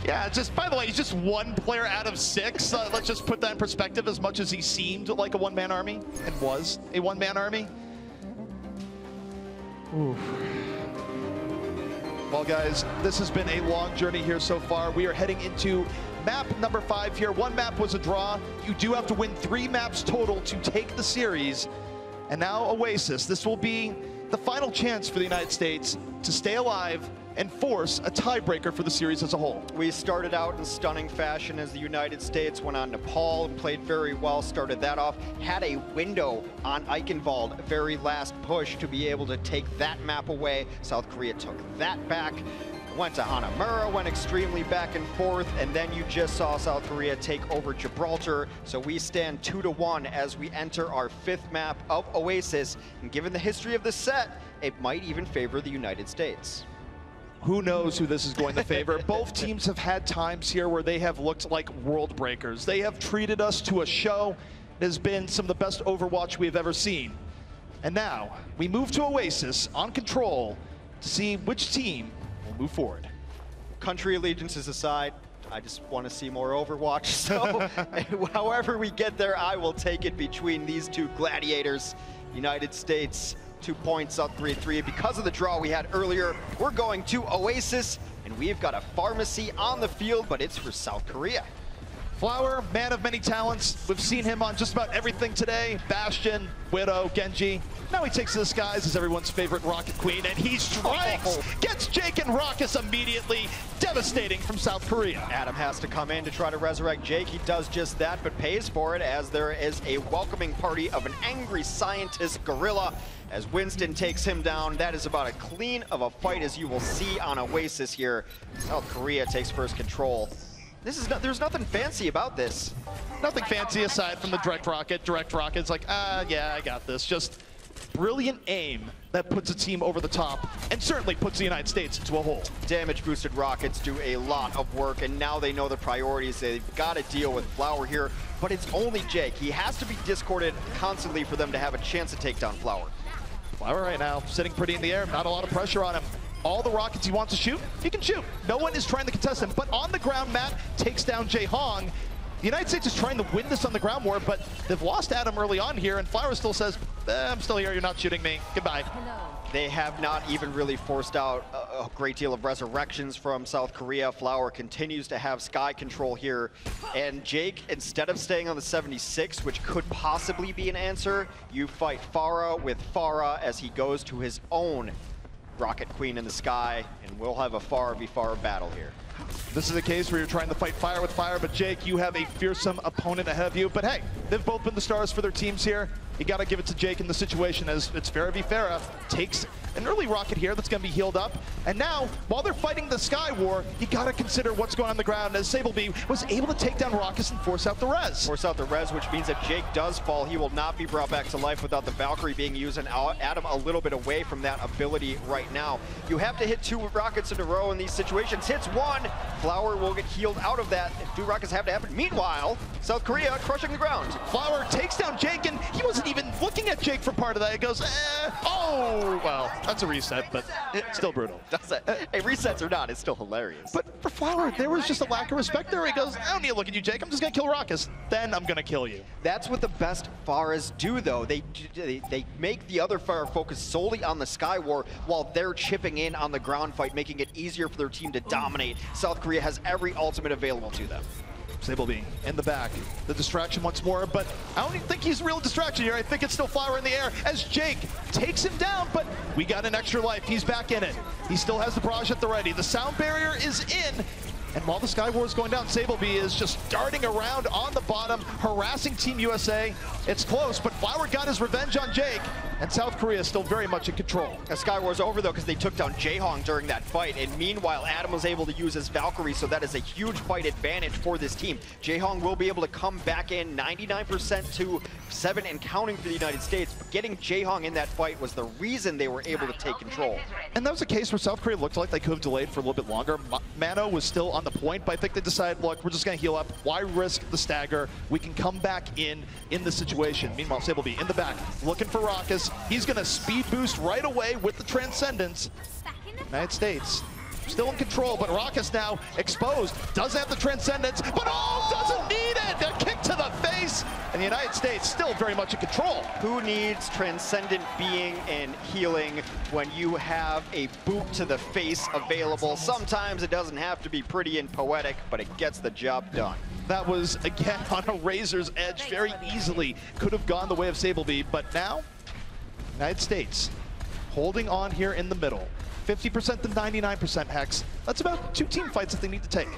Yeah, just by the way, he's just one player out of 6. Let's just put that in perspective. As much as he seemed like a one-man army and was a one-man army. Oof. Well, guys, this has been a long journey here so far. We are heading into map number 5 here. 1 map was a draw. You do have to win 3 maps total to take the series. And now Oasis. This will be the final chance for the United States to stay alive and force a tiebreaker for the series as a whole. We started out in stunning fashion as the United States went on Nepal and played very well, started that off, had a window on Eichenwald, very last push to be able to take that map away. South Korea took that back. went to Hanamura, went extremely back and forth, and then you just saw South Korea take over Gibraltar. So we stand 2-1 as we enter our 5th map of Oasis. And given the history of the set, it might even favor the United States. Who knows who this is going to favor? Both teams have had times here where they have looked like world breakers. They have treated us to a show that has been some of the best Overwatch we have ever seen. And now we move to Oasis on Control to see which team will move forward. Country allegiances aside, I just want to see more Overwatch. So however we get there, I will take it between these two gladiators. United States, 2 points, South Korea 3. Because of the draw we had earlier, we're going to Oasis, and we've got a pharmacy on the field, but it's for South Korea. Flower, man of many talents. We've seen him on just about everything today. Bastion, Widow, Genji. Now he takes the skies as everyone's favorite Rocket Queen, and he strikes, gets Jake and Raucus immediately. Devastating from South Korea. Adam has to come in to try to resurrect Jake. He does just that, but pays for it as there is a welcoming party of an angry scientist gorilla as Winston takes him down. That is about as clean of a fight as you will see on Oasis here. South Korea takes first control. There's nothing fancy about this. Nothing fancy aside from the direct rocket. Direct rocket's like, yeah, I got this. Just brilliant aim that puts a team over the top and certainly puts the United States into a hole. Damage boosted rockets do a lot of work, and now they know the priorities. They've got to deal with Flower here, but it's only Jake. He has to be discorded constantly for them to have a chance to take down Flower. Flower right now sitting pretty in the air, not a lot of pressure on him. All the rockets he wants to shoot, he can shoot. No one is trying to contest him, but on the ground, Matt takes down Jae Hong. The United States is trying to win this on the ground war, but they've lost Adam early on here, and Flower still says, I'm still here, you're not shooting me, goodbye. They have not even really forced out a great deal of resurrections from South Korea. Flower continues to have sky control here, and Jake, instead of staying on the 76, which could possibly be an answer, you fight Pharah with Pharah as he goes to his own Rocket Queen in the sky, and we'll have a Pharah v Pharah battle here. This is a case where you're trying to fight fire with fire, but Jake, you have a fearsome opponent ahead of you. But hey, they've both been the stars for their teams here. You got to give it to Jake in the situation as it's Pharah v Pharah. Takes an early rocket here that's going to be healed up. And now, while they're fighting the Sky War, you got to consider what's going on the ground as Sablebee was able to take down Raucus and force out the res. Force out the res, which means that Jake does fall. He will not be brought back to life without the Valkyrie being used, and Adam a little bit away from that ability right now. You have to hit 2 rockets in a row in these situations. Hits 1, Flower will get healed out of that. 2 rockets have to happen. Meanwhile, South Korea crushing the ground. Flower takes down Jake, and he wasn't even looking at Jake for part of that. It goes, oh, well, that's a reset, but still brutal. Hey, resets or not, it's still hilarious. But for Flower, there was just a lack of respect there. He goes, I don't need to look at you, Jake. I'm just going to kill Raucus. Then I'm going to kill you. That's what the best Pharahs do, though. They make the other Pharah focus solely on the Sky War while they're chipping in on the ground fight, making it easier for their team to dominate. South Korea has every ultimate available to them. Sablebee in the back. The distraction once more, but I don't even think he's a real distraction here. I think it's still Flower in the air as Jake takes him down, but we got an extra life. He's back in it. He still has the barrage at the ready. The sound barrier is in, and while the Sky War is going down, Sablebee is just darting around on the bottom, harassing Team USA. It's close, but Flower got his revenge on Jake, and South Korea is still very much in control. The Sky War's over, though, because they took down Jae Hong during that fight, and meanwhile, Adam was able to use his Valkyrie, so that is a huge fight advantage for this team. Jae Hong will be able to come back in 99% to 7 and counting for the United States, but getting Jae Hong in that fight was the reason they were able to take control. And that was a case where South Korea looked like they could have delayed for a little bit longer. Mano was still on the point, but I think they decided, look, we're just going to heal up. Why risk the stagger? We can come back in the situation. Meanwhile, Sablebee in the back, looking for Raucus. He's going to speed boost right away with the Transcendence. United States still in control, but Raucus now exposed. Does have the Transcendence, but doesn't need it. A kick to the face, and the United States still very much in control. Who needs Transcendent being and healing when you have a boot to the face available? Sometimes it doesn't have to be pretty and poetic, but it gets the job done. That was, again, on a razor's edge. Very easily could have gone the way of Sablebee, but now, United States holding on here in the middle. 50% to 99% Hex. That's about 2 team fights that they need to take.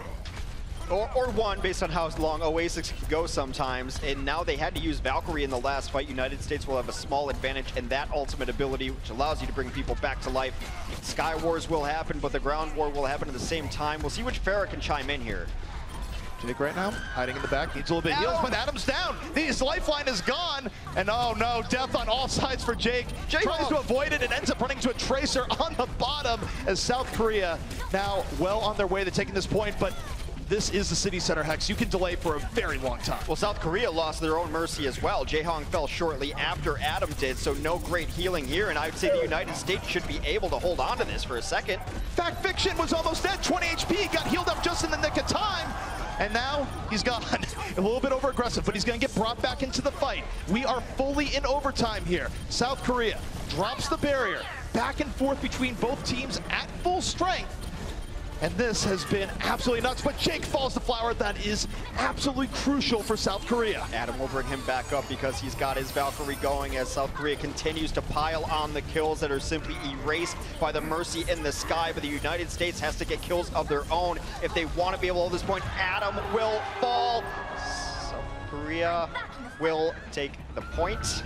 or one, based on how long Oasis can go sometimes. And now they had to use Valkyrie in the last fight. United States will have a small advantage in that ultimate ability, which allows you to bring people back to life. Sky Wars will happen, but the ground war will happen at the same time. We'll see which Farah can chime in here. Jake right now, hiding in the back, needs a little bit of heals, but Adam's down. His lifeline is gone, and oh no, death on all sides for Jake. Tries to avoid it and ends up running to a Tracer on the bottom as South Korea now well on their way to taking this point, but this is the city center, Hex. You can delay for a very long time. Well, South Korea lost their own Mercy as well. Jaehong fell shortly after Adam did, so no great healing here, and I would say the United States should be able to hold on to this for a second. Fact Fiction was almost dead, 20 HP, got healed up just in the nick of time. And now he's gone. A little bit over aggressive, but he's going to get brought back into the fight. We are fully in overtime here. South Korea drops the barrier. Back and forth between both teams at full strength. And this has been absolutely nuts, but Jake falls to Flower. That is absolutely crucial for South Korea. Adam will bring him back up because he's got his Valkyrie going as South Korea continues to pile on the kills that are simply erased by the Mercy in the sky, but the United States has to get kills of their own if they want to be able to hold this point. Adam will fall. South Korea will take the point.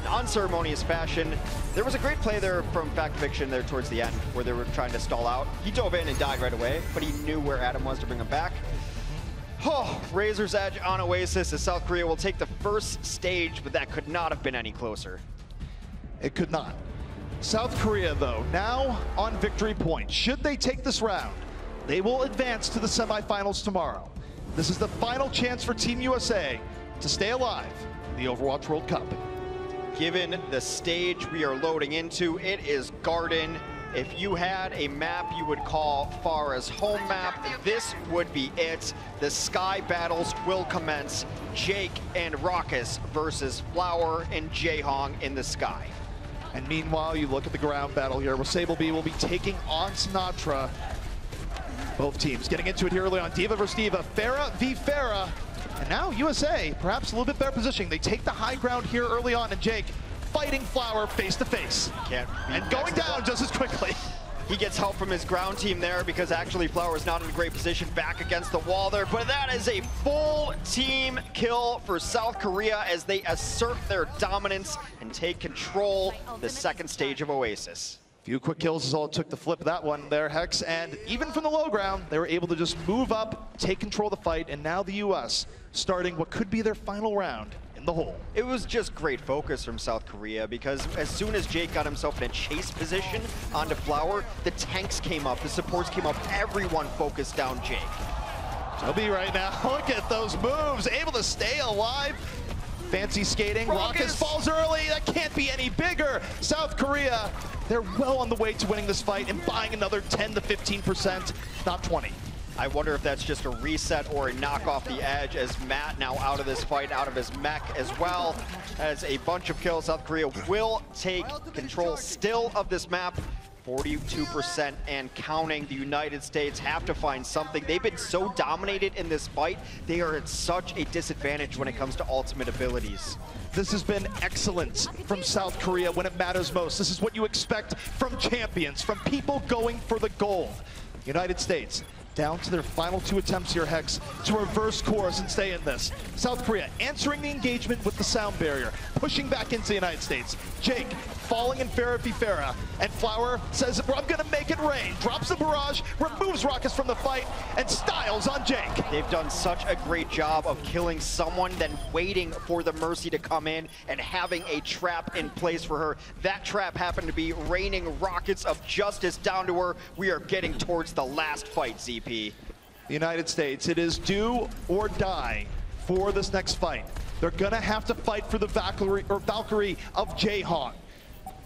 Unceremonious fashion. There was a great play there from Fact Fiction there towards the end where they were trying to stall out. He dove in and died right away, but he knew where Adam was to bring him back. Oh, Razor's Edge on Oasis as South Korea will take the first stage, but that could not have been any closer. It could not. South Korea, though, now on victory point. Should they take this round, they will advance to the semifinals tomorrow. This is the final chance for Team USA to stay alive in the Overwatch World Cup. Given the stage we are loading into, it is Garden. If you had a map you would call Farah's home map, this would be it. The sky battles will commence. Jake and Raucus versus Flower and Jaehong in the sky. And meanwhile, you look at the ground battle here where Sable B will be taking on Sinatra. Both teams getting into it here early on. D.Va versus D.Va, Farah v. Farah. And now USA, perhaps a little bit better positioning. They take the high ground here early on, and Jake fighting Flower face to face. And going down just as quickly. He gets help from his ground team there because actually Flower's not in a great position back against the wall there. But that is a full team kill for South Korea as they assert their dominance and take control of the second stage of Oasis. Few quick kills is all it took to flip that one there, Hex. And even from the low ground, they were able to just move up, take control of the fight, and now the US starting what could be their final round in the hole. It was just great focus from South Korea because as soon as Jake got himself in a chase position onto Flower, the tanks came up, the supports came up, everyone focused down Jake. Joby right now, look at those moves, able to stay alive. Fancy skating, Raucus falls early, that can't be any bigger. South Korea, they're well on the way to winning this fight and buying another 10 to 15%, not 20. I wonder if that's just a reset or a knock off the edge as Matt now out of this fight, out of his mech as well. As a bunch of kills, South Korea will take control still of this map. 42% and counting. The United States have to find something. They've been so dominated in this fight. They are at such a disadvantage when it comes to ultimate abilities. This has been excellent from South Korea when it matters most. This is what you expect from champions, from people going for the gold. United States down to their final two attempts here, Hex, to reverse course and stay in this. South Korea answering the engagement with the sound barrier, pushing back into the United States. Jake falling in Farah v. Farah, and Flower says, I'm gonna make it rain. Drops the barrage, removes Raucus from the fight, and styles on Jake. They've done such a great job of killing someone, then waiting for the Mercy to come in and having a trap in place for her. That trap happened to be raining rockets of justice down to her. We are getting towards the last fight, ZP. The United States, it is do or die for this next fight. They're gonna have to fight for the Valkyrie of Jaehong.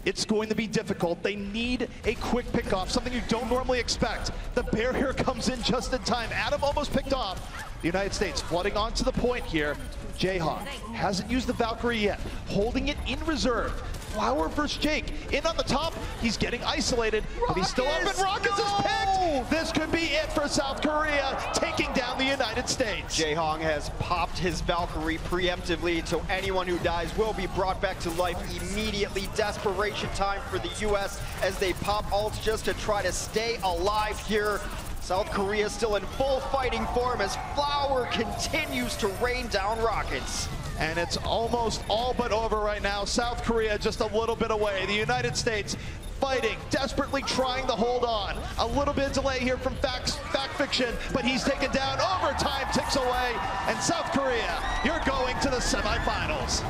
It's going to be difficult. They need a quick pickoff, something you don't normally expect. The barrier comes in just in time. Adam almost picked off. The United States flooding onto the point here. Jaehong hasn't used the Valkyrie yet, holding it in reserve. Flower versus Jake, in on the top, he's getting isolated, but he's still up, and Raucus is picked! This could be it for South Korea, taking down the United States. Jaehong has popped his Valkyrie preemptively, so anyone who dies will be brought back to life immediately. Desperation time for the US as they pop ults just to try to stay alive here. South Korea still in full fighting form as Flower continues to rain down rockets. And it's almost all but over right now. South Korea just a little bit away. The United States fighting, desperately trying to hold on. A little bit of delay here from Fact Fiction, but he's taken down. Overtime ticks away, and South Korea, you're going to the semifinals.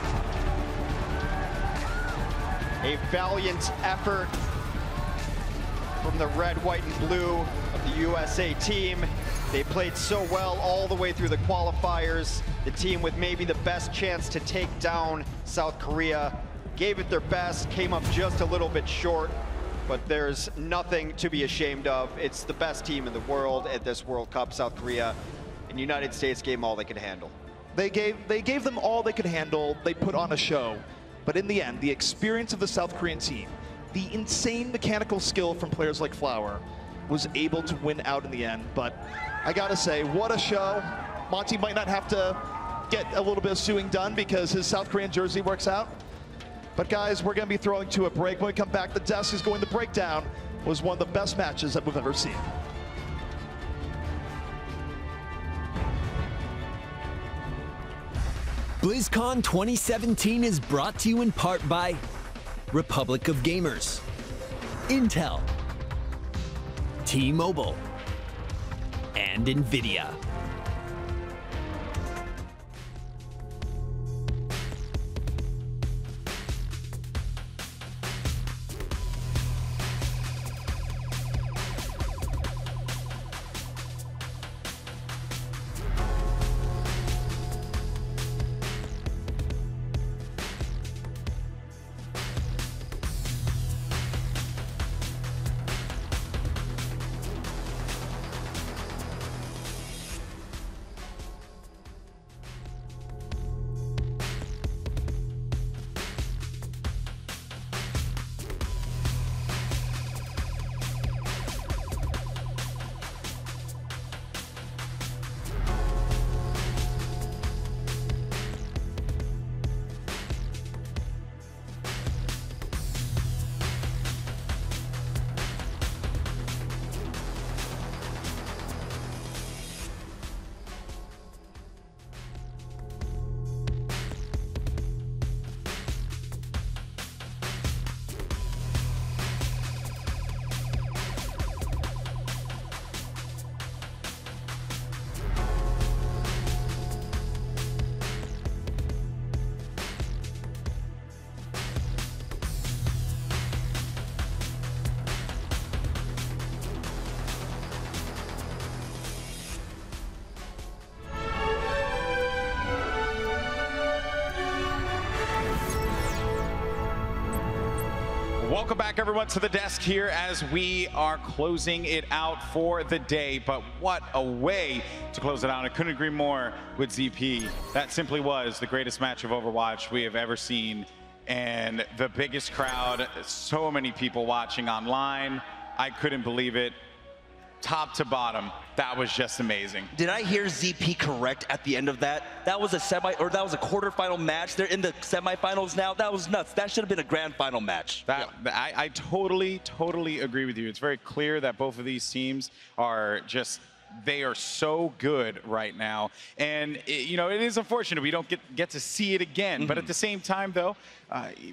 A valiant effort from the red, white, and blue of the USA team. They played so well all the way through the qualifiers. The team with maybe the best chance to take down South Korea gave it their best, came up just a little bit short, but there's nothing to be ashamed of. It's the best team in the world at this World Cup, South Korea, and the United States gave them all they could handle. They gave them all they could handle. They put on a show. But in the end, the experience of the South Korean team, the insane mechanical skill from players like Flower, was able to win out in the end. But I gotta say, what a show. Monty might not have to get a little bit of suing done because his South Korean jersey works out. But guys, we're gonna be throwing to a break. When we come back, the desk is going to break down. Was one of the best matches that we've ever seen. BlizzCon 2017 is brought to you in part by Republic of Gamers, Intel, T-Mobile, and NVIDIA. Welcome back, everyone, to the desk here as we are closing it out for the day. But what a way to close it out. I couldn't agree more with ZP. That simply was the greatest match of Overwatch we have ever seen. And the biggest crowd, so many people watching online. I couldn't believe it. Top to bottom, that was just amazing. Did I hear ZP correct at the end of that? That was a quarterfinal match. They're in the semifinals now. That was nuts. That should have been a grand final match. I totally agree with you. It's very clear that both of these teams are just, they are so good right now. And you know, it is unfortunate we don't get to see it again. But at the same time, though,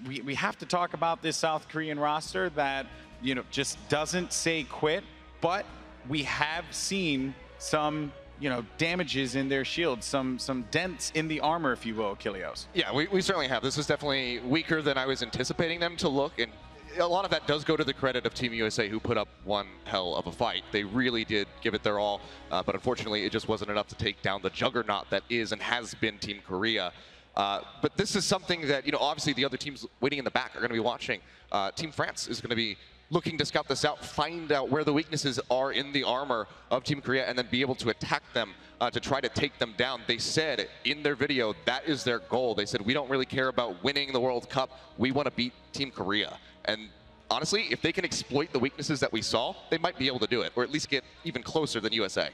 we have to talk about this South Korean roster that, you know, just doesn't say quit, but we have seen some, you know, damages in their shields, some dents in the armor, if you will, Kilios. Yeah, we certainly have. This is definitely weaker than I was anticipating them to look, and a lot of that does go to the credit of Team USA, who put up one hell of a fight. They really did give it their all, but unfortunately, it just wasn't enough to take down the juggernaut that is and has been Team Korea. But this is something that, you know, obviously the other teams waiting in the back are going to be watching. Team France is going to be looking to scout this out, find out where the weaknesses are in the armor of Team Korea, and then be able to attack them to try to take them down. They said in their video that is their goal. They said, we don't really care about winning the World Cup. We want to beat Team Korea. And honestly, if they can exploit the weaknesses that we saw, they might be able to do it, or at least get even closer than USA.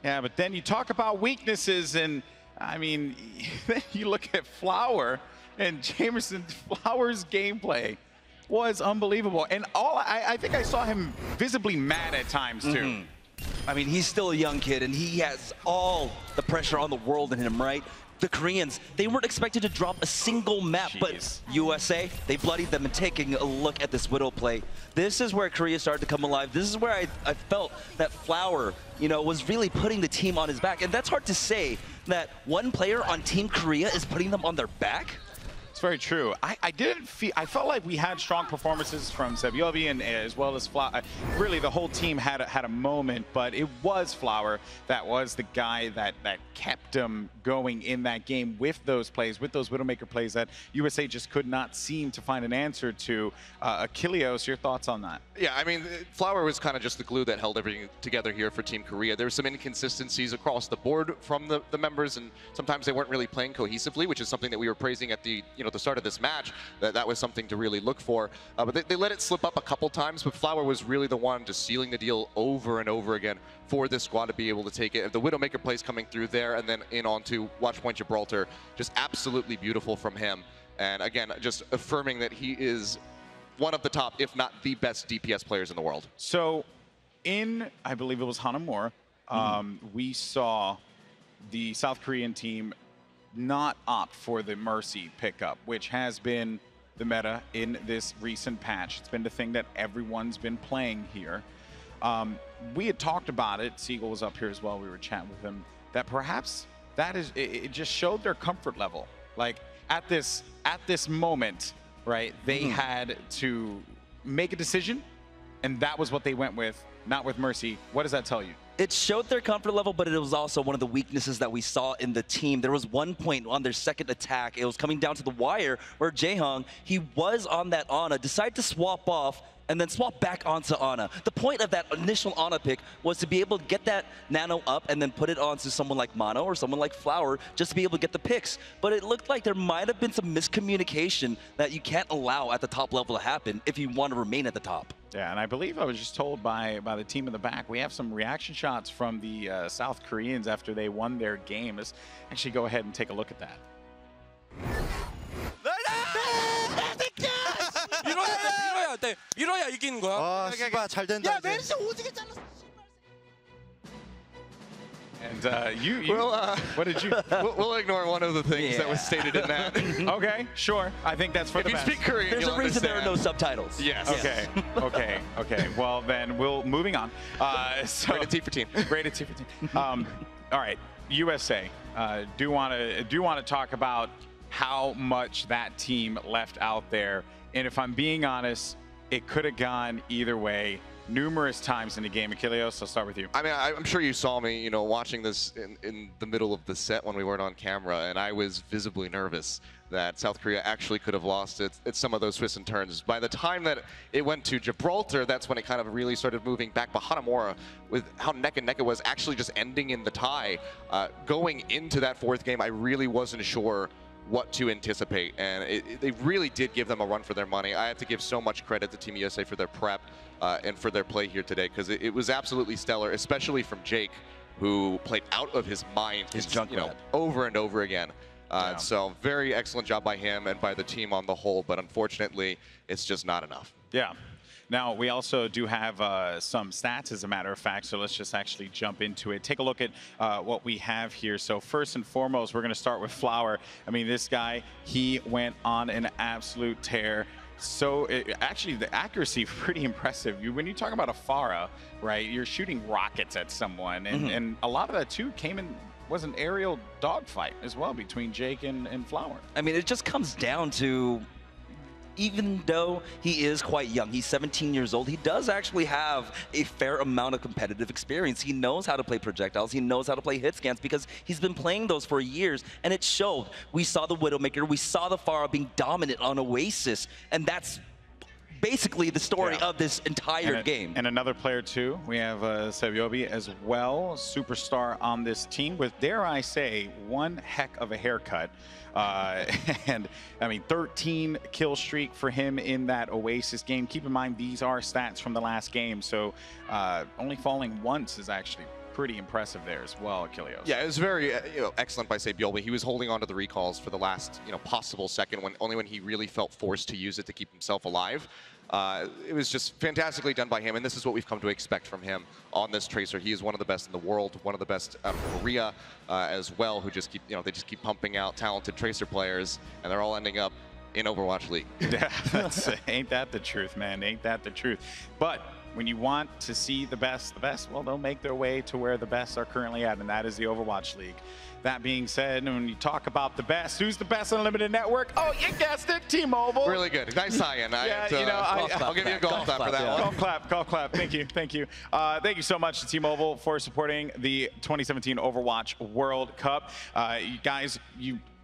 Yeah, but then you talk about weaknesses, and I mean, you look at Flower, and Jamerson Flower's gameplay was unbelievable. And I think I saw him visibly mad at times, too. I mean, he's still a young kid, and he has all the pressure on the world in him, right? The Koreans, they weren't expected to drop a single map, but USA, they bloodied them. And taking a look at this Widow play, this is where Korea started to come alive. This is where I felt that Flower, you know, was really putting the team on his back. And that's hard to say, that one player on Team Korea is putting them on their back. It's very true. I felt like we had strong performances from Sebiobi and as well as Flower. Really, the whole team had a moment, but it was Flower that was the guy that kept them going in that game with those plays, with those Widowmaker plays that USA just could not seem to find an answer to. Achilleos, your thoughts on that? Yeah, I mean, Flower was kind of just the glue that held everything together here for Team Korea. There were some inconsistencies across the board from the members, and sometimes they weren't really playing cohesively, which is something that we were praising at the the start of this match. That was something to really look for. But they let it slip up a couple times, but Flower was really the one just sealing the deal over and over again for this squad to be able to take it. The Widowmaker plays coming through there, and then in onto Watchpoint Gibraltar, just absolutely beautiful from him. And again, just affirming that he is one of the top, if not the best DPS players in the world. So in, I believe it was Hanamura, we saw the South Korean team not opt for the Mercy pickup, which has been the meta in this recent patch. It's been the thing that everyone's been playing here. We had talked about it, Siegel was up here as well, we were chatting with him, that perhaps that is, it just showed their comfort level. Like at this moment, right, they had to make a decision, and that was what they went with, not with Mercy. What does that tell you? It showed their comfort level, but it was also one of the weaknesses that we saw in the team. There was one point on their second attack, it was coming down to the wire, where Jaehong, he was on that Ana, decided to swap off, and then swap back onto Ana. The point of that initial Ana pick was to be able to get that nano up and then put it onto someone like Mono or someone like Flower just to be able to get the picks. But it looked like there might have been some miscommunication that you can't allow at the top level to happen if you want to remain at the top. Yeah, and I believe I was just told by the team in the back, we have some reaction shots from the South Koreans after they won their game. Let's actually go ahead and take a look at that. 이러야 이기는 거야. 아, 씨발 잘 된다. 야, 메르시 오지게 잘랐어. And what did you? We'll ignore one of the things that was stated in that. Okay, sure. I think that's for the best. If you speak Korean, there's a reason there are no subtitles. Yes. Okay. Well, then moving on. So rated T for team. Rated T for team. All right, USA. Do want to talk about how much that team left out there, and if I'm being honest, it could have gone either way numerous times in the game. Achilleos, I'll start with you. I mean, I'm sure you saw me, watching this in the middle of the set when we weren't on camera, and I was visibly nervous that South Korea actually could have lost it at some of those twists and turns. By the time that it went to Gibraltar, that's when it kind of really started moving back. But Hanamura, with how neck and neck it was, actually just ending in the tie. Going into that fourth game, I really wasn't sure what to anticipate, and they really did give them a run for their money. I have to give so much credit to Team USA for their prep and for their play here today, because it was absolutely stellar, especially from Jake, who played out of his mind, over and over again. So very excellent job by him and by the team on the whole, but unfortunately, it's just not enough. Yeah. Now, we also do have some stats, as a matter of fact, so let's just actually jump into it. Take a look at what we have here. So first and foremost, we're going to start with Flower. I mean, this guy, he went on an absolute tear. So actually, the accuracy, pretty impressive. When you talk about a Pharah, right, you're shooting rockets at someone, and a lot of that, too, was an aerial dogfight as well between Jake and Flower. I mean, it just comes down to, even though he is quite young, he's 17 years old, he does actually have a fair amount of competitive experience. He knows how to play projectiles, he knows how to play hit scans, because he's been playing those for years, and it showed. We saw the Widowmaker, we saw the Pharah being dominant on Oasis, and that's basically the story of this entire game. And another player too, we have Sebiobi as well, superstar on this team with, dare I say, one heck of a haircut. And I mean, 13 kill streak for him in that Oasis game. Keep in mind, these are stats from the last game, so only falling once is actually pretty impressive there as well, Achilleos. Yeah, it was very excellent by Sabiolbe. He was holding on to the recalls for the last possible second, only when he really felt forced to use it to keep himself alive. It was just fantastically done by him, and this is what we've come to expect from him on this Tracer. He is one of the best in the world, one of the best out of Korea as well, who just keep they just keep pumping out talented Tracer players, and they're all ending up in Overwatch League. Yeah, ain't that the truth, man? Ain't that the truth? But when you want to see the best, well, they'll make their way to where the best are currently at, and that is the Overwatch League. That being said, when you talk about the best, who's the best Unlimited Network? Oh, you guessed it, T-Mobile. Really good. Nice tie-in. I'll give you a golf clap for that one. Golf clap. Thank you. Thank you so much to T-Mobile for supporting the 2017 Overwatch World Cup. You guys,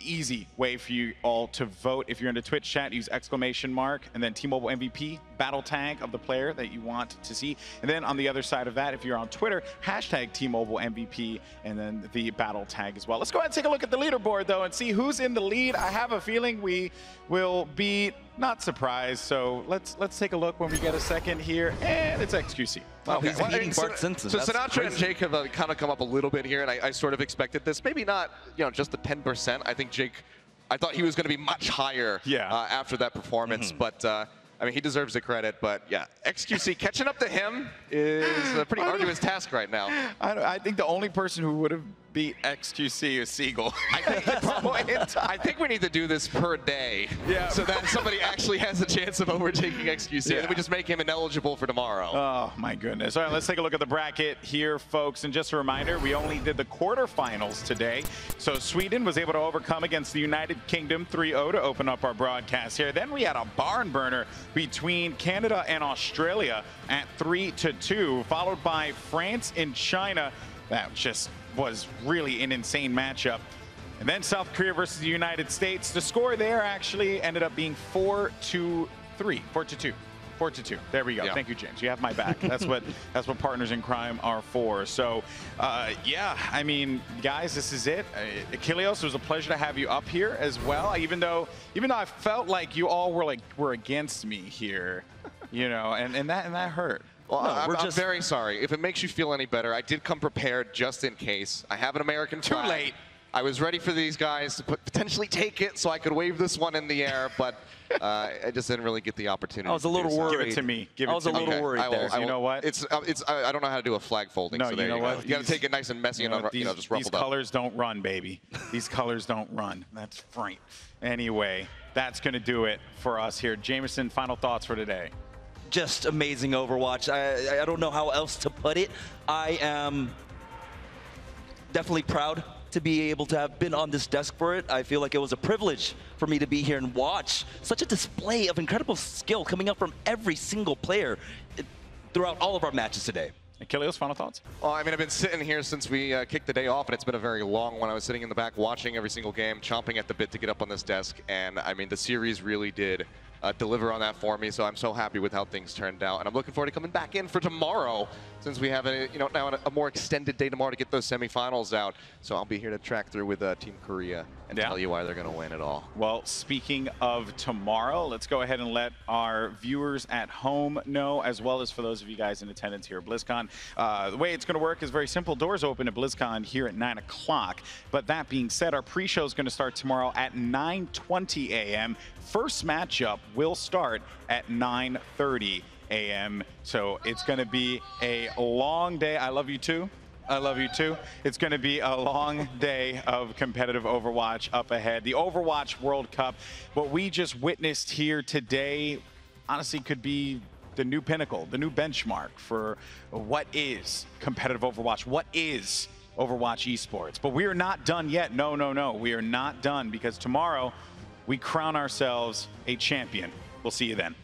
easy way for you all to vote. If you're in the Twitch chat, use ! and then T-Mobile MVP, battle tag of the player that you want to see. And then on the other side of that, if you're on Twitter, hashtag T-Mobile MVP, and then the battle tag as well. Let's go ahead and take a look at the leaderboard, though, and see who's in the lead. I have a feeling we will be not surprised, so let's take a look when we get a second here, and it's XQC. Oh, he's beating Bart Simpson. So Sinatra and Jake have kind of come up a little bit here, and I sort of expected this. Maybe not, just the 10%. I think Jake, I thought he was going to be much higher after that performance, but I mean, he deserves the credit. But yeah, XQC catching up to him is a pretty arduous task right now. I think the only person who would have beat XQC is Siegel. I think we need to do this per day, so that somebody actually has a chance of overtaking XQC. And we just make him ineligible for tomorrow. Oh my goodness! All right, let's take a look at the bracket here, folks. And just a reminder, we only did the quarterfinals today. So Sweden was able to overcome against the United Kingdom 3-0 to open up our broadcast here. Then we had a barn burner between Canada and Australia at 3-2, followed by France and China. That just was really an insane matchup. And then South Korea versus the United States. The score there actually ended up being 4-2. There we go. Yeah. Thank you, James. You have my back. That's what partners in crime are for. So, yeah, I mean, guys, this is it. Achilleos, it was a pleasure to have you up here as well. Even though I felt like you all were against me here, and that hurt. Well, I'm very sorry. If it makes you feel any better, I did come prepared just in case. I have an American flag. Too late. I was ready for these guys to potentially take it so I could wave this one in the air, but I just didn't really get the opportunity. I was a little worried. Give it to me. I was a little worried there. You know what? I don't know how to do a flag folding. No, so there you know what? You got to take it nice and messy and just ruffled These up. colors don't run, baby. These colors don't run. That's right. Anyway, that's going to do it for us here. Jameson, final thoughts for today. Just amazing Overwatch. I don't know how else to put it. I am definitely proud to be able to have been on this desk for it. I feel like it was a privilege for me to be here and watch such a display of incredible skill coming up from every single player throughout all of our matches today. Achilleos, final thoughts? Well, I mean, I've been sitting here since we kicked the day off, and it's been a very long one. I was sitting in the back watching every single game, chomping at the bit to get up on this desk, and I mean, the series really did deliver on that for me, so I'm so happy with how things turned out, and I'm looking forward to coming back in for tomorrow, since we have now a more extended day tomorrow to get those semifinals out. So I'll be here to track through with Team Korea and tell you why they're going to win it all. Well, speaking of tomorrow, let's go ahead and let our viewers at home know, as well as for those of you guys in attendance here at BlizzCon. The way it's going to work is very simple. Doors open at BlizzCon here at 9 o'clock. But that being said, our pre-show is going to start tomorrow at 9:20 a.m. First matchup will start at 9:30 a.m. So it's going to be a long day. I love you too. I love you too. It's going to be a long day of competitive Overwatch up ahead. The Overwatch World Cup, what we just witnessed here today, honestly could be the new pinnacle, the new benchmark for what is competitive Overwatch, what is Overwatch esports. But we are not done yet. No, no, no. We are not done, because tomorrow we crown ourselves a champion. We'll see you then.